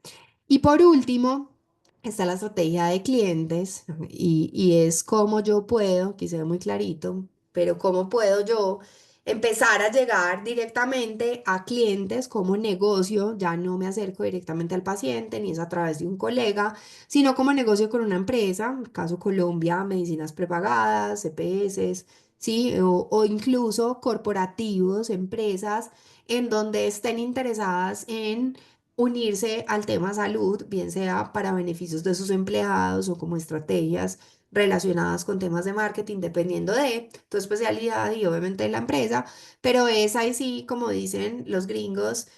Y por último, está la estrategia de clientes y es cómo yo puedo, quise muy clarito, pero cómo puedo yo empezar a llegar directamente a clientes como negocio. Ya no me acerco directamente al paciente ni es a través de un colega, sino como negocio con una empresa, en el caso Colombia, medicinas prepagadas, CPS, ¿sí? O incluso corporativos, empresas en donde estén interesadas en unirse al tema salud, bien sea para beneficios de sus empleados o como estrategias relacionadas con temas de marketing, dependiendo de tu especialidad y obviamente de la empresa, pero es ahí sí, como dicen los gringos,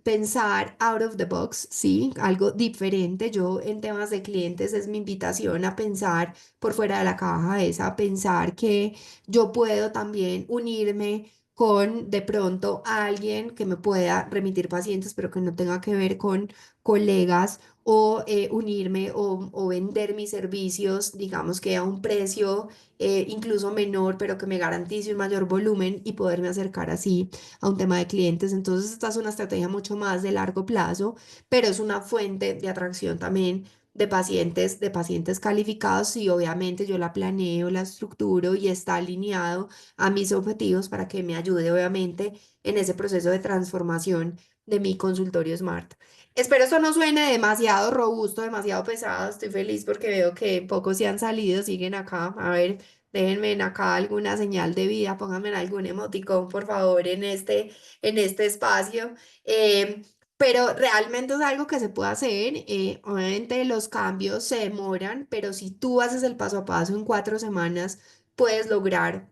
pensar out of the box, sí, algo diferente. Yo en temas de clientes es mi invitación a pensar por fuera de la caja, es a pensar que yo puedo también unirme con de pronto alguien que me pueda remitir pacientes, pero que no tenga que ver con colegas o unirme o vender mis servicios, digamos que a un precio incluso menor, pero que me garantice un mayor volumen y poderme acercar así a un tema de clientes. Entonces, esta es una estrategia mucho más de largo plazo, pero es una fuente de atracción también de pacientes calificados y obviamente yo la planeo, la estructuro y está alineado a mis objetivos para que me ayude obviamente en ese proceso de transformación de mi consultorio Smart. Espero esto no suene demasiado robusto, demasiado pesado. Estoy feliz porque veo que pocos se han salido, siguen acá. A ver, déjenme en acá alguna señal de vida, pónganme en algún emoticón, por favor, en este espacio. Em, pero realmente es algo que se puede hacer. Obviamente los cambios se demoran, pero si tú haces el paso a paso en 4 semanas, puedes lograr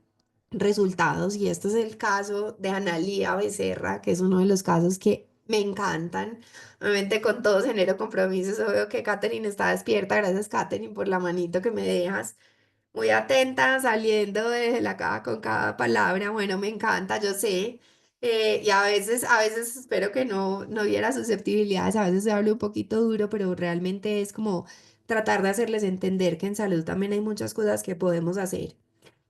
resultados. Y este es el caso de Analía Becerra, que es uno de los casos que me encantan. Obviamente con todo genero compromisos. Veo que Katherine está despierta. Gracias, Katherine, por la manito que me dejas. Muy atenta, saliendo desde la caja con cada palabra. Bueno, me encanta, yo sé. Y a veces espero que no hubiera susceptibilidades, a veces se habla un poquito duro, pero realmente es como tratar de hacerles entender que en salud también hay muchas cosas que podemos hacer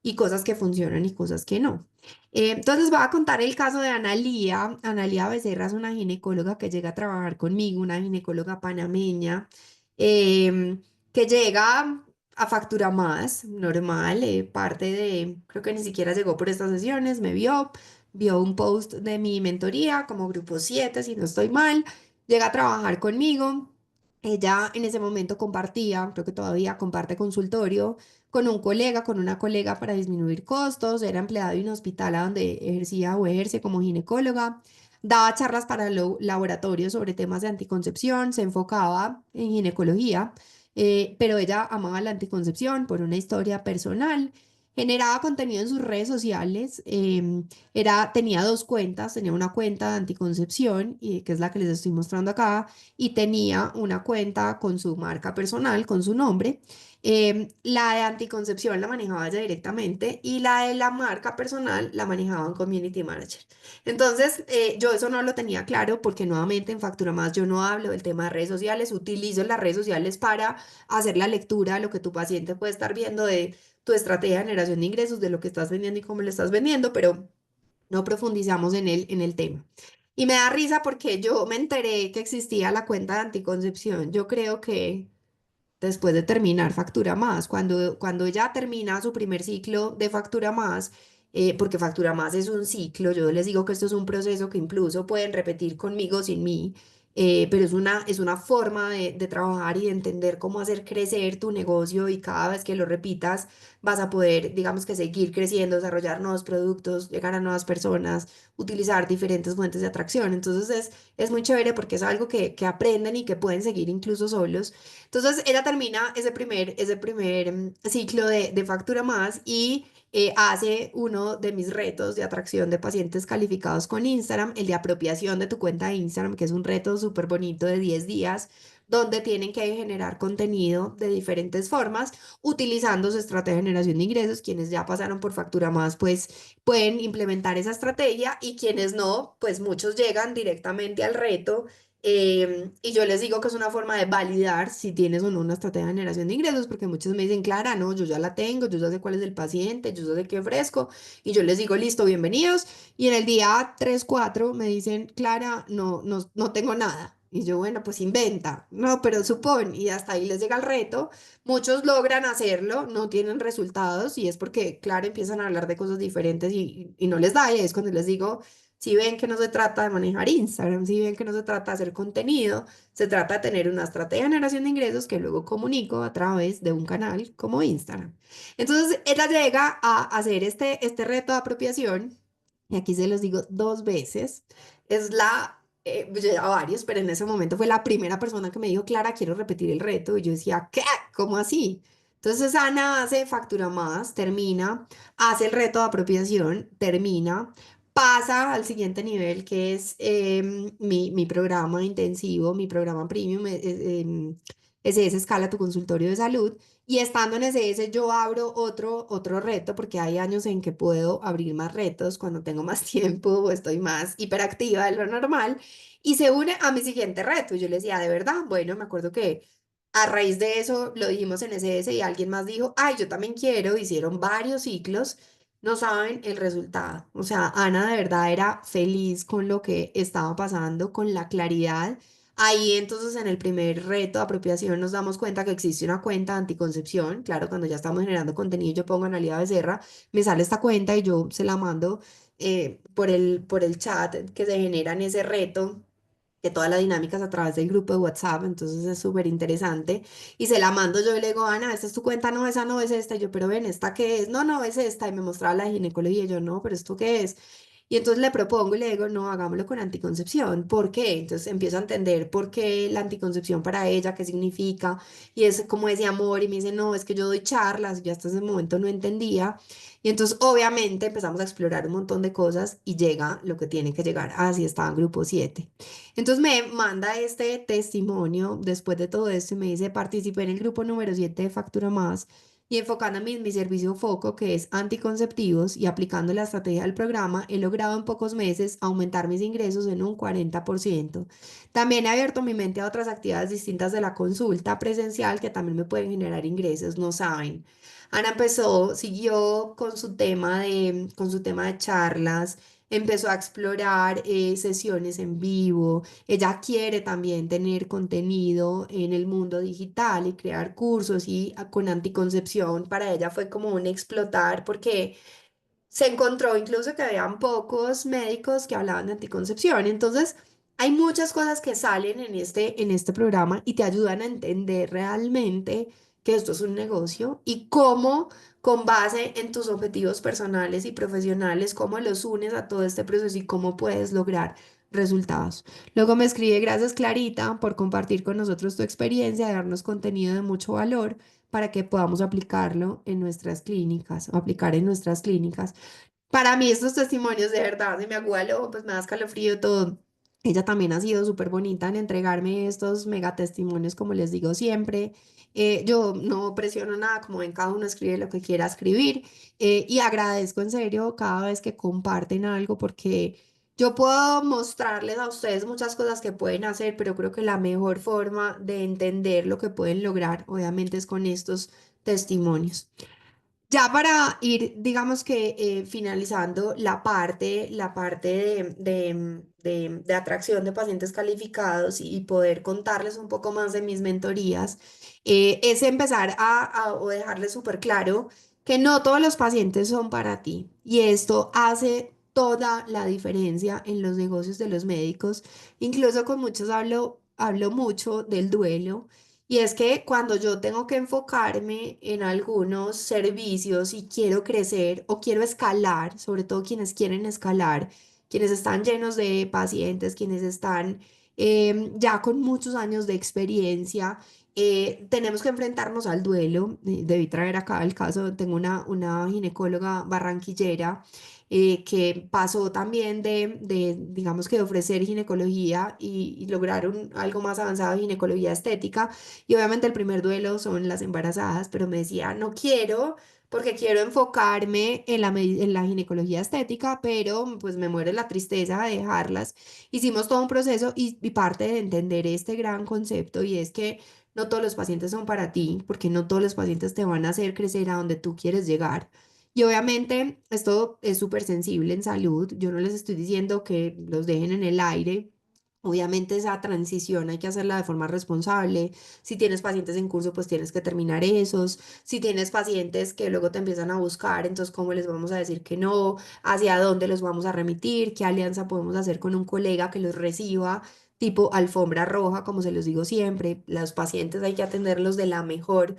y cosas que funcionan y cosas que no. Entonces voy a contar el caso de Analía. Analía Becerra es una ginecóloga que llega a trabajar conmigo, una ginecóloga panameña, que llega a factura más, normal, parte de, creo que ni siquiera llegó por estas sesiones, me vio un post de mi mentoría como grupo 7 si no estoy mal, llega a trabajar conmigo. Ella en ese momento compartía, creo que todavía comparte consultorio con un colega, con una colega para disminuir costos, era empleada de un hospital a donde ejercía o ejerce como ginecóloga, daba charlas para laboratorios sobre temas de anticoncepción, se enfocaba en ginecología, pero ella amaba la anticoncepción por una historia personal. Generaba contenido en sus redes sociales, tenía dos cuentas, tenía una cuenta de anticoncepción, que es la que les estoy mostrando acá, y tenía una cuenta con su marca personal, con su nombre. La de anticoncepción la manejaba ella directamente y la de la marca personal la manejaba un community manager. Entonces, yo eso no lo tenía claro porque nuevamente en Factura Más yo no hablo del tema de redes sociales, utilizo las redes sociales para hacer la lectura de lo que tu paciente puede estar viendo de tu estrategia de generación de ingresos, de lo que estás vendiendo y cómo lo estás vendiendo, pero no profundizamos en el tema. Y me da risa porque yo me enteré que existía la cuenta de anticoncepción. Yo creo que después de terminar Factura Más, cuando ella termina su primer ciclo de Factura Más, porque Factura Más es un ciclo, yo les digo que esto es un proceso que incluso pueden repetir conmigo sin mí, pero es una forma de trabajar y de entender cómo hacer crecer tu negocio y cada vez que lo repitas vas a poder, digamos que seguir creciendo, desarrollar nuevos productos, llegar a nuevas personas, utilizar diferentes fuentes de atracción. Entonces es muy chévere porque es algo que aprenden y que pueden seguir incluso solos. Entonces ella termina ese primer ciclo de Factura Más y hace uno de mis retos de atracción de pacientes calificados con Instagram, el de apropiación de tu cuenta de Instagram, que es un reto súper bonito de 10 días, donde tienen que generar contenido de diferentes formas, utilizando su estrategia de generación de ingresos. Quienes ya pasaron por Factura Más, pues pueden implementar esa estrategia y quienes no, pues muchos llegan directamente al reto, y yo les digo que es una forma de validar si tienes o no una estrategia de generación de ingresos, porque muchos me dicen, Clara, no, yo ya la tengo, yo ya sé cuál es el paciente, yo ya sé qué ofrezco, y yo les digo, listo, bienvenidos. Y en el día 3 4 me dicen, Clara, no, no, no tengo nada. Y yo, bueno, pues inventa, no, pero supón, y hasta ahí les llega el reto. Muchos logran hacerlo, no tienen resultados, y es porque, claro, empiezan a hablar de cosas diferentes y no les da, y es cuando les digo, si ven que no se trata de manejar Instagram, si ven que no se trata de hacer contenido, se trata de tener una estrategia de generación de ingresos que luego comunico a través de un canal como Instagram. Entonces, ella llega a hacer este reto de apropiación, y aquí se los digo dos veces, yo ya varios, pero en ese momento fue la primera persona que me dijo, Clara, quiero repetir el reto, y yo decía, ¿qué? ¿Cómo así? Entonces Ana hace Factura Más, termina, hace el reto de apropiación, termina, pasa al siguiente nivel, que es mi programa intensivo, mi programa premium, SS Escala tu consultorio de salud. Y estando en SS, yo abro otro reto, porque hay años en que puedo abrir más retos cuando tengo más tiempo o estoy más hiperactiva de lo normal. Y se une a mi siguiente reto. Y yo le decía, ¿de verdad? Bueno, me acuerdo que a raíz de eso lo dijimos en SS y alguien más dijo, ay, yo también quiero. Hicieron varios ciclos, no saben el resultado. O sea, Ana de verdad era feliz con lo que estaba pasando, con la claridad. Ahí entonces en el primer reto de apropiación nos damos cuenta que existe una cuenta de anticoncepción. Claro, cuando ya estamos generando contenido, yo pongo Analia Becerra, me sale esta cuenta y yo se la mando por el chat que se genera en ese reto, que todas las dinámicas a través del grupo de WhatsApp, entonces es súper interesante. Y se la mando yo y le digo, Ana, esta es tu cuenta, no, esa no es esta. Y yo, pero ven, ¿esta qué es? No, no, es esta. Y me mostraba la de ginecología y yo, no, pero ¿esto qué es? Y entonces le propongo y le digo, no, hagámoslo con anticoncepción. ¿Por qué? Entonces empiezo a entender por qué la anticoncepción para ella, qué significa, y es como ese amor, y me dice, no, es que yo doy charlas, y yo hasta ese momento no entendía. Y entonces obviamente empezamos a explorar un montón de cosas y llega lo que tiene que llegar. Así estaba en grupo 7. Entonces me manda este testimonio después de todo esto y me dice, participé en el grupo número 7 de Factura Más y enfocándome en mi servicio foco, que es anticonceptivos, y aplicando la estrategia del programa, he logrado en pocos meses aumentar mis ingresos en un 40%. También he abierto mi mente a otras actividades distintas de la consulta presencial que también me pueden generar ingresos, no saben. Ana siguió con su tema de charlas, empezó a explorar sesiones en vivo. Ella quiere también tener contenido en el mundo digital y crear cursos y con anticoncepción. Para ella fue como un explotar porque se encontró incluso que habían pocos médicos que hablaban de anticoncepción. Entonces, hay muchas cosas que salen en este programa y te ayudan a entender realmente que esto es un negocio y cómo, con base en tus objetivos personales y profesionales, cómo los unes a todo este proceso y cómo puedes lograr resultados. Luego me escribe, gracias Clarita por compartir con nosotros tu experiencia, darnos contenido de mucho valor para que podamos aplicarlo en nuestras clínicas, o aplicar en nuestras clínicas. Para mí estos testimonios de verdad se me agua el ojo, pues me da escalofrío todo. Ella también ha sido súper bonita en entregarme estos mega testimonios, como les digo siempre. Yo no presiono nada, como ven, cada uno escribe lo que quiera escribir, y agradezco en serio cada vez que comparten algo porque yo puedo mostrarles a ustedes muchas cosas que pueden hacer, pero creo que la mejor forma de entender lo que pueden lograr, obviamente, es con estos testimonios. Ya para ir, digamos que finalizando la parte de atracción de pacientes calificados y poder contarles un poco más de mis mentorías, es empezar o dejarles súper claro que no todos los pacientes son para ti. Y esto hace toda la diferencia en los negocios de los médicos. Incluso con muchos hablo mucho del duelo. Y es que cuando yo tengo que enfocarme en algunos servicios y quiero crecer o quiero escalar, sobre todo quienes quieren escalar, quienes están llenos de pacientes, quienes están ya con muchos años de experiencia, tenemos que enfrentarnos al duelo. Debí traer acá el caso, tengo una ginecóloga barranquillera que pasó también digamos que de ofrecer ginecología y lograron algo más avanzado de ginecología estética. Y obviamente el primer duelo son las embarazadas, pero me decía, no quiero porque quiero enfocarme en la ginecología estética, pero pues me muere la tristeza de dejarlas. Hicimos todo un proceso y parte de entender este gran concepto y es que no todos los pacientes son para ti, porque no todos los pacientes te van a hacer crecer a donde tú quieres llegar. Y obviamente esto es súper sensible en salud. Yo no les estoy diciendo que los dejen en el aire. Obviamente esa transición hay que hacerla de forma responsable. Si tienes pacientes en curso, pues tienes que terminar esos. Si tienes pacientes que luego te empiezan a buscar, entonces ¿cómo les vamos a decir que no? ¿Hacia dónde los vamos a remitir? ¿Qué alianza podemos hacer con un colega que los reciba? Tipo alfombra roja, como se los digo siempre. Los pacientes hay que atenderlos de la mejor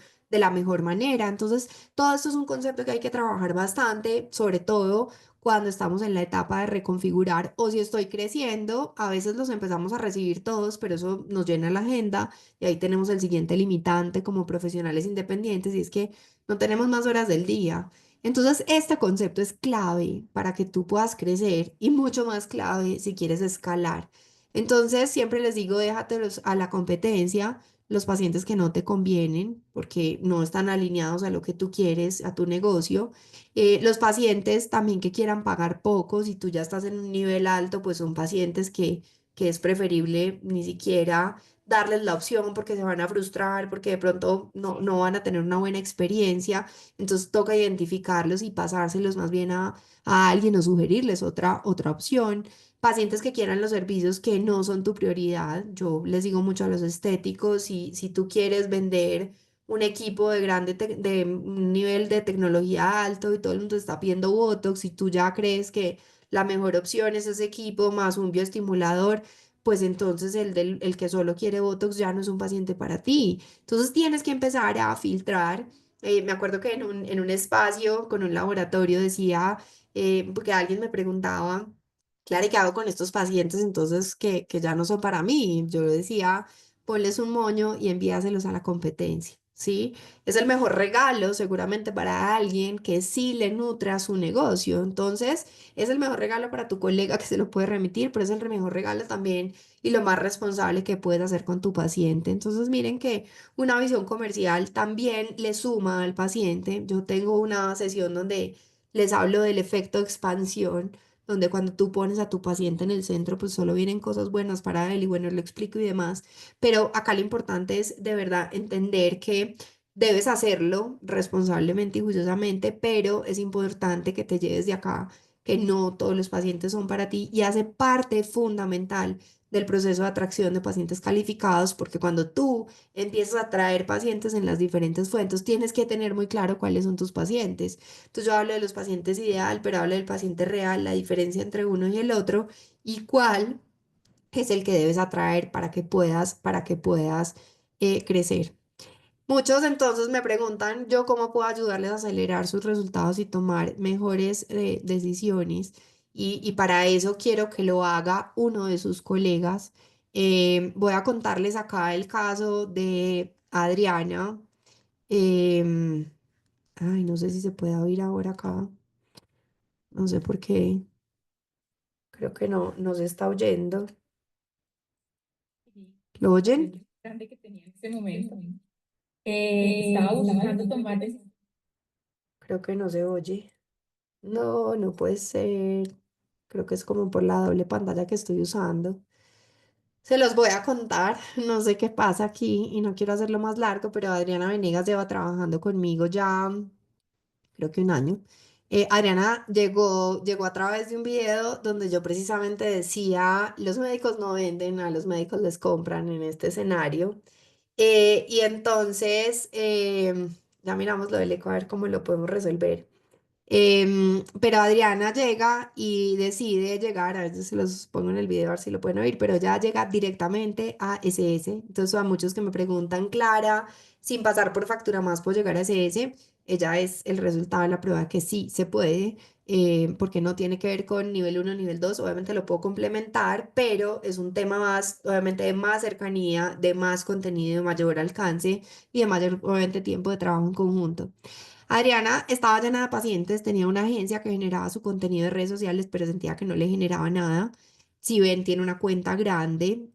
manera. Entonces, todo esto es un concepto que hay que trabajar bastante, sobre todo cuando estamos en la etapa de reconfigurar o si estoy creciendo, a veces los empezamos a recibir todos, pero eso nos llena la agenda y ahí tenemos el siguiente limitante como profesionales independientes y es que no tenemos más horas del día. Entonces, este concepto es clave para que tú puedas crecer y mucho más clave si quieres escalar. Entonces, siempre les digo, déjatelos a la competencia, los pacientes que no te convienen porque no están alineados a lo que tú quieres, a tu negocio. Los pacientes también que quieran pagar poco, si tú ya estás en un nivel alto, pues son pacientes que es preferible ni siquiera darles la opción porque se van a frustrar, porque de pronto no van a tener una buena experiencia. Entonces toca identificarlos y pasárselos más bien a alguien o sugerirles otra opción. Pacientes que quieran los servicios que no son tu prioridad. Yo les digo mucho a los estéticos, si tú quieres vender un equipo de un nivel de tecnología alto y todo el mundo está pidiendo Botox y tú ya crees que la mejor opción es ese equipo más un bioestimulador, pues entonces el que solo quiere Botox ya no es un paciente para ti. Entonces tienes que empezar a filtrar. Me acuerdo que en un espacio con un laboratorio decía, porque alguien me preguntaba, claro, ¿y qué hago con estos pacientes entonces que ya no son para mí? Yo le decía, ponles un moño y envíaselos a la competencia. ¿sí? Es el mejor regalo seguramente para alguien que sí le nutra su negocio. Entonces, es el mejor regalo para tu colega que se lo puede remitir, pero es el mejor regalo también y lo más responsable que puedes hacer con tu paciente. Entonces, miren que una visión comercial también le suma al paciente. Yo tengo una sesión donde les hablo del efecto expansión, donde cuando tú pones a tu paciente en el centro, pues solo vienen cosas buenas para él y bueno, lo explico y demás. Pero acá lo importante es de verdad entender que debes hacerlo responsablemente y juiciosamente, pero es importante que te lleves de acá, que no todos los pacientes son para ti y hace parte fundamental del proceso de atracción de pacientes calificados, porque cuando tú empiezas a atraer pacientes en las diferentes fuentes, tienes que tener muy claro cuáles son tus pacientes. Entonces yo hablo de los pacientes ideal, pero hablo del paciente real, la diferencia entre uno y el otro y cuál es el que debes atraer para que puedas crecer. Muchos entonces me preguntan yo cómo puedo ayudarles a acelerar sus resultados y tomar mejores decisiones. Y para eso quiero que lo haga uno de sus colegas. Voy a contarles acá el caso de Adriana. Em, Ay, no sé si se puede oír ahora acá. No sé por qué. Creo que no se está oyendo. ¿Lo oyen? Grande que tenía en ese momento. Estaba buscando tomar decisiones. Creo que no se oye. No puede ser. Creo que es como por la doble pantalla que estoy usando. Se los voy a contar. No sé qué pasa aquí y no quiero hacerlo más largo, pero Adriana Venegas lleva trabajando conmigo ya creo que un año. Adriana llegó a través de un video donde yo precisamente decía, los médicos no venden, a los médicos les compran en este escenario. Y entonces, ya miramos lo del eco, a ver cómo lo podemos resolver. Pero Adriana llega y decide llegar, a veces se los pongo en el video a ver si lo pueden oír, pero ya llega directamente a SS. Entonces a muchos que me preguntan, Clara, sin pasar por factura más, ¿puedo llegar a SS? Ella es el resultado de la prueba que sí se puede, porque no tiene que ver con nivel uno nivel 2 obviamente lo puedo complementar, pero es un tema más, obviamente, de más cercanía, de más contenido, de mayor alcance y de mayor, obviamente, tiempo de trabajo en conjunto. Adriana estaba llena de pacientes, tenía una agencia que generaba su contenido de redes sociales, pero sentía que no le generaba nada. Si ven, tiene una cuenta grande,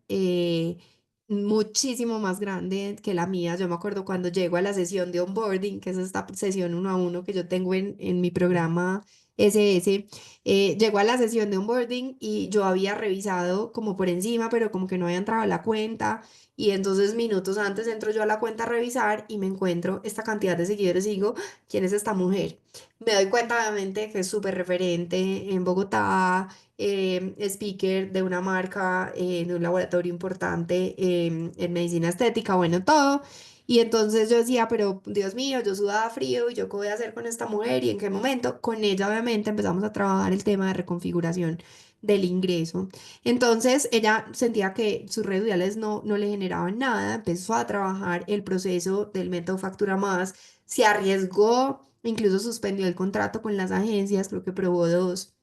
muchísimo más grande que la mía. Yo me acuerdo cuando llego a la sesión de onboarding, que es esta sesión uno a uno que yo tengo en mi programa SS, llego a la sesión de onboarding y yo había revisado como por encima, pero como que no había entrado a la cuenta. Y entonces minutos antes entro yo a la cuenta a revisar y me encuentro esta cantidad de seguidores y digo, ¿quién es esta mujer? Me doy cuenta obviamente que es súper referente en Bogotá, speaker de una marca, de un laboratorio importante en medicina estética, bueno, todo. Y entonces yo decía, pero Dios mío, yo sudaba frío y yo qué voy a hacer con esta mujer y en qué momento. Con ella obviamente empezamos a trabajar el tema de reconfiguración del ingreso. Entonces ella sentía que sus redes sociales no le generaban nada, empezó a trabajar el proceso del método Factura Más, se arriesgó, incluso suspendió el contrato con las agencias, creo que probó dos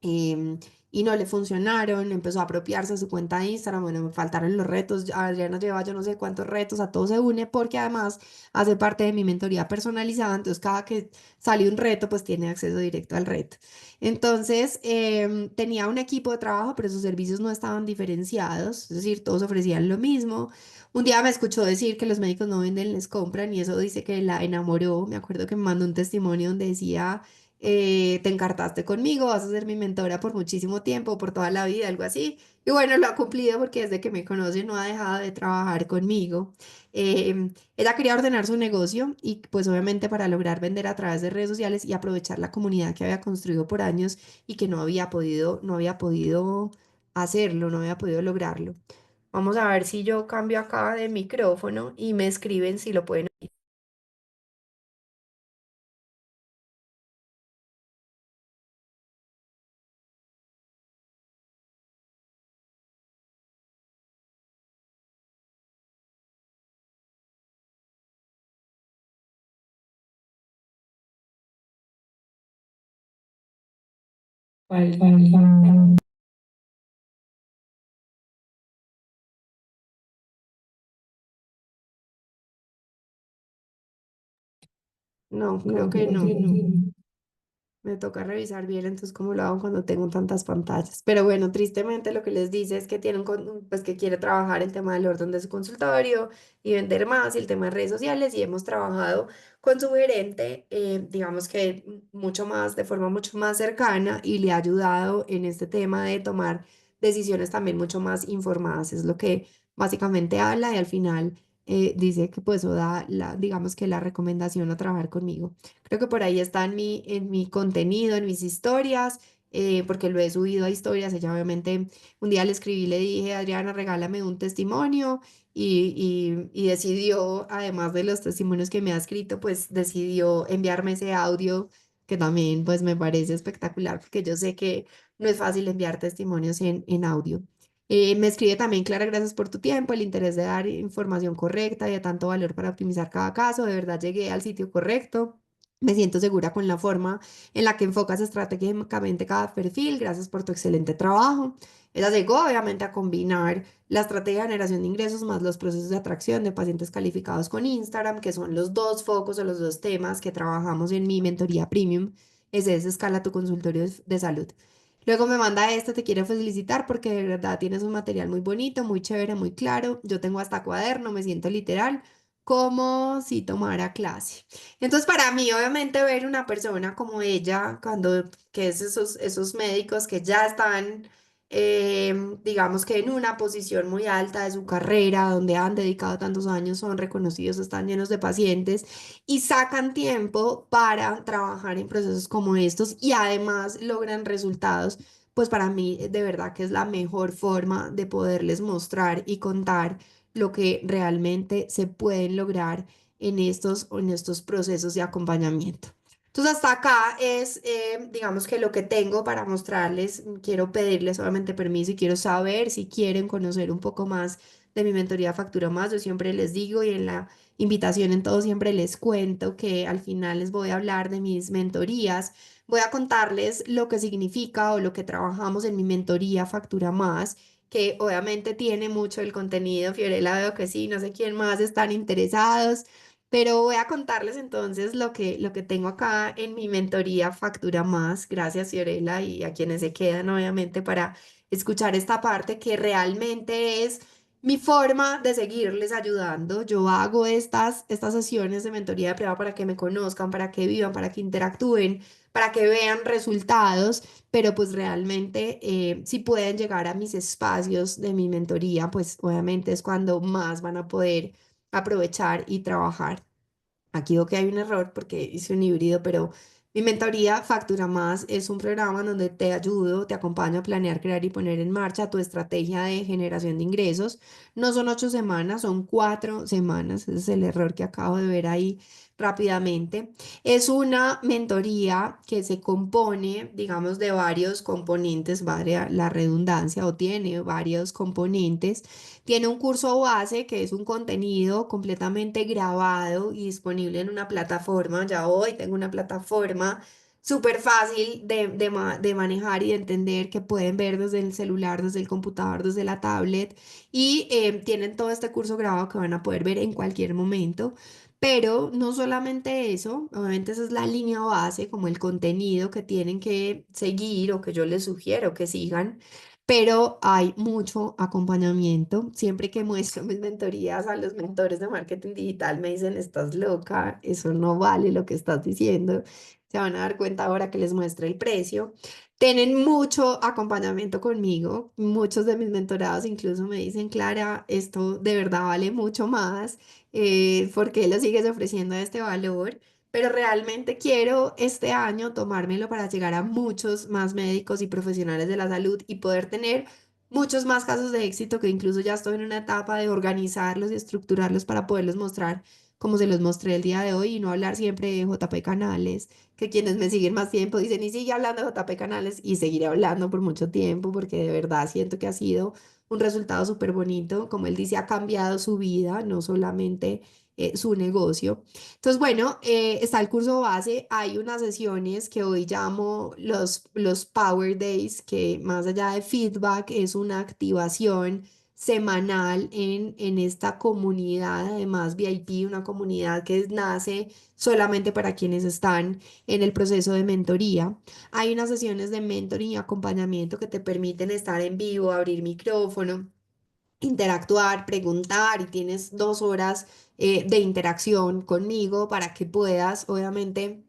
em, y no le funcionaron, empezó a apropiarse de su cuenta de Instagram, bueno, me faltaron los retos, Adriana lleva yo no sé cuántos retos, a todos se une porque además hace parte de mi mentoría personalizada, entonces cada que sale un reto, pues tiene acceso directo al reto. Entonces, tenía un equipo de trabajo, pero sus servicios no estaban diferenciados, es decir, todos ofrecían lo mismo. Un día me escuchó decir que los médicos no venden, les compran y eso dice que la enamoró. Me acuerdo que me mandó un testimonio donde decía te encartaste conmigo, vas a ser mi mentora por muchísimo tiempo, por toda la vida, algo así. Y bueno, lo ha cumplido porque desde que me conoce no ha dejado de trabajar conmigo. Ella quería ordenar su negocio y pues obviamente para lograr vender a través de redes sociales y aprovechar la comunidad que había construido por años y que no había podido hacerlo, no había podido lograrlo. Vamos a ver si yo cambio acá de micrófono y me escriben si lo pueden. No, creo que no. Me toca revisar bien, entonces cómo lo hago cuando tengo tantas pantallas. Pero bueno, tristemente lo que les dice es que tienen pues que quiere trabajar el tema del orden de su consultorio y vender más y el tema de redes sociales y hemos trabajado con su gerente, digamos que mucho más, de forma mucho más cercana y le ha ayudado en este tema de tomar decisiones también mucho más informadas. Es lo que básicamente habla y al final dice que pues o da digamos que la recomendación a trabajar conmigo. Creo que por ahí está en mi contenido, en mis historias, porque lo he subido a historias. Ella obviamente un día le escribí, le dije, Adriana, regálame un testimonio y decidió, además de los testimonios que me ha escrito, pues decidió enviarme ese audio que también pues me parece espectacular porque yo sé que no es fácil enviar testimonios en audio. Me escribe también, Clara, gracias por tu tiempo, el interés de dar información correcta y de tanto valor para optimizar cada caso. De verdad llegué al sitio correcto. Me siento segura con la forma en la que enfocas estratégicamente cada perfil. Gracias por tu excelente trabajo. Ella llegó obviamente a combinar la estrategia de generación de ingresos más los procesos de atracción de pacientes calificados con Instagram, que son los dos focos o los dos temas que trabajamos en mi mentoría premium. Ese es Escala tu consultorio de salud. Luego me manda esto, te quiero felicitar porque de verdad tienes un material muy bonito, muy chévere, muy claro. Yo tengo hasta cuaderno, me siento literal como si tomara clase. Entonces, para mí, obviamente, ver una persona como ella, que es esos médicos que ya están, digamos que en una posición muy alta de su carrera, donde han dedicado tantos años, son reconocidos, están llenos de pacientes y sacan tiempo para trabajar en procesos como estos y además logran resultados, pues para mí, de verdad que es la mejor forma de poderles mostrar y contar lo que realmente se pueden lograr en estos procesos de acompañamiento. Entonces, hasta acá es, digamos que lo que tengo para mostrarles. Quiero pedirles solamente permiso y quiero saber si quieren conocer un poco más de mi mentoría Factura Más. Yo siempre les digo y en la invitación en todo siempre les cuento que al final les voy a hablar de mis mentorías. Voy a contarles lo que significa o lo que trabajamos en mi mentoría Factura Más, que obviamente tiene mucho el contenido. Fiorella, veo que sí, no sé quién más están interesados. Pero voy a contarles entonces lo que tengo acá en mi mentoría Factura Más. Gracias, Fiorella, y a quienes se quedan, obviamente, para escuchar esta parte que realmente es mi forma de seguirles ayudando. Yo hago estas sesiones de mentoría de prueba para que me conozcan, para que vivan, para que interactúen, para que vean resultados, pero pues realmente si pueden llegar a mis espacios de mi mentoría, pues obviamente es cuando más van a poder aprovechar y trabajar. Aquí veo que hay un error porque hice un híbrido, pero mi mentoría Factura Más es un programa donde te ayudo, te acompaño a planear, crear y poner en marcha tu estrategia de generación de ingresos. No son 8 semanas, son 4 semanas. Ese es el error que acabo de ver ahí rápidamente. Es una mentoría que se compone, digamos, de varios componentes, varia la redundancia, o tiene varios componentes. Tiene un curso base que es un contenido completamente grabado y disponible en una plataforma. Ya hoy tengo una plataforma súper fácil de manejar y de entender, que pueden ver desde el celular, desde el computador, desde la tablet y tienen todo este curso grabado que van a poder ver en cualquier momento. Pero no solamente eso, obviamente esa es la línea base, como el contenido que tienen que seguir o que yo les sugiero que sigan, pero hay mucho acompañamiento. Siempre que muestro mis mentorías a los mentores de marketing digital me dicen, estás loca, eso no vale lo que estás diciendo. Se van a dar cuenta ahora que les muestre el precio. Tienen mucho acompañamiento conmigo. Muchos de mis mentorados incluso me dicen, Clara, esto de verdad vale mucho más. ¿Por qué lo sigues ofreciendo a este valor? Pero realmente quiero este año tomármelo para llegar a muchos más médicos y profesionales de la salud y poder tener muchos más casos de éxito, que incluso ya estoy en una etapa de organizarlos y estructurarlos para poderlos mostrar como se los mostré el día de hoy y no hablar siempre de JP Canales, que quienes me siguen más tiempo dicen y sigue hablando de JP Canales y seguiré hablando por mucho tiempo porque de verdad siento que ha sido un resultado súper bonito. Como él dice, ha cambiado su vida, no solamente su negocio. Entonces, bueno, está el curso base. Hay unas sesiones que hoy llamo los Power Days, que más allá de feedback es una activación semanal en esta comunidad, además VIP, una comunidad que nace solamente para quienes están en el proceso de mentoría. Hay unas sesiones de mentoring y acompañamiento que te permiten estar en vivo, abrir micrófono, interactuar, preguntar y tienes 2 horas de interacción conmigo para que puedas, obviamente,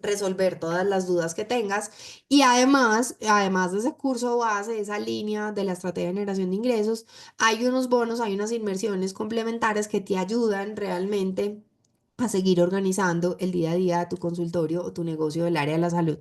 resolver todas las dudas que tengas. Y además de ese curso base, de esa línea de la estrategia de generación de ingresos, hay unos bonos, hay unas inversiones complementarias que te ayudan realmente a seguir organizando el día a día de tu consultorio o tu negocio del área de la salud.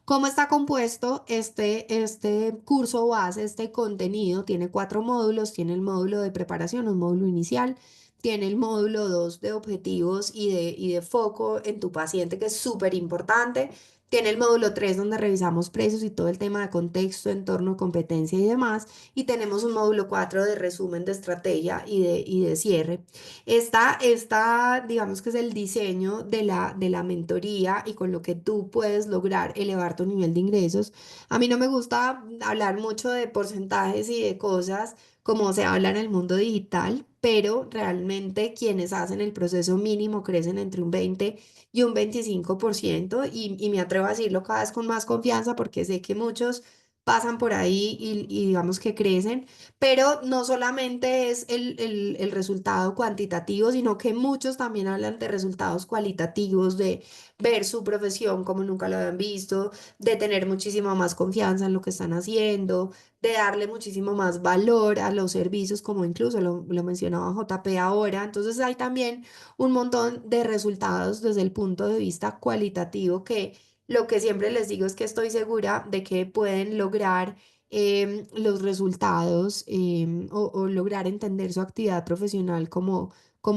¿Cómo está compuesto este curso base, este contenido? Tiene 4 módulos, tiene el módulo de preparación, un módulo inicial, tiene el módulo 2 de objetivos y de foco en tu paciente, que es súper importante. Tiene el módulo 3 donde revisamos precios y todo el tema de contexto, entorno, competencia y demás. Y tenemos un módulo 4 de resumen de estrategia y de cierre. Digamos que es el diseño de la mentoría y con lo que tú puedes lograr elevar tu nivel de ingresos. A mí no me gusta hablar mucho de porcentajes y de cosas como se habla en el mundo digital, pero realmente quienes hacen el proceso mínimo crecen entre un 20 y un 25% y me atrevo a decirlo cada vez con más confianza porque sé que muchos pasan por ahí y digamos que crecen, pero no solamente es el resultado cuantitativo, sino que muchos también hablan de resultados cualitativos, de ver su profesión como nunca lo habían visto, de tener muchísima más confianza en lo que están haciendo, de darle muchísimo más valor a los servicios, como incluso lo mencionaba JP ahora. Entonces hay también un montón de resultados desde el punto de vista cualitativo que lo que siempre les digo es que estoy segura de que pueden lograr los resultados o lograr entender su actividad profesional como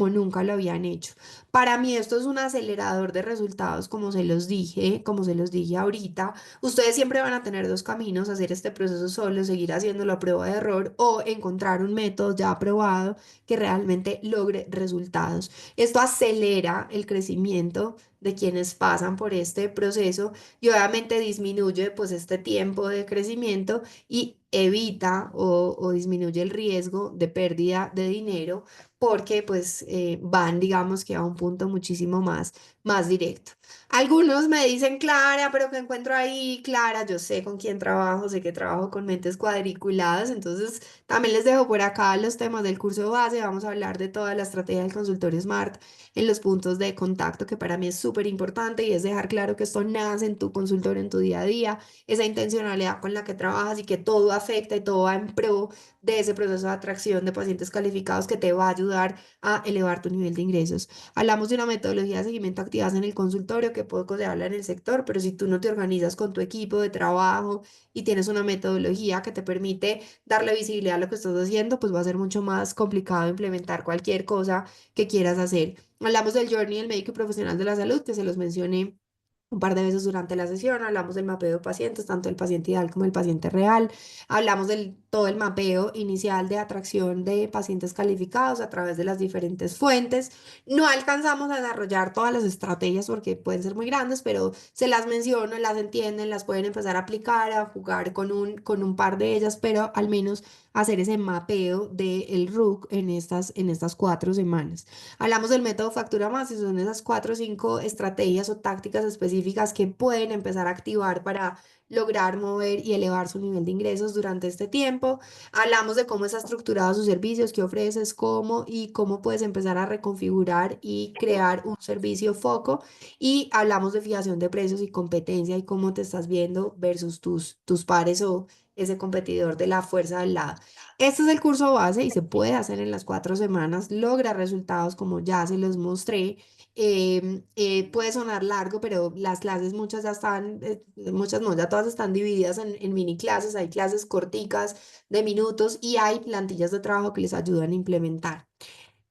nunca lo habían hecho. Para mí esto es un acelerador de resultados, como se los dije ahorita. Ustedes siempre van a tener 2 caminos: hacer este proceso solo, seguir haciéndolo a prueba de error o encontrar un método ya aprobado que realmente logre resultados. Esto acelera el crecimiento de quienes pasan por este proceso y obviamente disminuye pues este tiempo de crecimiento y evita o disminuye el riesgo de pérdida de dinero porque pues van digamos que a un punto muchísimo más directo. Algunos me dicen, Clara, pero ¿qué encuentro ahí? Clara, yo sé con quién trabajo, sé que trabajo con mentes cuadriculadas, entonces también les dejo por acá los temas del curso base. Vamos a hablar de toda la estrategia del consultorio Smart en los puntos de contacto, que para mí es súper importante y es dejar claro que esto nace en tu consultorio, en tu día a día, esa intencionalidad con la que trabajas y que todo afecta y todo va en pro de ese proceso de atracción de pacientes calificados que te va a ayudar a elevar tu nivel de ingresos. Hablamos de una metodología de seguimiento activas en el consultorio, que poco se habla en el sector, pero si tú no te organizas con tu equipo de trabajo y tienes una metodología que te permite darle visibilidad a lo que estás haciendo, pues va a ser mucho más complicado implementar cualquier cosa que quieras hacer. Hablamos del Journey del médico y profesional de la salud, que se los mencioné un par de veces durante la sesión. Hablamos del mapeo de pacientes, tanto el paciente ideal como el paciente real. Hablamos del todo el mapeo inicial de atracción de pacientes calificados a través de las diferentes fuentes. No alcanzamos a desarrollar todas las estrategias porque pueden ser muy grandes, pero se las menciono, las entienden, las pueden empezar a aplicar, a jugar con un par de ellas, pero al menos hacer ese mapeo del RUC en estas 4 semanas. Hablamos del método Factura Más y son esas 4 o 5 estrategias o tácticas específicas que pueden empezar a activar para lograr mover y elevar su nivel de ingresos durante este tiempo. Hablamos de cómo está estructurado sus servicios, qué ofreces, cómo y cómo puedes empezar a reconfigurar y crear un servicio foco. Y hablamos de fijación de precios y competencia y cómo te estás viendo versus tus pares o ese competidor de la fuerza del lado. Este es el curso base y se puede hacer en las 4 semanas, logra resultados como ya se los mostré. Puede sonar largo, pero las clases muchas ya están, muchas no, ya todas están divididas en mini clases, hay clases corticas de minutos y hay plantillas de trabajo que les ayudan a implementar.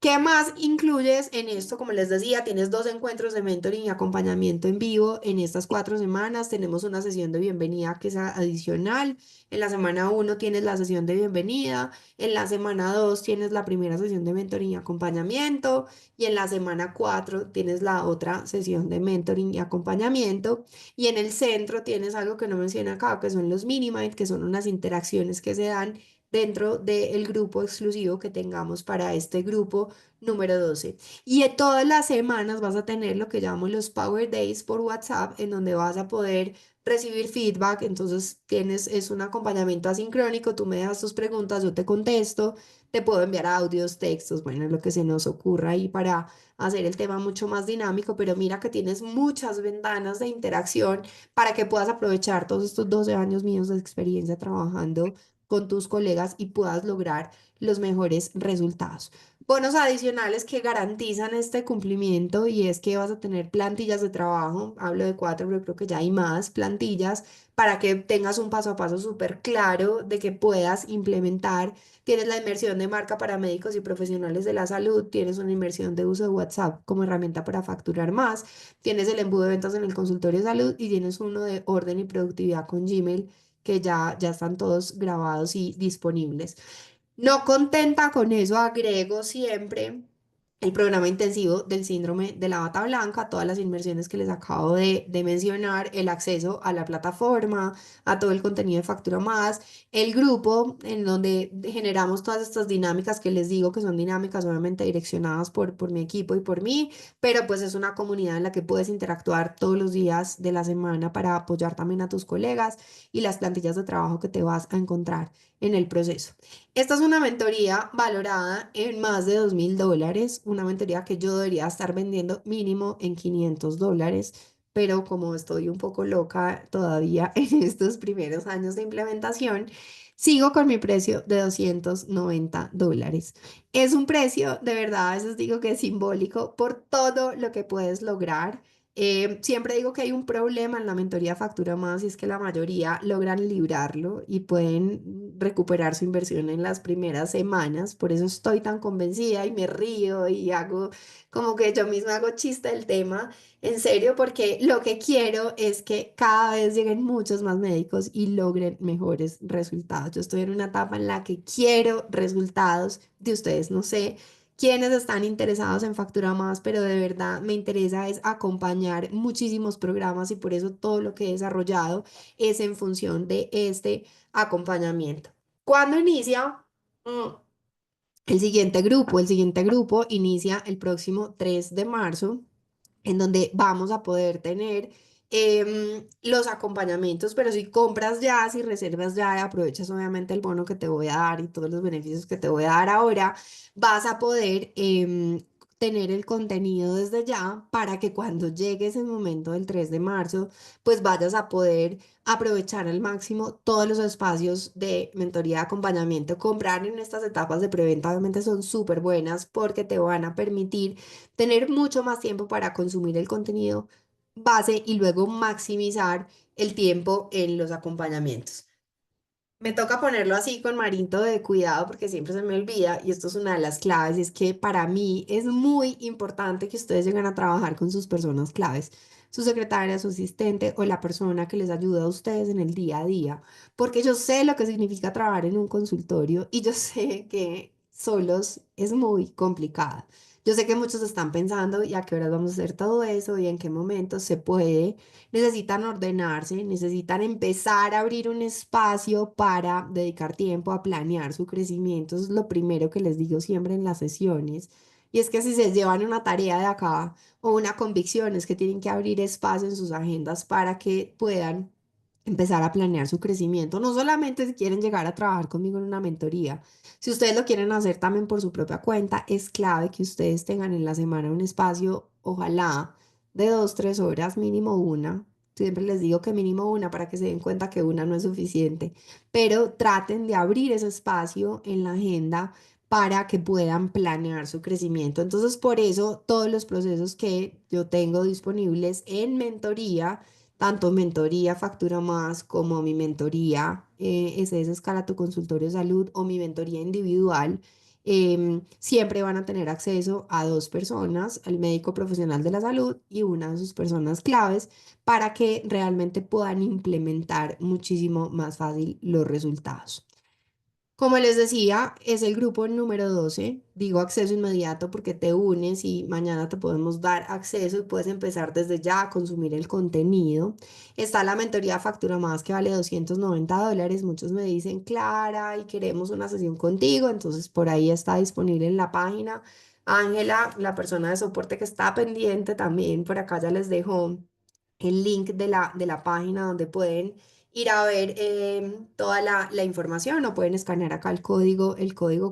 ¿Qué más incluyes en esto? Como les decía, tienes 2 encuentros de mentoring y acompañamiento en vivo en estas 4 semanas. Tenemos una sesión de bienvenida que es adicional. En la semana 1 tienes la sesión de bienvenida. En la semana 2 tienes la primera sesión de mentoring y acompañamiento. Y en la semana 4 tienes la otra sesión de mentoring y acompañamiento. Y en el centro tienes algo que no mencioné acá, que son los mini mind, que son unas interacciones que se dan dentro del grupo exclusivo que tengamos para este grupo número 12. Y todas las semanas vas a tener lo que llamo los Power Days por WhatsApp, en donde vas a poder recibir feedback. Entonces es un acompañamiento asincrónico, tú me das tus preguntas, yo te contesto, te puedo enviar audios, textos, bueno, lo que se nos ocurra ahí para hacer el tema mucho más dinámico, pero mira que tienes muchas ventanas de interacción para que puedas aprovechar todos estos 12 años míos de experiencia trabajando con tus colegas y puedas lograr los mejores resultados. Bonos adicionales que garantizan este cumplimiento, y es que vas a tener plantillas de trabajo, hablo de 4, pero creo que ya hay más plantillas para que tengas un paso a paso súper claro de que puedas implementar. Tienes la inmersión de marca para médicos y profesionales de la salud, tienes una inmersión de uso de WhatsApp como herramienta para facturar más, tienes el embudo de ventas en el consultorio de salud y tienes uno de orden y productividad con Gmail que ya están todos grabados y disponibles. No contenta con eso, agrego siempre el programa intensivo del síndrome de la bata blanca, todas las inversiones que les acabo de mencionar, el acceso a la plataforma, a todo el contenido de Factura Más, el grupo en donde generamos todas estas dinámicas que les digo que son dinámicas obviamente direccionadas por mi equipo y por mí, pero pues es una comunidad en la que puedes interactuar todos los días de la semana para apoyar también a tus colegas, y las plantillas de trabajo que te vas a encontrar en el proceso. Esta es una mentoría valorada en más de $2.000, una mentoría que yo debería estar vendiendo mínimo en $500, pero como estoy un poco loca todavía en estos primeros años de implementación, sigo con mi precio de $290. Es un precio, de verdad, a veces digo que es simbólico por todo lo que puedes lograr. Siempre digo que hay un problema en la mentoría Factura Más, y es que la mayoría logran librarlo y pueden recuperar su inversión en las primeras semanas. Por eso estoy tan convencida y me río y hago como que yo misma hago chiste del tema, en serio, porque lo que quiero es que cada vez lleguen muchos más médicos y logren mejores resultados. Yo estoy en una etapa en la que quiero resultados de ustedes. No sé quienes están interesados en Factura Más, pero de verdad me interesa es acompañar muchísimos programas, y por eso todo lo que he desarrollado es en función de este acompañamiento. ¿Cuándo inicia? El siguiente grupo. El siguiente grupo inicia el próximo 3 de marzo, en donde vamos a poder tener los acompañamientos, pero si compras ya, si reservas ya, y aprovechas obviamente el bono que te voy a dar y todos los beneficios que te voy a dar ahora, vas a poder tener el contenido desde ya para que cuando llegue ese momento del 3 de marzo, pues vayas a poder aprovechar al máximo todos los espacios de mentoría de acompañamiento. Comprar en estas etapas de preventa obviamente son súper buenas porque te van a permitir tener mucho más tiempo para consumir el contenido base y luego maximizar el tiempo en los acompañamientos. Me toca ponerlo así con marito de cuidado porque siempre se me olvida, y esto es una de las claves, y es que para mí es muy importante que ustedes lleguen a trabajar con sus personas claves, su secretaria, su asistente o la persona que les ayuda a ustedes en el día a día, porque yo sé lo que significa trabajar en un consultorio y yo sé que solos es muy complicado. Yo sé que muchos están pensando, ¿y a qué horas vamos a hacer todo eso? ¿Y en qué momento se puede? Necesitan ordenarse, necesitan empezar a abrir un espacio para dedicar tiempo a planear su crecimiento. Eso es lo primero que les digo siempre en las sesiones. Y es que si se llevan una tarea de acá o una convicción, es que tienen que abrir espacio en sus agendas para que puedan empezar a planear su crecimiento. No solamente si quieren llegar a trabajar conmigo en una mentoría, si ustedes lo quieren hacer también por su propia cuenta, es clave que ustedes tengan en la semana un espacio, ojalá de 2, 3 horas, mínimo una. Siempre les digo que mínimo una para que se den cuenta que una no es suficiente, pero traten de abrir ese espacio en la agenda para que puedan planear su crecimiento. Entonces, por eso todos los procesos que yo tengo disponibles en mentoría, tanto mentoría Factura Más como mi mentoría SS Escala tu Consultorio de Salud o mi mentoría individual, siempre van a tener acceso a 2 personas, al médico profesional de la salud y una de sus personas claves, para que realmente puedan implementar muchísimo más fácil los resultados. Como les decía, es el grupo número 12. Digo acceso inmediato porque te unes y mañana te podemos dar acceso y puedes empezar desde ya a consumir el contenido. Está la mentoría Factura Más que vale $290. Muchos me dicen, Clara, y queremos una sesión contigo. Entonces por ahí está disponible en la página. Ángela, la persona de soporte que está pendiente también, por acá ya les dejo el link de la página donde pueden ir a ver toda la información o pueden escanear acá el código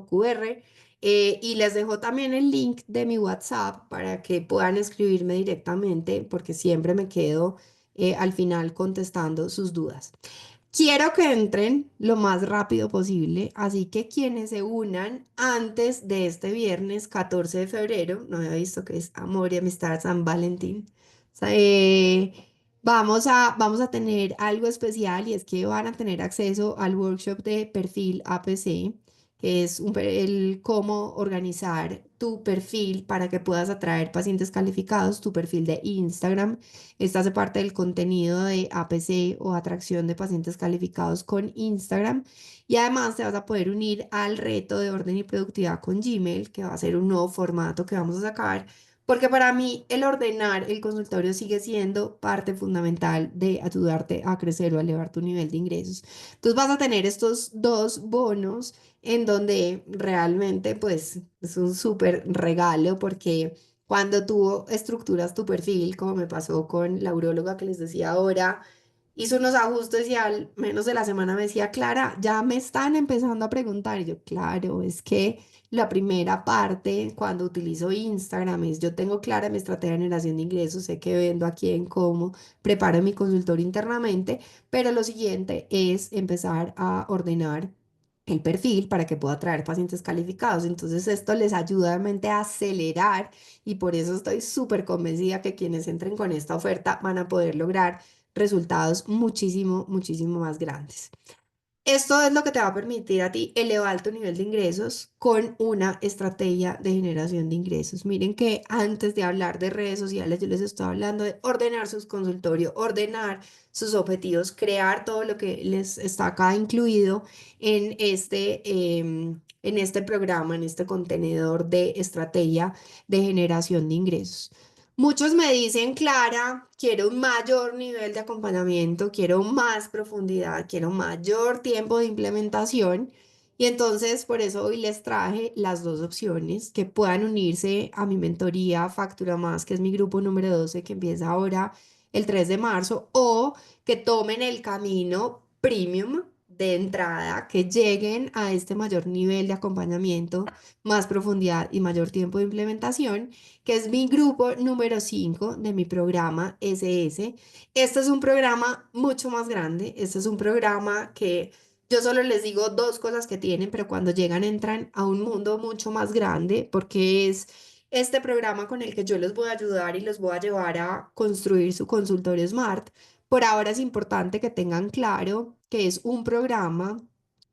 QR. Y les dejo también el link de mi WhatsApp para que puedan escribirme directamente porque siempre me quedo al final contestando sus dudas. Quiero que entren lo más rápido posible, así que quienes se unan antes de este viernes 14 de febrero, no había visto que es Amor y Amistad San Valentín, o sea, vamos a tener algo especial y es que van a tener acceso al workshop de perfil APC, que es el cómo organizar tu perfil para que puedas atraer pacientes calificados, tu perfil de Instagram. Esta hace parte del contenido de APC o atracción de pacientes calificados con Instagram. Y además te vas a poder unir al reto de orden y productividad con Gmail, que va a ser un nuevo formato que vamos a sacar. Porque para mí el ordenar el consultorio sigue siendo parte fundamental de ayudarte a crecer o a elevar tu nivel de ingresos. Entonces vas a tener estos dos bonos en donde realmente pues es un súper regalo porque cuando tú estructuras tu perfil, como me pasó con la uróloga que les decía ahora, hizo unos ajustes y al menos de la semana me decía, Clara, ya me están empezando a preguntar. Y yo, claro, es que la primera parte cuando utilizo Instagram es yo tengo clara mi estrategia de generación de ingresos, sé que vendo a quién, cómo, preparo mi consultorio internamente, pero lo siguiente es empezar a ordenar el perfil para que pueda atraer pacientes calificados. Entonces esto les ayuda realmente a acelerar y por eso estoy súper convencida que quienes entren con esta oferta van a poder lograr resultados muchísimo, muchísimo más grandes. Esto es lo que te va a permitir a ti elevar tu nivel de ingresos con una estrategia de generación de ingresos. Miren que antes de hablar de redes sociales, yo les estoy hablando de ordenar sus consultorios, ordenar sus objetivos, crear todo lo que les está acá incluido en este programa, en este contenedor de estrategia de generación de ingresos. Muchos me dicen, Clara, quiero un mayor nivel de acompañamiento, quiero más profundidad, quiero mayor tiempo de implementación. Y entonces por eso hoy les traje las dos opciones que puedan unirse a mi mentoría Factura Más, que es mi grupo número 12 que empieza ahora el 3 de marzo, o que tomen el camino premium de entrada, que lleguen a este mayor nivel de acompañamiento, más profundidad y mayor tiempo de implementación, que es mi grupo número 5 de mi programa SS. Este es un programa mucho más grande. Este es un programa que yo solo les digo dos cosas que tienen, pero cuando llegan entran a un mundo mucho más grande porque es este programa con el que yo les voy a ayudar y los voy a llevar a construir su consultorio Smart. Por ahora es importante que tengan claro que es un programa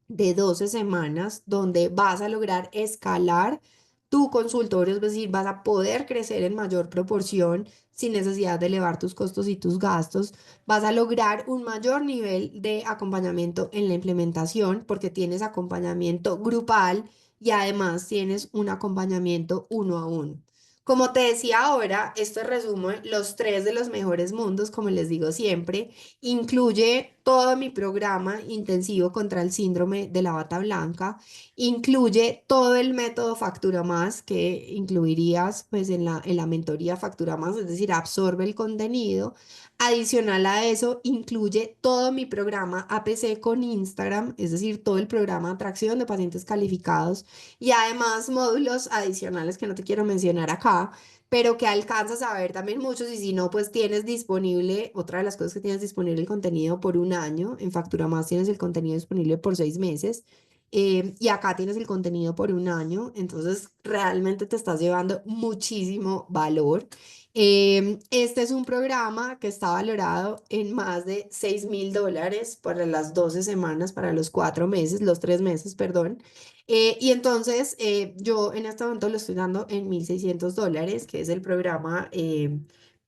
de 12 semanas donde vas a lograr escalar tu consultorio, es decir, vas a poder crecer en mayor proporción sin necesidad de elevar tus costos y tus gastos. Vas a lograr un mayor nivel de acompañamiento en la implementación porque tienes acompañamiento grupal y además tienes un acompañamiento uno a uno. Como te decía ahora, esto resume los tres de los mejores mundos, como les digo siempre. Incluye todo mi programa intensivo contra el síndrome de la bata blanca. Incluye todo el método Factura Más que incluirías pues en la mentoría Factura Más, es decir, absorbe el contenido. Adicional a eso, incluye todo mi programa APC con Instagram, es decir, todo el programa de atracción de pacientes calificados y además módulos adicionales que no te quiero mencionar acá, pero que alcanzas a ver también muchos y si no, pues tienes disponible, otra de las cosas que tienes disponible el contenido por un año, en Factura Más tienes el contenido disponible por 6 meses. Y acá tienes el contenido por un año, entonces realmente te estás llevando muchísimo valor. Este es un programa que está valorado en más de $6.000 para las 12 semanas, para los 4 meses, los 3 meses, perdón. Y entonces yo en este momento lo estoy dando en $1.600, que es el programa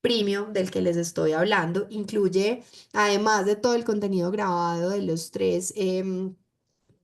premium del que les estoy hablando. Incluye, además de todo el contenido grabado de los tres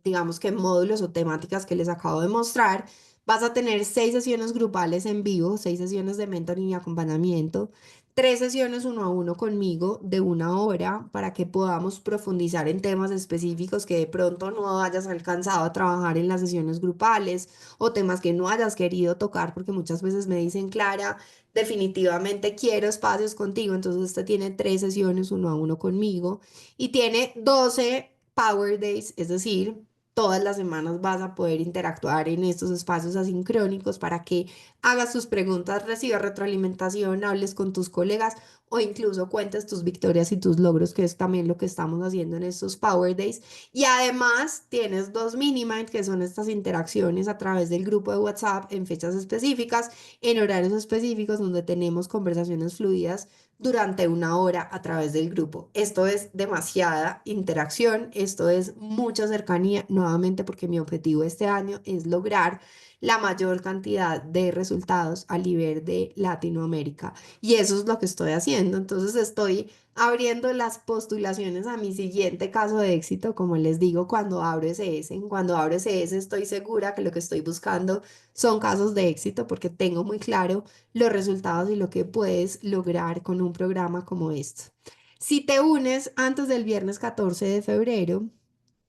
digamos que módulos o temáticas que les acabo de mostrar. Vas a tener 6 sesiones grupales en vivo, 6 sesiones de mentoring y acompañamiento, 3 sesiones uno a uno conmigo de 1 hora para que podamos profundizar en temas específicos que de pronto no hayas alcanzado a trabajar en las sesiones grupales o temas que no hayas querido tocar, porque muchas veces me dicen, Clara, definitivamente quiero espacios contigo. Entonces usted tiene 3 sesiones uno a uno conmigo y tiene 12 Power Days, es decir, todas las semanas vas a poder interactuar en estos espacios asincrónicos para que hagas tus preguntas, recibas retroalimentación, hables con tus colegas o incluso cuentes tus victorias y tus logros, que es también lo que estamos haciendo en estos Power Days. Y además tienes 2 mini-mind, que son estas interacciones a través del grupo de WhatsApp en fechas específicas, en horarios específicos, donde tenemos conversaciones fluidas durante 1 hora a través del grupo. Esto es demasiada interacción, esto es mucha cercanía, nuevamente porque mi objetivo este año es lograr la mayor cantidad de resultados a nivel de Latinoamérica. Y eso es lo que estoy haciendo. Entonces estoy abriendo las postulaciones a mi siguiente caso de éxito, como les digo, cuando abro SS. Cuando abro SS estoy segura que lo que estoy buscando son casos de éxito porque tengo muy claro los resultados y lo que puedes lograr con un programa como este. Si te unes antes del viernes 14 de febrero,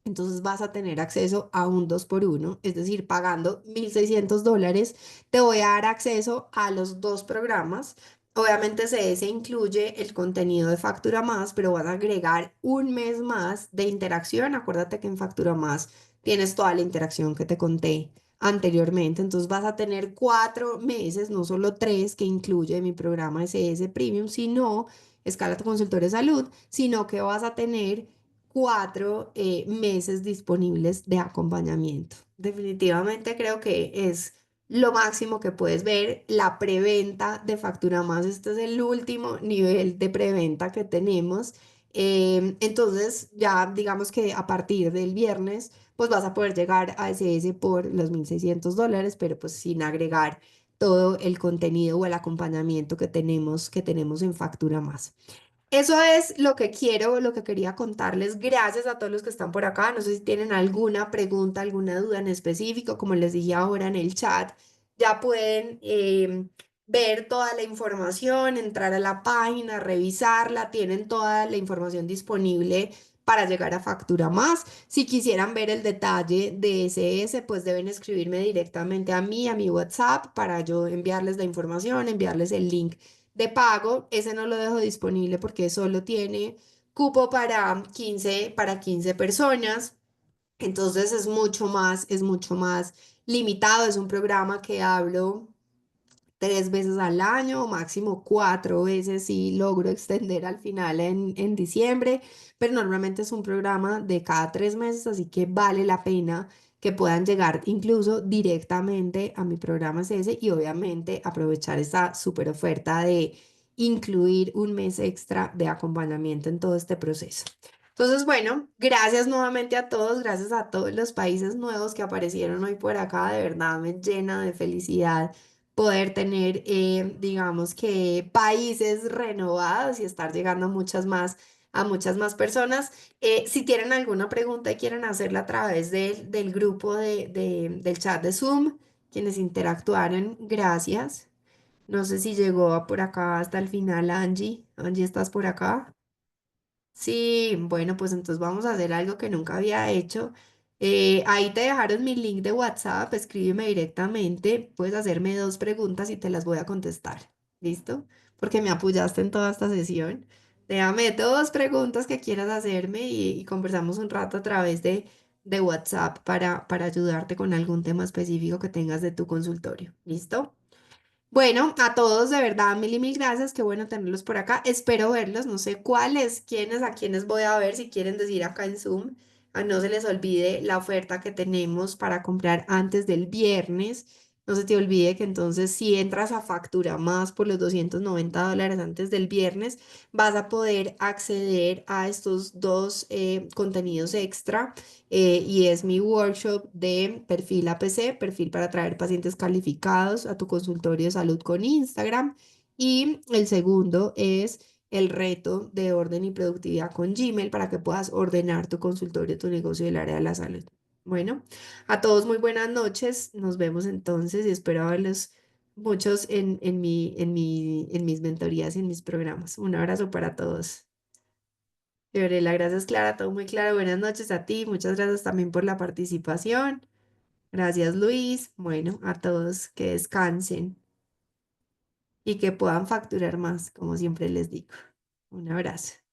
entonces vas a tener acceso a un 2 por 1, es decir, pagando $1,600, te voy a dar acceso a los dos programas. Obviamente se incluye el contenido de Factura Más, pero vas a agregar un mes más de interacción. Acuérdate que en Factura Más tienes toda la interacción que te conté anteriormente. Entonces vas a tener 4 meses, no solo 3 que incluye mi programa SS Premium, sino Escala tu consultorio de salud, sino que vas a tener 4 meses disponibles de acompañamiento. Definitivamente creo que es lo máximo que puedes ver. La preventa de Factura Más, este es el último nivel de preventa que tenemos. Entonces ya digamos que a partir del viernes pues vas a poder llegar a SS por los $1,600, pero pues sin agregar todo el contenido o el acompañamiento que tenemos en Factura Más. Eso es lo que quiero, lo que quería contarles. Gracias a todos los que están por acá. No sé si tienen alguna pregunta, alguna duda en específico. Como les dije ahora en el chat, ya pueden ver toda la información, entrar a la página, revisarla. Tienen toda la información disponible para llegar a Factura Más. Si quisieran ver el detalle de SS, pues deben escribirme directamente a mí, a mi WhatsApp, para yo enviarles la información, enviarles el link de pago. Ese no lo dejo disponible porque solo tiene cupo para 15 personas. Entonces es mucho más limitado. Es un programa que hablo 3 veces al año, o máximo 4 veces si logro extender al final en diciembre, pero normalmente es un programa de cada 3 meses, así que vale la pena que puedan llegar incluso directamente a mi programa CS y obviamente aprovechar esta super oferta de incluir un mes extra de acompañamiento en todo este proceso. Entonces, bueno, gracias nuevamente a todos, gracias a todos los países nuevos que aparecieron hoy por acá, de verdad me llena de felicidad poder tener, digamos que países renovados y estar llegando a muchas más personas. Si tienen alguna pregunta y quieren hacerla a través del grupo del chat de Zoom, quienes interactuaron, gracias. No sé si llegó por acá hasta el final Angie. Angie, ¿estás por acá? Sí, bueno, pues entonces vamos a hacer algo que nunca había hecho. Ahí te dejaron mi link de WhatsApp, escríbeme directamente, puedes hacerme 2 preguntas y te las voy a contestar. ¿Listo? Porque me apoyaste en toda esta sesión. Déjame 2 preguntas que quieras hacerme y conversamos un rato a través de WhatsApp para ayudarte con algún tema específico que tengas de tu consultorio. ¿Listo? Bueno, a todos de verdad, mil y mil gracias, qué bueno tenerlos por acá. Espero verlos, no sé cuáles, quiénes, a quiénes voy a ver, si quieren decir acá en Zoom. No se les olvide la oferta que tenemos para comprar antes del viernes. No se te olvide que entonces si entras a Factura Más por los $290 antes del viernes, vas a poder acceder a estos dos contenidos extra, y es mi workshop de perfil APC, perfil para atraer pacientes calificados a tu consultorio de salud con Instagram. Y el segundo es el reto de orden y productividad con Gmail para que puedas ordenar tu consultorio, tu negocio del área de la salud. Bueno, a todos muy buenas noches. Nos vemos entonces y espero verlos muchos en mis mentorías y en mis programas. Un abrazo para todos. Fiorella, gracias Clara, todo muy claro. Buenas noches a ti. Muchas gracias también por la participación. Gracias Luis. Bueno, a todos que descansen y que puedan facturar más, como siempre les digo. Un abrazo.